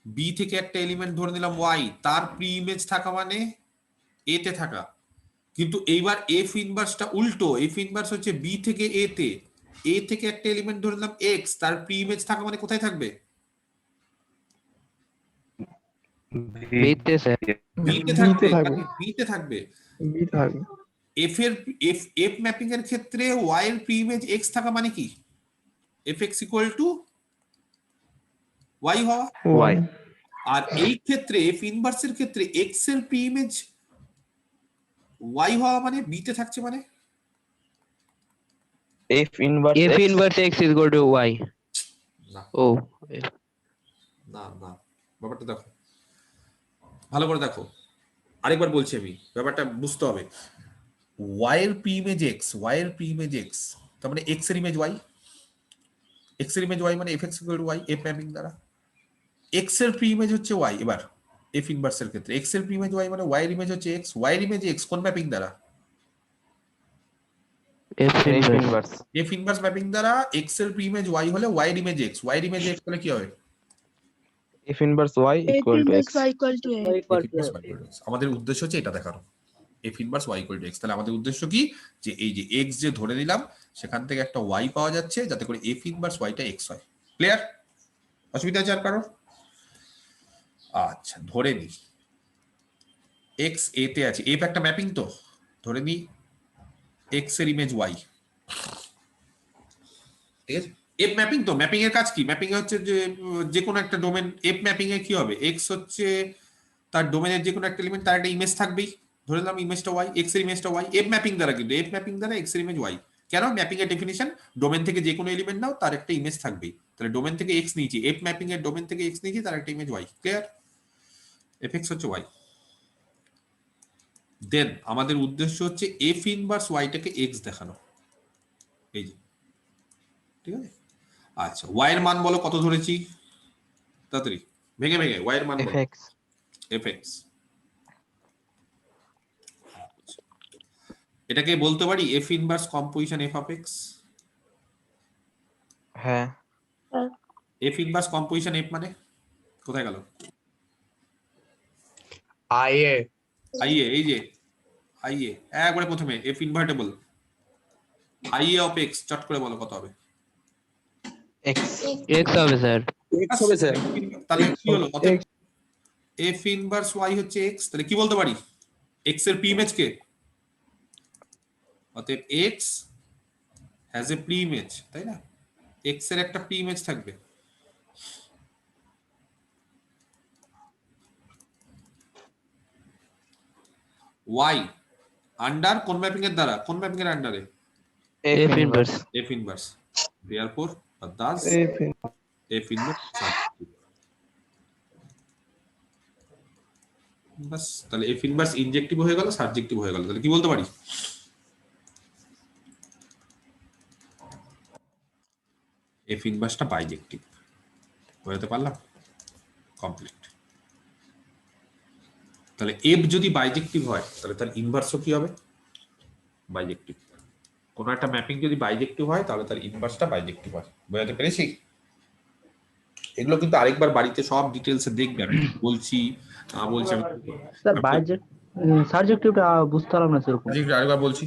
[SPEAKER 1] বি থেকে একটা এলিমেন্ট ধরে নিলাম ওয়াই, তার প্রি ইমেজ থাকা মানে এ তে থাকা। কিন্তু এইবার এফ ইনভার্সটা উল্টো, এফ ইনভার্স হচ্ছে বি থেকে এ তে, এ থেকে একটা এলিমেন্ট ধরে নিলাম এক্স, তার প্রি ইমেজ থাকা মানে কোথায় থাকবে?
[SPEAKER 7] বিতে স্যার
[SPEAKER 1] বি তে থাকবে,
[SPEAKER 4] থাকবে।
[SPEAKER 1] বি তে থাকবে।
[SPEAKER 4] B থাকবে।
[SPEAKER 1] এফ এর এফ ম্যাপিং এর ক্ষেত্রে ওয়াই এর প্রি ইমেজ এক্স থাকা মানে কি? F X equal to Y হওয়া।
[SPEAKER 4] Y.
[SPEAKER 1] আর এই ক্ষেত্রে এফ ইনভার্সের ক্ষেত্রে এক্স এর প্রি ইমেজ ওয়াই হওয়া মানে বি তে থাকছে মানে
[SPEAKER 6] F inverse
[SPEAKER 7] F
[SPEAKER 6] X.
[SPEAKER 7] Inverse X is equal to Y.
[SPEAKER 1] না
[SPEAKER 7] ও
[SPEAKER 1] না না, ব্যাপারটা দেখো ভালো করে দেখো, আরেকবার বলছি আমি, ব্যাপারটা বুঝতে হবে। ওয়াই এর প্রি ইমেজ এক্স, ওয়াই এর প্রি ইমেজ এক্স, তার মানে এক্স এর ইমেজ ওয়াই, এক্স এর ইমেজ ওয়াই মানে F X equal to Y F mapping দ্বারা। এক্স এর প্রি ইমেজ হচ্ছে ওয়াই, এবার এফ ইনভার্সের ক্ষেত্রে এক্স এর প্রি ইমেজ ওয়াই মানে ওয়াই এর ইমেজ হচ্ছে এক্স, ওয়াই এর ইমেজ এক্স কোন ম্যাপিং দ্বারা?
[SPEAKER 7] F
[SPEAKER 6] F
[SPEAKER 7] inverse
[SPEAKER 6] inverse.
[SPEAKER 1] F inverse mapping দ্বারা এক্স এর প্রি ইমেজ ওয়াই হলে ওয়াই এর ইমেজ এক্স, ওয়াই এর ইমেজ এক্স হলে কি হবে?
[SPEAKER 6] F inverse Y
[SPEAKER 5] F
[SPEAKER 6] equal to
[SPEAKER 5] inverse
[SPEAKER 6] X.
[SPEAKER 5] Y equal to A.
[SPEAKER 1] F inverse y equal to x। আমাদের উদ্দেশ্য হচ্ছে এটা দেখানো, F inverse Y equal to X. তাহলে আমাদের উদ্দেশ্য কি, যে এই যে এক্স যে ধরে নিলাম সেখান থেকে একটা ওয়াই পাওয়া যাচ্ছে, যাতে করে এফ ইনভার্স ওয়াইটা এক্স হয়। ক্লিয়ার? অসুবিধা আছে আর কারো? আচ্ছা, ধরে নি এক্স এ তে আছে, এফ একটা ম্যাপিং, তো ধরে নি এক্স এর ইমেজ ওয়াই, ঠিক আছে? এফ ম্যাপিং, তো ম্যাপিং এর কাজ কি? ম্যাপিং এ হচ্ছে যে যে কোনো একটা ডোমেন, এফ ম্যাপিং এ কি হবে, এক্স হচ্ছে তার ডোমেনের যে কোনো একটা এলিমেন্ট, তার একটা ইমেজ থাকবেই, ধরে নিলাম ইমেজটা ওয়াই, এক্স এর ইমেজটা ওয়াই, এফ ম্যাপিং দ্বারা। কিন্তু এফ ম্যাপিং দ্বারা এক্স এর ইমেজ ওয়াই কেন? ম্যাপিং এর ডেফিনিশন ডোমেন থেকে যে কোনো এলিমেন্ট নাও তার একটা ইমেজ থাকবেই, তাহলে ডোমেন থেকে এক্স নিয়েছি, এফ ম্যাপিং এর ডোমেন থেকে এক্স নিয়েছি, তার একটা image Y. Clear? F X হচ্ছে ওয়াই। দেন আমাদের উদ্দেশ্য হচ্ছে এফ ইনভার্স ওয়াইটাকে এক্স দেখানো, এই যে, ঠিক আছে? আচ্ছা, ওয়াই এর মান বলো কত ধরেছি, তাড়াতাড়ি ভেঙে ভেঙে ওয়াই এর মান বলো।
[SPEAKER 6] FX.
[SPEAKER 1] এফ এক্স, এটাকে বলতে পারি F inverse composition F of x.
[SPEAKER 6] হ্যাঁ।
[SPEAKER 1] এফ ইনভার্স কম্পোজিশন এফ মানে কোথায় গেল?
[SPEAKER 4] IA.
[SPEAKER 1] আইএ, এই যে আইএ একবারে প্রথমে F invertible IA of x, চট করে বলো কত হবে?
[SPEAKER 6] X.
[SPEAKER 7] এক্স হবে স্যার।
[SPEAKER 4] X হবে স্যার।
[SPEAKER 1] তাহলে কি হলো? অতএব এফ ইনভার্স ওয়াই হচ্ছে এক্স। তাহলে কি বলতে পারি? এক্স এর প্রি ইমেজ কে? অতএব X has a preimage, তাই না? এক্স এর একটা প্রি ইমেজ থাকবে। ওয়াই আন্ডার কোন ম্যাপিং এর দ্বারা, কোন ম্যাপিং এর আন্ডারে?
[SPEAKER 7] F inverse
[SPEAKER 1] F inverse. Therefore thus F inverse. বাস, তাহলে এফ ইনভার্স ইনজেক্টিভ হয়ে গেল, সাবজেক্টিভ হয়ে গেল। তাহলে কি বলতে পারি? এফ ইনভার্সটা বাইজেক্টিভ। বোঝাতে পারলাম? কমপ্লিট। তাহলে এফ যদি বাইজেক্টিভ হয় তাহলে তার ইনভার্সও কি হবে? বাইজেক্টিভ। কোন একটা ম্যাপিং যদি বাইজেক্টিভ হয় তাহলে তার ইনভার্সটা বাইজেক্টিভ হয়। বোঝাতে পেরেছি? এগুলো কিন্তু আরেকবার বাড়িতে সব ডিটেলসে দেখবে, আমি বলছি না বলছি আমি।
[SPEAKER 2] স্যার বাইজেক্ট সাবজেক্টিভটা বুঝতে পারলাম না সেরকম।
[SPEAKER 1] সাবজেক্টিভ আরেকবার বলছি,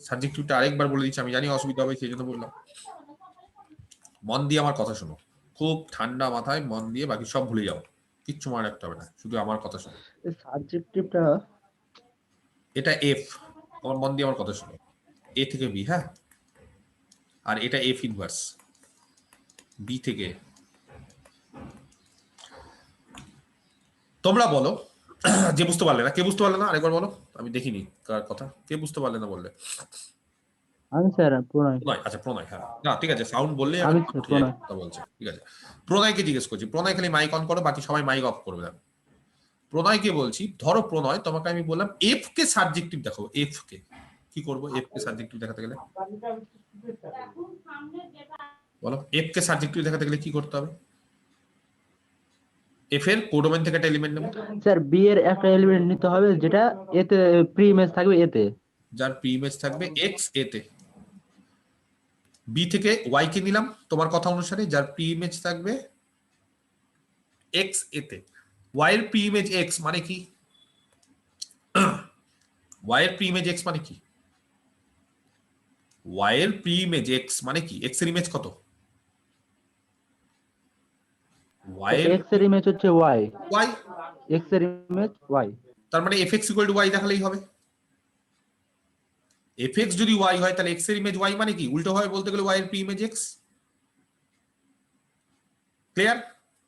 [SPEAKER 1] সাবজেক্টিভটা আরেকবার বলে দিচ্ছি, আমি জানি অসুবিধা হবে সেই জন্য বললাম। মন দিয়ে আমার কথা শোনো, খুব ঠান্ডা মাথায় মন দিয়ে, বাকি সব ভুলে যাও, কিচ্ছু মনে রাখতে হবে না, শুধু আমার কথা শোনো।
[SPEAKER 2] সাবজেক্টিভটা
[SPEAKER 1] এটা এফ, তোমার মন দিয়ে আমার কথা শোনো, এ থেকে বি, হ্যাঁ? আর এটা এফ ইনভার্স বি থেকে। তোমরা বলো যে বুঝতে পারলে না, কে বুঝতে পারলে না আরেকবার বলো, আমি দেখিনি কার কথা, কে বুঝতে পারলে না বললে?
[SPEAKER 2] আমি স্যার প্রণয়।
[SPEAKER 1] প্রণয়, আচ্ছা প্রণয়, হ্যাঁ না ঠিক আছে, সাউন্ড বললে
[SPEAKER 2] আমি প্রণয়।
[SPEAKER 1] কথা বলছে, ঠিক আছে। প্রণয়কে জিজ্ঞেস করছি, প্রণয় খালি মাইক অন করো, বাকি সবাই মাইক অফ করবে। প্রণয়কে বলছি, ধরো প্রণয় তোমাকে আমি বললাম এফ কে সাবজেক্টিভ দেখো, এফ কে কি করবো, এফ কে সাবজেক্টিভ দেখাতে গেলে বলো, এফ কে সাবজেক্টিভ দেখাতে গেলে কি করতে হবে? এফ এর কোডোমেন থেকে একটা এলিমেন্ট নেব,
[SPEAKER 2] স্যার বি এর একটা এলিমেন্ট নিতে হবে যেটা এতে প্রি ইমেজ থাকবে এতে,
[SPEAKER 1] যার প্রি ইমেজ থাকবে এক্স এতে। বি থেকে ওয়াই কে নিলাম তোমার কথা অনুসারে, যার প্রি ইমেজ থাকবে এক্স এতে। ওয়াই এর প্রি ইমেজ এক্স মানে কি? ওয়াই এর প্রি ইমেজ এক্স মানে কি? ওয়াই এর প্রি ইমেজ এক্স মানে কি? এক্স এর ইমেজ কত? ওয়াই এর
[SPEAKER 2] এক্স এর ইমেজ হচ্ছে ওয়াই,
[SPEAKER 1] ওয়াই,
[SPEAKER 2] এক্স এর ইমেজ ওয়াই।
[SPEAKER 1] তার মানে F X equal to Y দেখালেই হবে। এফ এক্স যদি ওয়াই হয় তাহলে এক্স এর ইমেজ ওয়াই মানে কি? উল্টো হয় বলতে গেলে ওয়াই এর প্রি ইমেজ এক্স। ক্লিয়ার?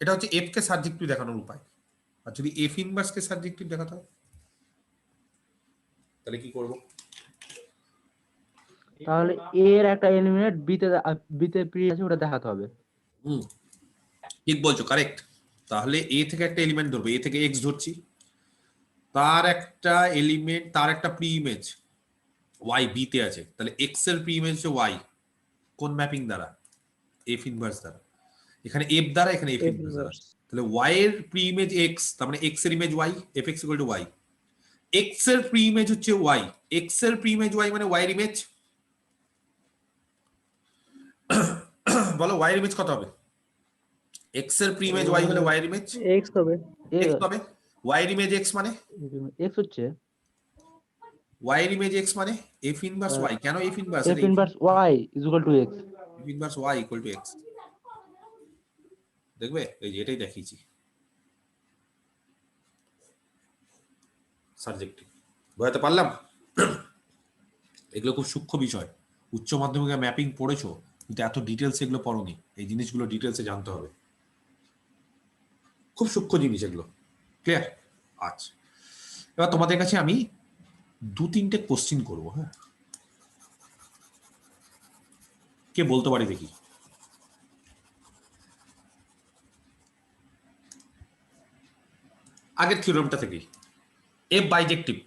[SPEAKER 1] এটা হচ্ছে এফ কে সাবজেক্টিভ দেখানোর উপায়। আর যদি এফ ইনভার্স কে সাবজেক্টিভ দেখাতে হয় তাহলে কি করব?
[SPEAKER 2] তাহলে এ এর একটা এলিমেন্ট বিতে প্রি আছে ওটা দেখাতে হবে।
[SPEAKER 1] ঠিক বলছো, কারেক্ট। তাহলে এ থেকে একটা এলিমেন্ট ধরবো, এ থেকে এক্স ধরছি, তার একটা এলিমেন্ট, তার একটা প্রি ইমেজ ওয়াই বি তে আছে, তাহলে এক্স এর প্রি ইমেজ হচ্ছে ওয়াই। কোন ম্যাপিং দ্বারা? এফ ইনভার্স দ্বারা। এখানে এফ দ্বারা, এখানে এফ ইনভার্স দ্বারা। তাহলে ওয়াই এর প্রি ইমেজ এক্স, তার মানে এক্স এর image Y, F X equal to Y. X এর প্রি ইমেজ হচ্ছে ওয়াই, এক্স এর প্রি ইমেজ ওয়াই মানে ওয়াই এর ইমেজ। বলো ওয়াই এর ইমেজ কত হবে? এক্স এর প্রি ইমেজ ওয়াই হলে ওয়াই এর ইমেজ
[SPEAKER 4] এক্স হবে।
[SPEAKER 1] এক্স হবে। ওয়াই এর ইমেজ এক্স মানে
[SPEAKER 2] এক্স হচ্ছে
[SPEAKER 1] ওয়াই এর ইমেজ এক্স মানে এফ ইনভার্স ওয়াই। কেন F inverse?
[SPEAKER 2] F inverse Y is equal to x.
[SPEAKER 1] F inverse Y equal to X. দেখবে এই যে এটাই দেখিয়েছি সাবজেক্টিভ। বোঝাতে পারলাম? এগুলো খুব সূক্ষ্ম বিষয়। উচ্চ মাধ্যমিকে ম্যাপিং পড়েছো কিন্তু এত ডিটেলস এগুলো পড়োনি। এই জিনিসগুলো ডিটেলসে জানতে হবে, খুব সূক্ষ্ম জিনিস এগুলো। ক্লিয়ার? আচ্ছা, এবার তোমাদের কাছে আমি 2-3টে কোশ্চিন করবো। হ্যাঁ, কে বলতে পারি দেখি? আগের থিওরেমটা থেকেই, এফ বাইজেক্টিভ,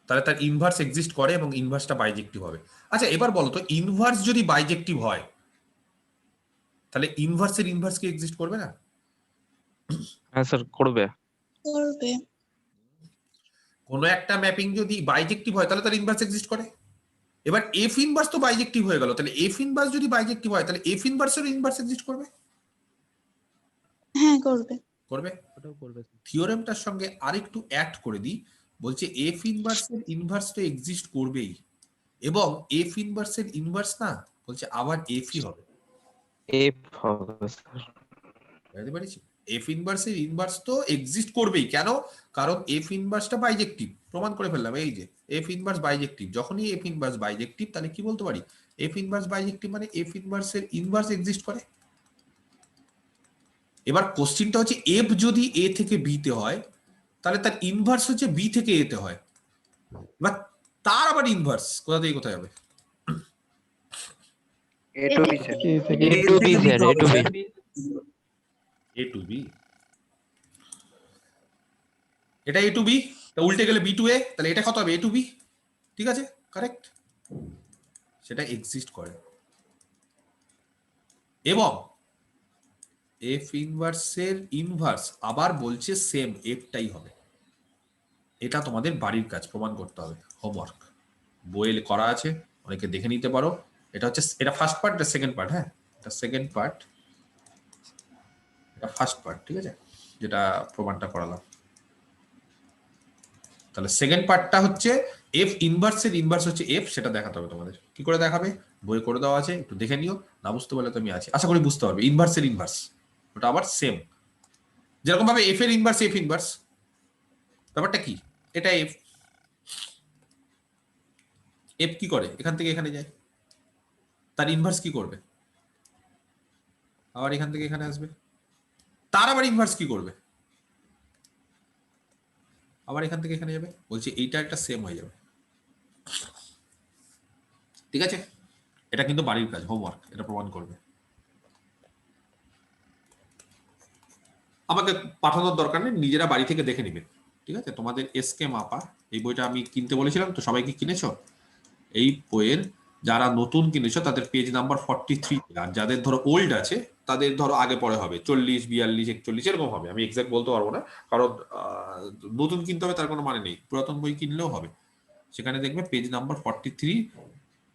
[SPEAKER 1] তাহলে তার ইনভার্স এক্সিস্ট করে এবং ইনভার্সটা বাইজেক্টিভ হবে। আচ্ছা এবার বলো তো, ইনভার্স যদি বাইজেক্টিভ হয় তাহলে ইনভার্সের ইনভার্স কি এক্সিস্ট করবে না?
[SPEAKER 3] হ্যাঁ স্যার করবে।
[SPEAKER 5] করবে।
[SPEAKER 1] কোনো একটা ম্যাপিং যদি বাইজেক্টিভ হয় তাহলে তার ইনভার্স এক্সিস্ট করে। এবার এফ ইনভার্স তো বাইজেক্টিভ হয়ে গেল, তাহলে এফ ইনভার্স যদি বাইজেক্টিভ হয় তাহলে এফ ইনভার্সের ইনভার্স এক্সিস্ট করবে?
[SPEAKER 5] হ্যাঁ করবে।
[SPEAKER 1] করবে।
[SPEAKER 2] ওটাও করবে।
[SPEAKER 1] থিওরেমটার সঙ্গে আরেকটু অ্যাড করে দিই, বলছে এফ ইনভার্সের ইনভার্স তো এক্সিস্ট করবেই, এবং এফ ইনভার্সের ইনভার্স না বলছে আবার এফই হবে।
[SPEAKER 3] এফ হবে স্যার।
[SPEAKER 1] বুঝতে পারছি? এফ ইনভার্সের ইনভার্স তো এক্সিস্ট করবেই। কেন? কারণ এফ ইনভার্সটা বাইজেক্টিভ, প্রমাণ করে ফেললাম। এই যে এফ ইনভার্স বাইজেক্টিভ, যখনই এফ ইনভার্স বাইজেক্টিভ তাহলে কি বলতে পারি? এফ ইনভার্স বাইজেক্টিভ মানে এফ ইনভার্সের ইনভার্স এক্সিস্ট করে। এবার কোশ্চেনটা হচ্ছে এফ যদি এ থেকে বি তে হয় তাহলে তার ইনভার্স হচ্ছে বি থেকে এ তে হয়। এবার তার আবার ইনভার্স কোথা থেকে কোথায় হবে?
[SPEAKER 8] A to B sir.
[SPEAKER 7] A to B sir, A to B.
[SPEAKER 1] A to B, এটা এ টু বি, তা উল্টে গেলে বি টু এ, তাহলে এটা কত হবে? এ টু বি। ঠিক আছে, কারেক্ট, সেটা এক্সিস্ট করে। এবং এফ ইনভার্সের ইনভার্স আবার বলছে সেম এফটাই হবে। এটা তোমাদের বাড়ির কাজ প্রমাণ করতে হবে, হোমওয়ার্ক বইয়ে করা আছে, অনেকে দেখে নিতে পারো। এটা হচ্ছে, এটা ফার্স্ট পার্ট, এটা সেকেন্ড পার্ট। হ্যাঁ, এটা সেকেন্ড পার্ট, এটা ফার্স্ট পার্ট। ঠিক আছে, যেটা প্রমাণটা করালাম। তাহলে সেকেন্ড পার্টটা হচ্ছে এফ ইনভার্সের ইনভার্স হচ্ছে এফ, সেটা দেখাতে হবে তোমাদের। কি করে দেখাবে? বই করে দেওয়া আছে, একটু দেখে নিও। না বুঝতে পারলে তুমি আছি, আশা করি বুঝতে পারবে। ইনভার্সের ইনভার্স ওটা আবার সেম, যেরকম ভাবে এফ এর ইনভার্স এফ ইনভার্স। ব্যাপারটা কি? এটা এফ, এফ কি করে? এখান থেকে এখানে যায়, তার ইনভার্স কি করবে? আবার এখান থেকে এখানে আসবে। তার আবার ইনভার্স কি করবে? আবার এখান থেকে এখানে যাবে। বলছি এইটা একটা সেম হয়ে যাবে। ঠিক আছে, এটা কিন্তু বাড়ির কাজ, হোমওয়ার্ক, এটা প্রমাণ করবে। আমাকে পাঠানোর দরকার নেই, নিজেরা বাড়ি থেকে দেখে নিবে। ঠিক আছে, তোমাদের এসকে মাপা এই বইটা আমি কিনতে বলেছিলাম, তো সবাই কি কিনেছো? এই বইয়ের যারা নতুন কিনেছো তাদের পেজ নাম্বার 43, আর যাদের ধরো ওল্ড আছে তাদের ধরো আগে পরে হবে 40, 42, 41 এরকম হবে। আমি এক্সাক্ট বলতে পারবো না, কারণ নতুন কিনতে হবে তার কোনো মানে নেই, পুরাতন বই কিনলেও হবে। সেখানে দেখবে পেজ নাম্বার 43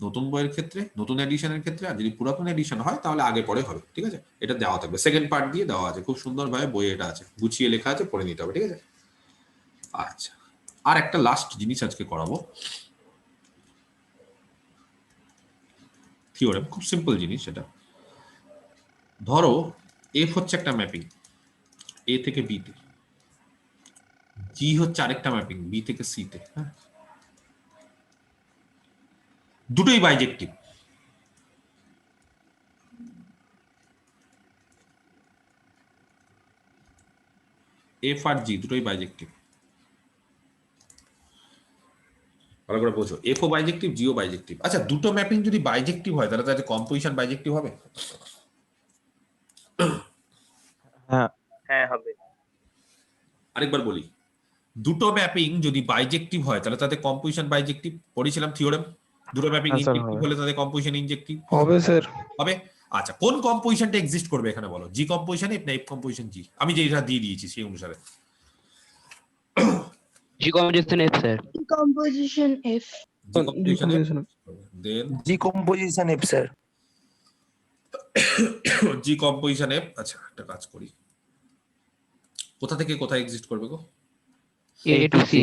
[SPEAKER 1] নতুন বইয়ের ক্ষেত্রে, নতুন এডিশনের ক্ষেত্রে, আর যদি পুরাতন এডিশন হয় তাহলে আগে পরে হবে। ঠিক আছে, এটা দেওয়া থাকবে, সেকেন্ড পার্ট দিয়ে দেওয়া আছে, খুব সুন্দরভাবে বইয়ে এটা আছে, গুছিয়ে লেখা আছে, পড়ে নিতে হবে। ঠিক আছে, আচ্ছা, আর একটা লাস্ট জিনিস আজকে করাবো, থিওরেম, খুব সিম্পল জিনিস এটা। ধরো এফ হচ্ছে একটা ম্যাপিং এ থেকে বি তে, জি হচ্ছে আরেকটা ম্যাপিং বি থেকে সি তে। হ্যাঁ, দুটোই বাইজেক্টিভ। এফ আর জি দুটোই বাইজেক্টিভ। ভালো করে বোঝো, এফ ও বাইজেক্টিভ, জি ও বাইজেক্টিভ। আচ্ছা, দুটো ম্যাপিং যদি বাইজেক্টিভ হয় তাহলে তাদের কম্পোজিশন বাইজেক্টিভ হবে?
[SPEAKER 8] হ্যাঁ হবে।
[SPEAKER 1] আরেকবার বলি, দুটো ম্যাপিং যদি বাইজেক্টিভ হয় তাহলে তাদের কম্পোজিশন বাইজেক্টিভ। পড়েছিলাম থিওরেম, দুটো ম্যাপিং
[SPEAKER 4] হ্যাঁ, স্যার,
[SPEAKER 1] ইনজেক্টিভ
[SPEAKER 4] হবে।
[SPEAKER 1] হলে তাদের কম্পোজিশন ইনজেক্টিভ
[SPEAKER 4] হবে স্যার।
[SPEAKER 1] হবে। আচ্ছা, কোন কম্পোজিশনটা এক্সিস্ট করবে এখানে বলো? জি কম্পোজিশন এফ না এফ কম্পোজিশন জি? আমি যেটা দিয়ে দিয়েছি সেই অনুসারে।
[SPEAKER 7] G composition F sir.
[SPEAKER 5] Composition F.
[SPEAKER 1] G composition F,
[SPEAKER 4] Decomposition.
[SPEAKER 1] Then
[SPEAKER 4] Decomposition F sir.
[SPEAKER 1] G composition F. আচ্ছা, একটা কাজ করি, কোথা থেকে কোথায় এক্সিস্ট করবে গো?
[SPEAKER 7] A to C.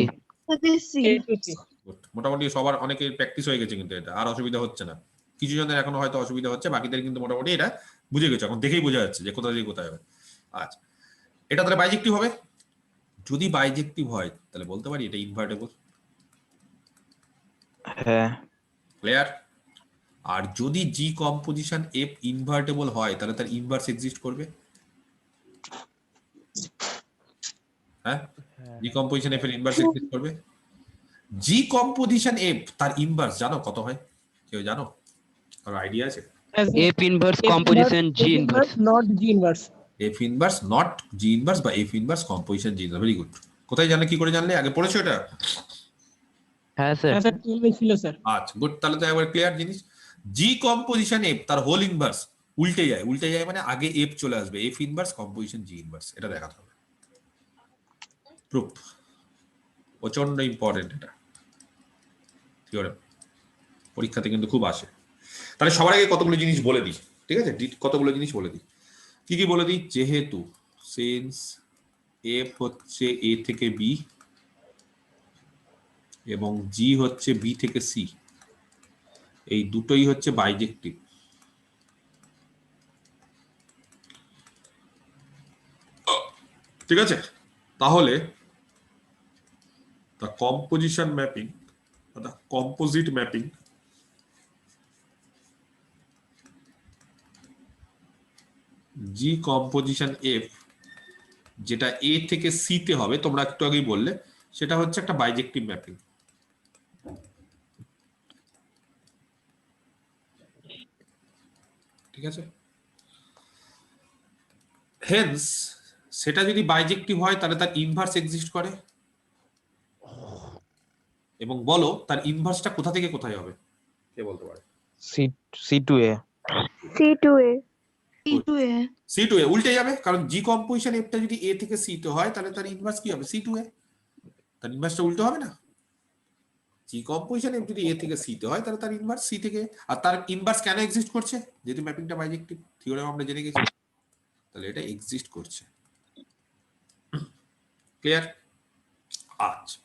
[SPEAKER 5] Okay, C.
[SPEAKER 1] Good. মোটামুটি সবার অনেকের প্র্যাকটিস হয়ে গেছে, কিন্তু এটা আর অসুবিধা হচ্ছে না। কিছু জনের এখনো হয়তো অসুবিধা হচ্ছে, বাকিদের কিন্তু মোটামুটি এটা বুঝে গেছে, এখন দেখেই বোঝা যাচ্ছে যে কোথা থেকে কোথায় হবে। আচ্ছা, এটা তাহলে বাইজেক্টিভ হবে। যদি বাইজেক্টিভ হয় তাহলে বলতে পারি এটা ইনভার্টেবল।
[SPEAKER 3] হ্যাঁ।
[SPEAKER 1] ক্লিয়ার? আর যদি জি কম্পোজিশন এফ ইনভার্টেবল হয় তাহলে তার ইনভার্স এক্সিস্ট করবে। হ্যাঁ, জি কম্পোজিশন এফ এর ইনভার্স এক্সিস্ট করবে। জি কম্পোজিশন এফ তার ইনভার্স জানো কত হয়? কেউ জানো? আর আইডিয়া আছে?
[SPEAKER 7] F inverse composition G inverse.
[SPEAKER 9] not G inverse.
[SPEAKER 1] F inverse not G inverse বা F inverse composition G inverse. Very good. কোথায় জানলে, কি করে জানলে? আগে পড়েছো এটা?
[SPEAKER 7] হ্যাঁ স্যার।
[SPEAKER 9] হ্যাঁ স্যার 12 এ ছিল স্যার।
[SPEAKER 1] আচ্ছা, গুড, তাহলে তো একবার ক্লিয়ার জিনিস। জি কম্পোজিশন এফ তার হোল ইনভার্স উল্টে যায়। উল্টে যায় মানে আগে এফ চলে আসবে, F inverse composition G inverse, এটা দেখাতে হবে। প্রুফ প্রচন্ড ইম্পর্টেন্ট এটা, থিওরেম, পরীক্ষাতে কিন্তু খুব আসে। তাহলে সবার আগে কতগুলো জিনিস বলে দিই। ঠিক আছে, কতগুলো জিনিস বলে দিই। কি কি বলে দিই? যেহেতু সিন্স এফ হচ্ছে এ থেকে বি এবং জি হচ্ছে বি থেকে সি, এই দুটোই হচ্ছে বাইজেক্টিভ। ঠিক আছে, তাহলে the composition mapping or the composite mapping G composition F যেটা A থেকে C তে হবে, তোমরা একটু আগেই বললে, সেটা হচ্ছে একটা বাইজেক্টিভ ম্যাপিং। ঠিক আছে, হেন্স সেটা যদি বাইজেক্টিভ হয় তাহলে তার ইনভার্স এক্সিস্ট করে। এবং বলো তার ইনভার্সটা কোথা থেকে কোথায় হবে? কে বলতে পারে?
[SPEAKER 3] C2A।
[SPEAKER 5] C2A. C2A.
[SPEAKER 1] C2A উল্টে যাবে, কারণ জি কম্পোজিশন এফটা যদি এ থেকে সি তে হয় তাহলে তার ইনভার্স কি হবে? C2A। তার ইনভার্সটা উল্টো হবে না? জি কম্পোজিশন এফ যদি এ থেকে সি তে হয় তাহলে তার ইনভার্স সি থেকে। আর তার ইনভার্স কেন এক্সিস্ট করছে? যেহেতু ম্যাপিংটা বাইজেক্টিভ, থিওরেম আমরা জেনে গেছি, তাহলে এটা এক্সিস্ট করছে। ক্লিয়ার? আচ্ছা,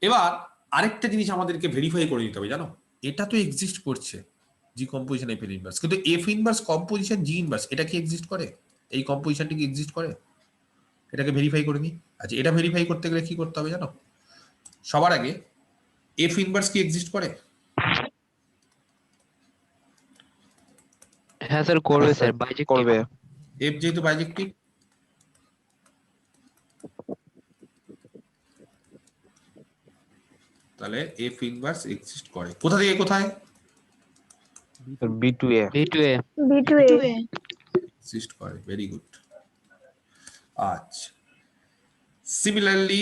[SPEAKER 1] এবার আরেকটা জিনিস আমাদেরকে ভেরিফাই করে নিতে হবে, জানো? এটা তো এক্সিস্ট করছে জি কম্পোজিশন এফ এর ইনভার্স, কিন্তু F inverse composition G inverse এটা কি এক্সিস্ট করে? এই কম্পোজিশনটি কি এক্সিস্ট করে? এটাকে ভেরিফাই করে নি। আচ্ছা, এটা ভেরিফাই করতে গেলে কি করতে হবে জানো? সবার আগে এফ ইনভার্স কি এক্সিস্ট করে?
[SPEAKER 7] হ্যাঁ স্যার করবে স্যার বাইজেক্টিভ
[SPEAKER 3] করবে।
[SPEAKER 1] এফ যেহেতু বাইজেক্টিভ, তাহলে এফ ইনভার্স এক্সিস্ট করে কোথা থেকে কোথায়?
[SPEAKER 3] B2A
[SPEAKER 7] B2A
[SPEAKER 5] B2A
[SPEAKER 1] এক্সিস্ট করে, ভেরি গুড। আচ্ছা, সিমিলারলি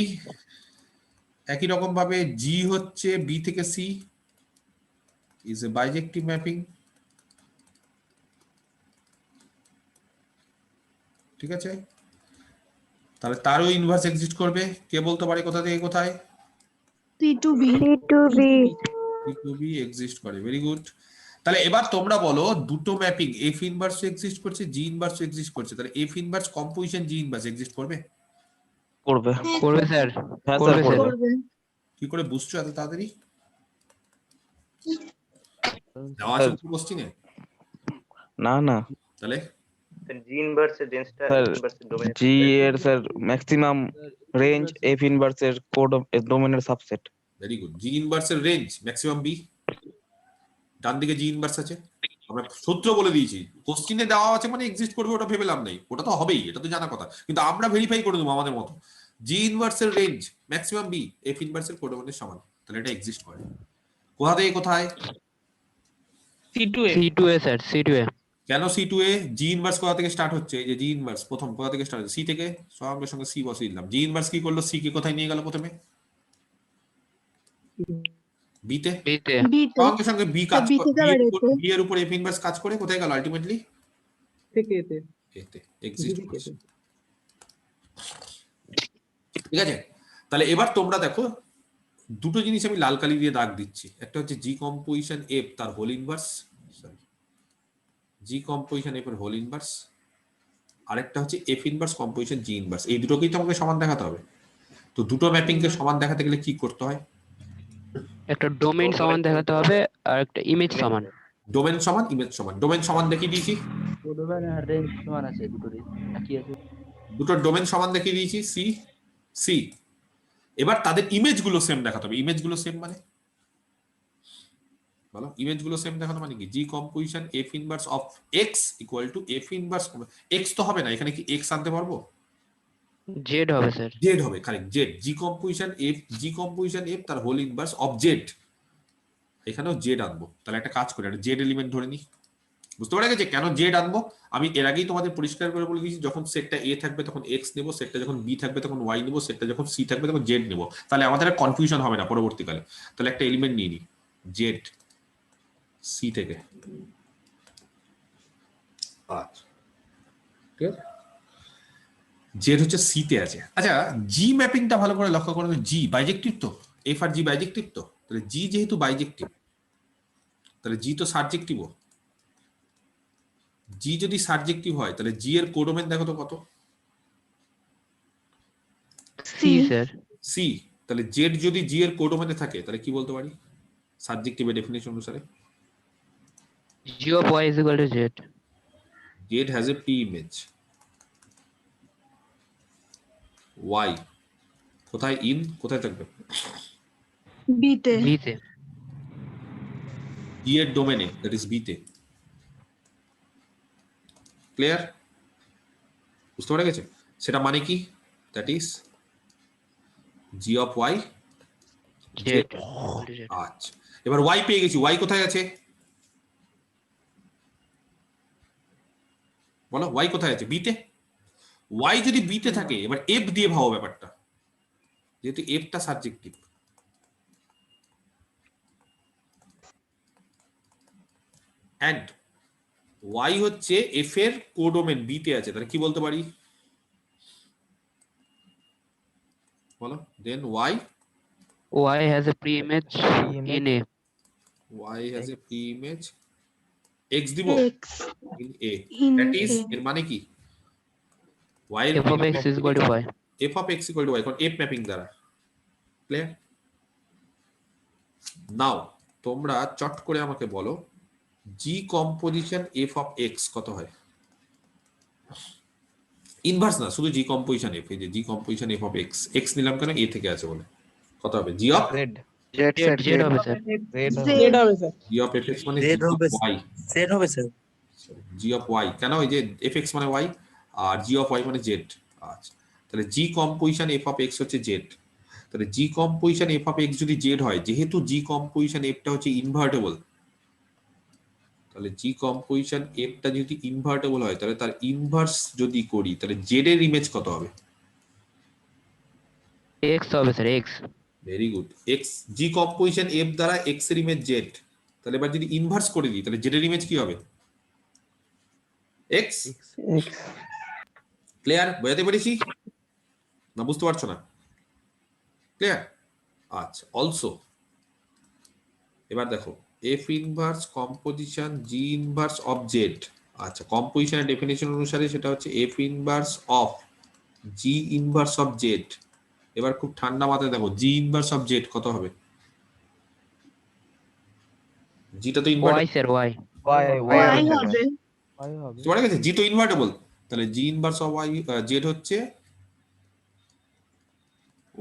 [SPEAKER 1] একই রকম ভাবে জি হচ্ছে বি থেকে C is a bijective mapping, ঠিক আছে? তাহলে তারও ইনভার্স এক্সিস্ট করবে, কে বলতে পারে কোথা থেকে কোথায়?
[SPEAKER 5] C2B C2B
[SPEAKER 1] B2B এক্সিস্ট করে, ভেরি গুড। তাহলে এবার তোমরা বলো দুটো ম্যাপিং এফ ইনভার্স এক্সিস্ট করছে, জি ইনভার্স এক্সিস্ট করছে, তাহলে F inverse composition G inverse exist করবে?
[SPEAKER 3] করবে।
[SPEAKER 7] করবে স্যার
[SPEAKER 3] হ্যাঁ
[SPEAKER 7] করবে
[SPEAKER 3] স্যার
[SPEAKER 7] স্যার
[SPEAKER 3] করবে।
[SPEAKER 5] করবে
[SPEAKER 1] কি করে বুঝছো এত তাড়াতাড়ি? দেওয়া আছে কোশ্চিনে?
[SPEAKER 3] না না
[SPEAKER 1] তাহলে
[SPEAKER 8] জি ইনভার্স এর রেঞ্জটা
[SPEAKER 3] স্যার
[SPEAKER 8] ইনভার্স ডোমেন
[SPEAKER 3] জি এর sir maximum range F inverse এর কোড ডোমেনের সাবসেট।
[SPEAKER 1] Very good. জি ইনভার্সের রেঞ্জ ম্যাক্সিমাম বি, ডান দিকে জি ইনভার্স আছে, আমরা সূত্র বলে দিয়েছি। কোশ্চিনে দেওয়া আছে মানে এক্সিস্ট করবে ওটা ভেবে লাভ নেই, ওটা তো হবেই, এটা তো জানা কথা, কিন্তু আমরা ভেরিফাই করে দেবো আমাদের মতো। জি ইনভার্সের রেঞ্জ ম্যাক্সিমাম বি এফ ইনভার্সের কোডোমেনের সমান, তাহলে এটা এক্সিস্ট করে। কোথা থেকে কোথায়?
[SPEAKER 9] C2A
[SPEAKER 7] C2A স্যার C2A
[SPEAKER 1] কেন সি টু এ? জি ইনভার্স কোথা থেকে স্টার্ট হচ্ছে? এই যে জি ইনভার্স প্রথম কোথা থেকে স্টার্ট হচ্ছে? সি থেকে, সঙ্গে সঙ্গে সি বসিয়ে দিলাম। জি ইনভার্স কি করলো? সি কে কোথায় নিয়ে গেল প্রথমে? বিতে।
[SPEAKER 7] B2
[SPEAKER 5] B2
[SPEAKER 1] সঙ্গে সঙ্গে বি কাজ
[SPEAKER 5] B থেকে আবার A তে।
[SPEAKER 1] বি এর উপর এফ ইনভার্স কাজ করে কোথায় গেল আলটিমেটলি?
[SPEAKER 9] থেকে এতে
[SPEAKER 1] এতে এক্সিস্ট করছে, ঠিক আছে? তাহলে এবার তোমরা দেখো দুটো জিনিস আমি লাল কালি দিয়ে দাগ দিচ্ছি, একটা হচ্ছে জি কম্পোজিশন এফ তার হোল ইনভার্স, সরি জি কম্পোজিশন এফ এর হোল ইনভার্স, আরেকটা হচ্ছে F inverse composition G inverse. এই দুটোকেই তোমাকে সমান দেখাতে হবে। তো দুটো ম্যাপিং কে সমান দেখাতে গেলে কি করতে হয়?
[SPEAKER 7] একটা ডোমেইন সমান দেখাতে হবে আর একটা ইমেজ সমান।
[SPEAKER 1] ডোমেন সমান ইমেজ সমান। ডোমেন সমান দেখিয়ে দিয়েছি,
[SPEAKER 2] কোডোমেন আর রেঞ্জ সমান আছে দুটোরই একই আছে।
[SPEAKER 1] দুটো ডোমেন সমান দেখিয়ে দিয়েছি, সি সি। এবার তাদের ইমেজ গুলো সেম দেখাতে হবে। ইমেজ গুলো সেম মানে বলো, ইমেজ গুলো সেম দেখানো মানে কি? G composition F inverse of X equal to F inverse, X তো হবে না এখানে, কি এক্স আনতে পারবো?
[SPEAKER 7] জেড হবে স্যার
[SPEAKER 1] জেড হবে, কারেক্ট, জেড। জি কম্পোজিশন এফ তার হোল ইনভার্স অফ জেড, এখানেও জেড আনবো। তাহলে একটা কাজ করি, একটা জেড এলিমেন্ট ধরে নি। বুঝতে পারা গেছে কেন জেড আনবো? আমি এর আগেই তোমাদের পরিষ্কার করে বলে দিয়েছি, যখন সেটটা এ থাকবে তখন এক্স নেবো, সেটটা যখন বি থাকবে তখন ওয়াই নেবো, সেটটা যখন সি থাকবে তখন জেড নেবো। তাহলে আমাদের আর কনফিউশন হবে না পরবর্তীকালে। তাহলে একটা এলিমেন্ট নিয়ে নি, জেড সি থেকে। আচ্ছা, ঠিক আছে, জেড হচ্ছে সি তে আছে। আচ্ছা, জি ম্যাপিংটা ভালো করে লক্ষ্য করো, জি বাইজেক্টিভ তো, এফ আর জি বাইজেক্টিভ তো, তাহলে জি যেহেতু বাইজেক্টিভ তাহলে জি তো সাবজেক্টিভও। জি যদি সাবজেক্টিভ হয় তাহলে জি এর কোডোমেন দেখো তো কত?
[SPEAKER 7] C sir
[SPEAKER 1] C. তাহলে জেড যদি জি এর কোডোমেনে থাকে তাহলে কি বলতে পারি সাবজেক্টিভের ডেফিনেশন অনুসারে?
[SPEAKER 7] G of Y is equal to Z
[SPEAKER 1] Z has a preimage Y, কোথায় ইন, কোথায় থাকবে?
[SPEAKER 5] B তে
[SPEAKER 7] B তে
[SPEAKER 1] জি এর ডোমেনে, দ্যাট ইজ বি তে। ক্লিয়ার? বুঝতে পারা গেছে? সেটা মানে কি? That is G of Y.
[SPEAKER 7] Z
[SPEAKER 1] আচ্ছা, এবার ওয়াই পেয়ে গেছি, ওয়াই কোথায় আছে বলো? ওয়াই কোথায় আছে? বিতে। ওয়াই যদি বিতে থাকে, এবার এফ দিয়ে ভাবো ব্যাপারটা, যেহেতু এফটা সাবজেক্টিভ। এন্ড ওয়াই হচ্ছে এফ এর কোডোমেন, বিতে আছে, তাহলে কি বলতে পারি বলো? Then Y
[SPEAKER 7] Y has a pre-image in A
[SPEAKER 1] Y has a preimage X দিব
[SPEAKER 5] X
[SPEAKER 1] in A,
[SPEAKER 5] in
[SPEAKER 1] that is
[SPEAKER 5] A
[SPEAKER 1] এর মানে কি? ওয়াই এর
[SPEAKER 7] f of x is equal to y
[SPEAKER 1] F of X equal to Y, কারণ F mapping দ্বারা। Clear? Now তোমরা চট করে আমাকে বলো G composition F of X কত হয়? ইনভার্স না, শুধু জি কম্পোজিশন এফ। এই যে G composition F of X, X নিলাম কেন? এ থেকে আছে বলে। কত হবে? জি অফ
[SPEAKER 4] জেড
[SPEAKER 7] Z হবে স্যার
[SPEAKER 9] Z হবে sir
[SPEAKER 1] G of F X মানে
[SPEAKER 4] জেড হবে
[SPEAKER 1] ওয়াই।
[SPEAKER 4] জেড হবে স্যার
[SPEAKER 1] জি অফ ওয়াই কেন, এই যে এফ এক্স মানে ওয়াই আর জি অফ ওয়াই মানে জেড। আচ্ছা, তাহলে G composition F of X হচ্ছে জেড। তাহলে G composition F of X যদি জেড হয়, যেহেতু জি কম্পোজিশন এফটা হচ্ছে ইনভার্টেবল, তাহলে জি কম্পোজিশন এফটা যদি ইনভার্টেবল হয়, তাহলে তার ইনভার্স যদি করি, তাহলে জেড এর ইমেজ কত হবে?
[SPEAKER 7] এক্স হবে sir, X.
[SPEAKER 1] Very good, X. G composition F দ্বারা এক্স এর ইমেজ জেড, তাহলে এবার যদি ইনভার্স করে দিই, তাহলে জেড এর ইমেজ কি হবে? এক্স। ক্লিয়ার? বোঝাতে পেরেছি না বুঝতে পারছো না? ক্লিয়ার? আচ্ছা, অলসো এবার দেখো F inverse composition G inverse of Z. আচ্ছা, কম্পোজিশনের ডেফিনেশন অনুসারে সেটা হচ্ছে F inverse of G inverse of Z. এবার খুব ঠান্ডা মাথায় দেখো, জি ইনভার্স অফ জেড কত হবে? জিটা তো
[SPEAKER 7] Y
[SPEAKER 1] invertible,
[SPEAKER 7] sir, Y.
[SPEAKER 5] Y হবে।
[SPEAKER 1] ঠিক আছে, জি তো ইনভার্টেবল, তাহলে G inverse of Y Z হচ্ছে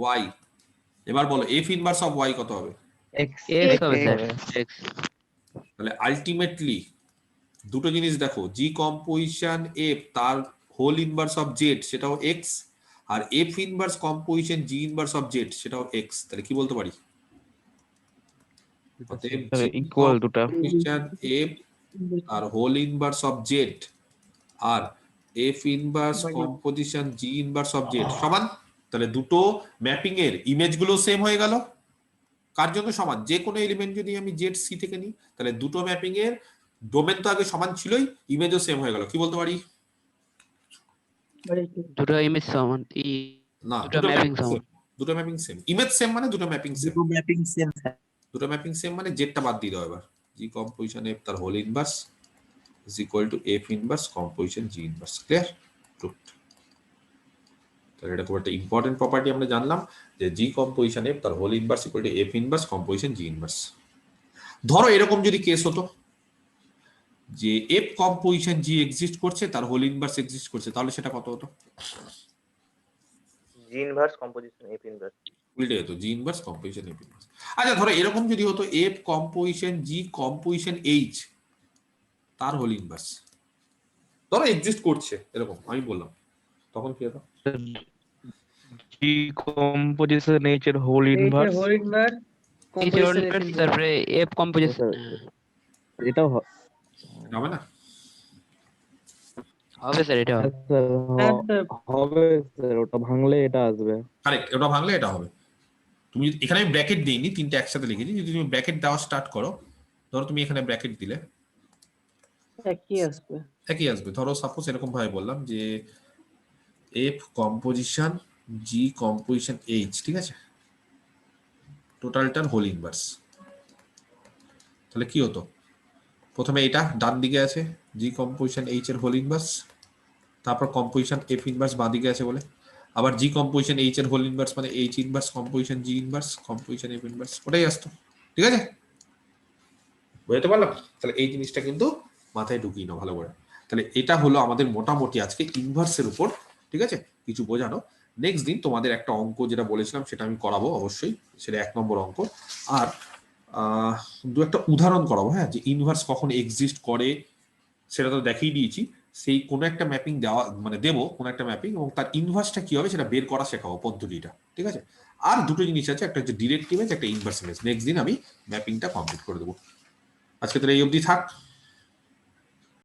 [SPEAKER 1] ওয়াই। এবার বলো এফ ইনভার্স অফ ওয়াই কত হবে?
[SPEAKER 7] এক্স হবে স্যার, এক্স।
[SPEAKER 1] তাহলে আলটিমেটলি দুটো জিনিস দেখো, জি কম্পোজিশন এফ তার হোল ইনভার্স অফ জেড সেটাও এক্স, আর F inverse composition G inverse of Z সেটাও এক্স। তাহলে কি বলতে পারি?
[SPEAKER 3] ইকুয়াল দুটা।
[SPEAKER 1] কম্পোজিশন এফ আর হোল ইনভার্স অফ জেড আর F inverse composition G inverse of Z সমান। তাহলে দুটো ম্যাপিং এর ইমেজ গুলো সেম হয়ে গেল। কার জন্য সমান? যে কোনো এলিমেন্ট যদি আমি জেড সি থেকে নিই, তাহলে দুটো ম্যাপিং এর ডোমেন তো আগে সমান ছিলই, ইমেজও সেম হয়ে গেল। কি বলতে পারি?
[SPEAKER 7] দুটো ইমেজ সমান,
[SPEAKER 1] না,
[SPEAKER 7] দুটো ম্যাপিং সমান।
[SPEAKER 1] দুটো ম্যাপিং সেম, ইমেজ সেম মানে দুটো ম্যাপিং সেম। দুটো ম্যাপিং সেম মানে জেডটা বাদ দিয়ে দাও এবার। জি কম্পোজিশন এফ তার whole inverse is equal to F inverse composition G inverse. Clear? Good. তাহলে এটা খুব একটা ইম্পর্টেন্ট প্রপার্টি আমরা জানলাম যে জি কম্পোজিশন এফ তার whole inverse equal to F inverse composition G inverse. ধরো এরকম যদি কেস হতো যে এফ কম্পোজিশন জি এক্সিস্ট করছে, তার হোল ইনভার্স এক্সিস্ট করছে, তাহলে সেটা কত হতো?
[SPEAKER 8] জি ইনভার্স কম্পোজিশন এফ ইনভার্স।
[SPEAKER 1] উল্টে যেত, জি ইনভার্স কম্পোজিশন এফ ইনভার্স। আচ্ছা, ধরো এরকম যদি হতো F composition g composition H তার হোল ইনভার্স, ধরো এক্সিস্ট করছে এরকম আমি বললাম, তখন কি হতো?
[SPEAKER 3] জি কম্পোজিশন এইচ এর হোল ইনভার্স।
[SPEAKER 9] হোল ইনভার্স
[SPEAKER 7] তারপরে এফ কম্পোজিশন
[SPEAKER 6] এটাও
[SPEAKER 1] এটা হবে না?
[SPEAKER 7] হবে স্যার, এটা হবে।
[SPEAKER 6] হবে স্যার, ওটা ভাঙলে এটা আসবে।
[SPEAKER 1] কারেক্ট, ওটা ভাঙলে এটা হবে। তুমি এখানে আমি ব্র্যাকেট দিইনি, তিনটে একসাথে লিখেছি। যদি তুমি ব্র্যাকেট দেওয়া স্টার্ট করো, ধরো তুমি এখানে ব্র্যাকেট দিলে
[SPEAKER 9] একই আসবে।
[SPEAKER 1] একই আসবে। ধরো সাপোজ এরকম ভাবে বললাম যে F composition g composition H, ঠিক আছে, টোটালটার হোল ইনভার্স। তাহলে কি হতো? প্রথমে এটা ডান দিকে আছে জি কম্পোজিশন এইচ এর হোল ইনভার্স, তারপর কম্পোজিশন এফ ইনভার্স বাঁ দিকে আছে বলে, আবার জি কম্পোজিশন এইচ এর হোল ইনভার্স মানে H inverse composition G inverse composition F inverse, ওটাই আসতো। ঠিক আছে, বুঝতে পারলাম? তাহলে এই জিনিসটা কিন্তু মাথায় ঢুকিয়ে নাও ভালো করে। তাহলে এটা হলো আমাদের মোটামুটি আজকে ইনভার্সের উপর, ঠিক আছে, কিছু বোঝানো। নেক্সট দিন তোমাদের একটা অঙ্ক যেটা বলেছিলাম সেটা আমি করাবো অবশ্যই, সেটা 1 নম্বর অঙ্ক। আর দু একটা উদাহরণ করাবো, হ্যাঁ, যে ইনভার্স কখন এক্সিস্ট করে সেটা তো দেখিয়ে দিয়েছি। সেই কোনো একটা ম্যাপিং দেওয়া মানে দেবো কোনো একটা ম্যাপিং, এবং তার ইনভার্সটা কি হবে সেটা বের করা শেখাবো পদ্ধতিটা। ঠিক আছে, আর দুটো জিনিস আছে, একটা হচ্ছে ডিরেক্ট ইমেজ, একটা ইনভার্স ইমেজ। নেক্সট দিন আমি ম্যাপিংটা কমপ্লিট করে দেবো। আজকে তাহলে এই অবধি থাক।